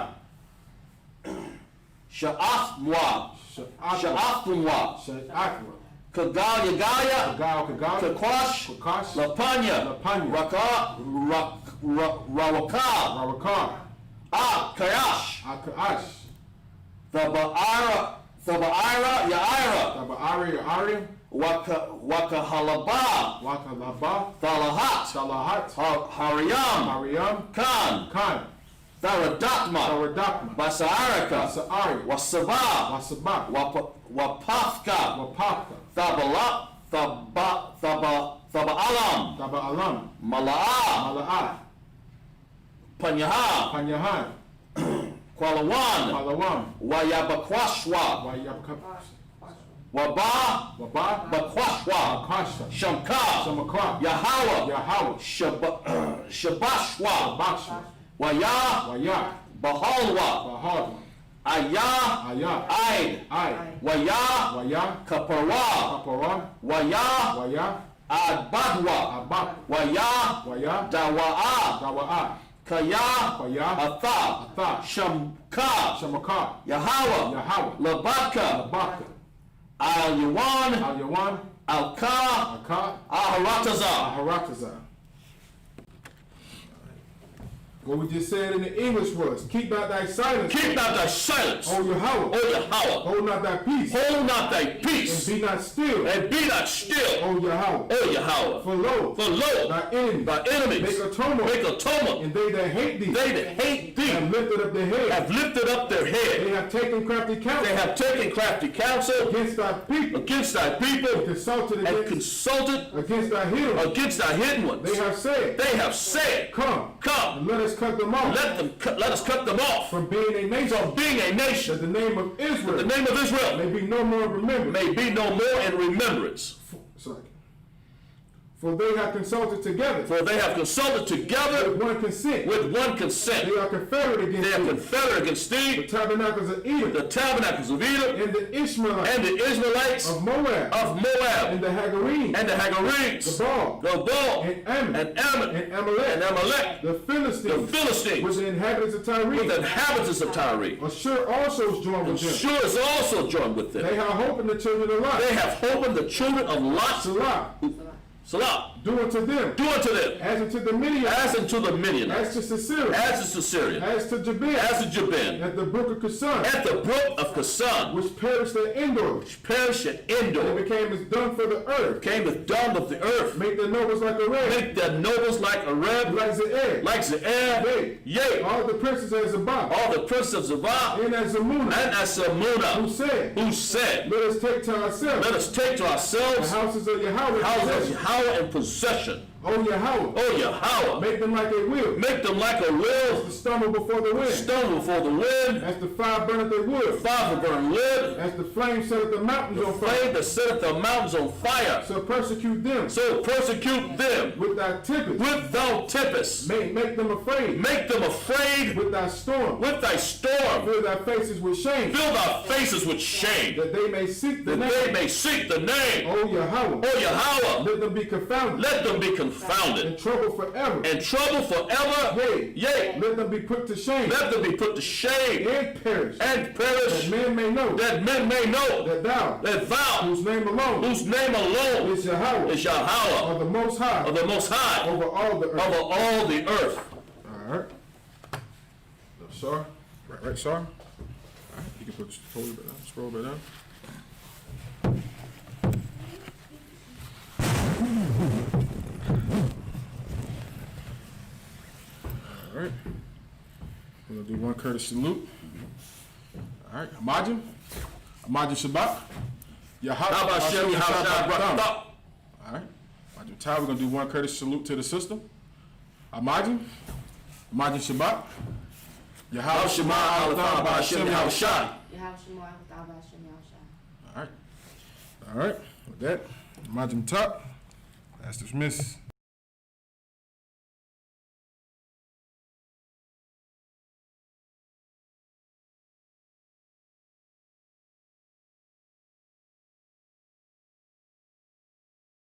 Speaker 3: Sha'afmwa. Sha'afmwa.
Speaker 2: Sha'akwa.
Speaker 3: Kagaya.
Speaker 2: Kagal.
Speaker 3: Kakwash.
Speaker 2: Kakash.
Speaker 3: Lapanya.
Speaker 2: Lapanya.
Speaker 3: Rawaka.
Speaker 2: Rawakar.
Speaker 3: Kayash.
Speaker 2: Akash.
Speaker 3: The
Speaker 1: Thaba'ira Ya'ira.
Speaker 2: Taba'ari Ya'ari.
Speaker 1: Wakahalaba.
Speaker 2: Wakalaba.
Speaker 1: Thalahat.
Speaker 2: Salahat.
Speaker 1: Hariam.
Speaker 2: Mariam.
Speaker 1: Khan.
Speaker 2: Khan.
Speaker 1: Tharadakma.
Speaker 2: Taradakma.
Speaker 1: Basarika.
Speaker 2: Sa'ari.
Speaker 1: Wasaba.
Speaker 2: Wasaba.
Speaker 1: Wapafka.
Speaker 2: Wapaka.
Speaker 1: Thabala. Thaba'alam.
Speaker 2: Taba'alam.
Speaker 1: Mala'a.
Speaker 2: Mala'a.
Speaker 1: Panyaha.
Speaker 2: Panyahan.
Speaker 1: Kwalawan.
Speaker 2: Palawan.
Speaker 1: Wayabakwashwa.
Speaker 2: Wayabka.
Speaker 1: Waba.
Speaker 2: Waba.
Speaker 1: Bakwashwa.
Speaker 2: Akasha.
Speaker 1: Shamka.
Speaker 2: Samakra.
Speaker 1: Yahweh.
Speaker 2: Yahweh.
Speaker 1: Shabashwa.
Speaker 2: Baksha.
Speaker 1: Waya.
Speaker 2: Waya.
Speaker 1: Bahalwa.
Speaker 2: Bahad.
Speaker 1: Aya.
Speaker 2: Aya.
Speaker 1: Aid.
Speaker 2: Ai.
Speaker 1: Waya.
Speaker 2: Waya.
Speaker 1: Kaparwa.
Speaker 2: Kapara.
Speaker 1: Waya.
Speaker 2: Waya.
Speaker 1: Adbadwa.
Speaker 2: Abak.
Speaker 1: Waya.
Speaker 2: Waya.
Speaker 1: Dawa'a.
Speaker 2: Dawa'a.
Speaker 1: Kaya.
Speaker 2: Kaya.
Speaker 1: Atha.
Speaker 2: Atha.
Speaker 1: Shamka.
Speaker 2: Shamaka.
Speaker 1: Yahweh.
Speaker 2: Yahweh.
Speaker 1: Labaka.
Speaker 2: Abaka.
Speaker 1: Al-Yawan.
Speaker 2: Al-Yawan.
Speaker 1: Al-Ka.
Speaker 2: Aka.
Speaker 1: Aharataza.
Speaker 2: Aharataza. What we just said in the English was, keep not thy silence.
Speaker 1: Keep not thy silence,
Speaker 2: O Yahweh.
Speaker 1: O Yahweh.
Speaker 2: Hold not thy peace.
Speaker 1: Hold not thy
Speaker 2: And
Speaker 1: peace,
Speaker 2: be not still.
Speaker 1: and be not still,
Speaker 2: O Yahweh.
Speaker 1: O Yahweh.
Speaker 2: For lo,
Speaker 1: For lo,
Speaker 2: thy enemies
Speaker 1: thy enemies
Speaker 2: make atonement.
Speaker 1: make atonement.
Speaker 2: And they that hate thee
Speaker 1: They that hate thee
Speaker 2: have lifted up their head.
Speaker 1: have lifted up their
Speaker 2: They
Speaker 1: head.
Speaker 2: have taken crafty counsel
Speaker 1: They have taken crafty counsel
Speaker 2: against thy people.
Speaker 1: against thy people
Speaker 2: Consulted
Speaker 1: and
Speaker 2: against,
Speaker 1: consulted
Speaker 2: against thy healers.
Speaker 1: against thy hidden ones.
Speaker 2: They have said,
Speaker 1: They have said,
Speaker 2: come,
Speaker 1: come,
Speaker 2: and let us cut them off
Speaker 1: let us cut them off
Speaker 2: from being a nation.
Speaker 1: from being a
Speaker 2: That
Speaker 1: nation.
Speaker 2: the name of Israel
Speaker 1: The name of Israel
Speaker 2: may be no more remembered.
Speaker 1: may be no more in remembrance.
Speaker 2: Sorry. For they have consulted together
Speaker 1: For they have consulted together
Speaker 2: with one consent.
Speaker 1: with one consent.
Speaker 2: They are confederate against
Speaker 1: They are
Speaker 2: thee.
Speaker 1: confederate against
Speaker 2: The
Speaker 1: thee,
Speaker 2: tabernacles of Edom
Speaker 1: the tabernacles of Edom,
Speaker 2: and the Ishmaelites
Speaker 1: and the Israelites
Speaker 2: of Moab
Speaker 1: of Moab,
Speaker 2: and the Hagarenes,
Speaker 1: and the
Speaker 2: the
Speaker 1: Hagarenes,
Speaker 2: Baal,
Speaker 1: the Baal,
Speaker 2: and Ammon,
Speaker 1: and Ammon,
Speaker 2: and Amalek,
Speaker 1: and Amalek,
Speaker 2: the
Speaker 1: the
Speaker 2: Philistines, with
Speaker 1: Philistines,
Speaker 2: the inhabitants of
Speaker 1: with the
Speaker 2: Tyre.
Speaker 1: inhabitants of Tyre.
Speaker 2: Assure also is joined with them.
Speaker 1: Shur is also joined with
Speaker 2: They
Speaker 1: them.
Speaker 2: have hope in the children of Lot.
Speaker 1: They have hope in the children of Lot.
Speaker 2: Salah,
Speaker 1: Salah,
Speaker 2: do unto them,
Speaker 1: do unto them,
Speaker 2: as unto the Midianites,
Speaker 1: as unto the
Speaker 2: as
Speaker 1: Midianites,
Speaker 2: to Sisera,
Speaker 1: as to Syria,
Speaker 2: as to Jabin,
Speaker 1: as to Jabin,
Speaker 2: at the brook of Kison,
Speaker 1: at the brook of Kasan,
Speaker 2: which perished at Endor,
Speaker 1: which perished at
Speaker 2: and
Speaker 1: Endor,
Speaker 2: became as dung for the earth.
Speaker 1: came the dung of the earth,
Speaker 2: Make the nobles like a red,
Speaker 1: make their nobles like a reb,
Speaker 2: like Ze'er,
Speaker 1: like Ze'er,
Speaker 2: Yea.
Speaker 1: yea,
Speaker 2: all the princes as Zabah,
Speaker 1: all the princes of Zavah,
Speaker 2: and as Zamuna,
Speaker 1: and Asamuna,
Speaker 2: who said,
Speaker 1: who said,
Speaker 2: let us take to ourselves
Speaker 1: let us take to
Speaker 2: the
Speaker 1: ourselves
Speaker 2: houses of Yahweh,
Speaker 1: houses of
Speaker 2: possession.
Speaker 1: Yahweh in possession.
Speaker 2: O Yahweh,
Speaker 1: O Yahweh,
Speaker 2: make them like a wheel,
Speaker 1: make them like a wheel,
Speaker 2: to stumble before the wind,
Speaker 1: stone before the wind,
Speaker 2: as the fire burneth the wood,
Speaker 1: fire for burn lid,
Speaker 2: as the flame setteth the mountains
Speaker 1: the
Speaker 2: on fire.
Speaker 1: flame that setteth the mountains on fire.
Speaker 2: So persecute them
Speaker 1: So persecute them
Speaker 2: with thy tempest,
Speaker 1: with thou tempest.
Speaker 2: make them afraid
Speaker 1: Make them afraid
Speaker 2: with thy storm,
Speaker 1: with thy storm.
Speaker 2: fill thy faces with shame,
Speaker 1: Fill thy faces with shame,
Speaker 2: that they may seek the
Speaker 1: that they
Speaker 2: name.
Speaker 1: may seek the name.
Speaker 2: O Yahweh,
Speaker 1: O Yahweh,
Speaker 2: let them be confounded,
Speaker 1: let them be
Speaker 2: in
Speaker 1: confounded,
Speaker 2: trouble forever.
Speaker 1: and trouble forever.
Speaker 2: Yea,
Speaker 1: Yea,
Speaker 2: let them be put to shame,
Speaker 1: let them be put to shame
Speaker 2: and perish,
Speaker 1: and
Speaker 2: that
Speaker 1: perish,
Speaker 2: men may know
Speaker 1: that men may know
Speaker 2: that thou,
Speaker 1: that thou,
Speaker 2: whose name alone
Speaker 1: whose name alone
Speaker 2: is Yahweh,
Speaker 1: is Yahweh,
Speaker 2: are the most high
Speaker 1: of the Most High,
Speaker 2: over all the earth.
Speaker 1: over all the earth.
Speaker 2: All right. Sorry. Right, sorry. All right, you can put the scroll back down. All right. We're gonna do one courtesy salute. All right, Imagine Shabbat.
Speaker 1: How about Shem Yahushua Barakatah?
Speaker 2: All right. Imagine Ty, we're gonna do one courtesy salute to the system. Imagine Shabbat.
Speaker 1: How Shema Alathah Ba'Shem Yahushua.
Speaker 2: All right. All right. With that, Imagine top. That's dismissed.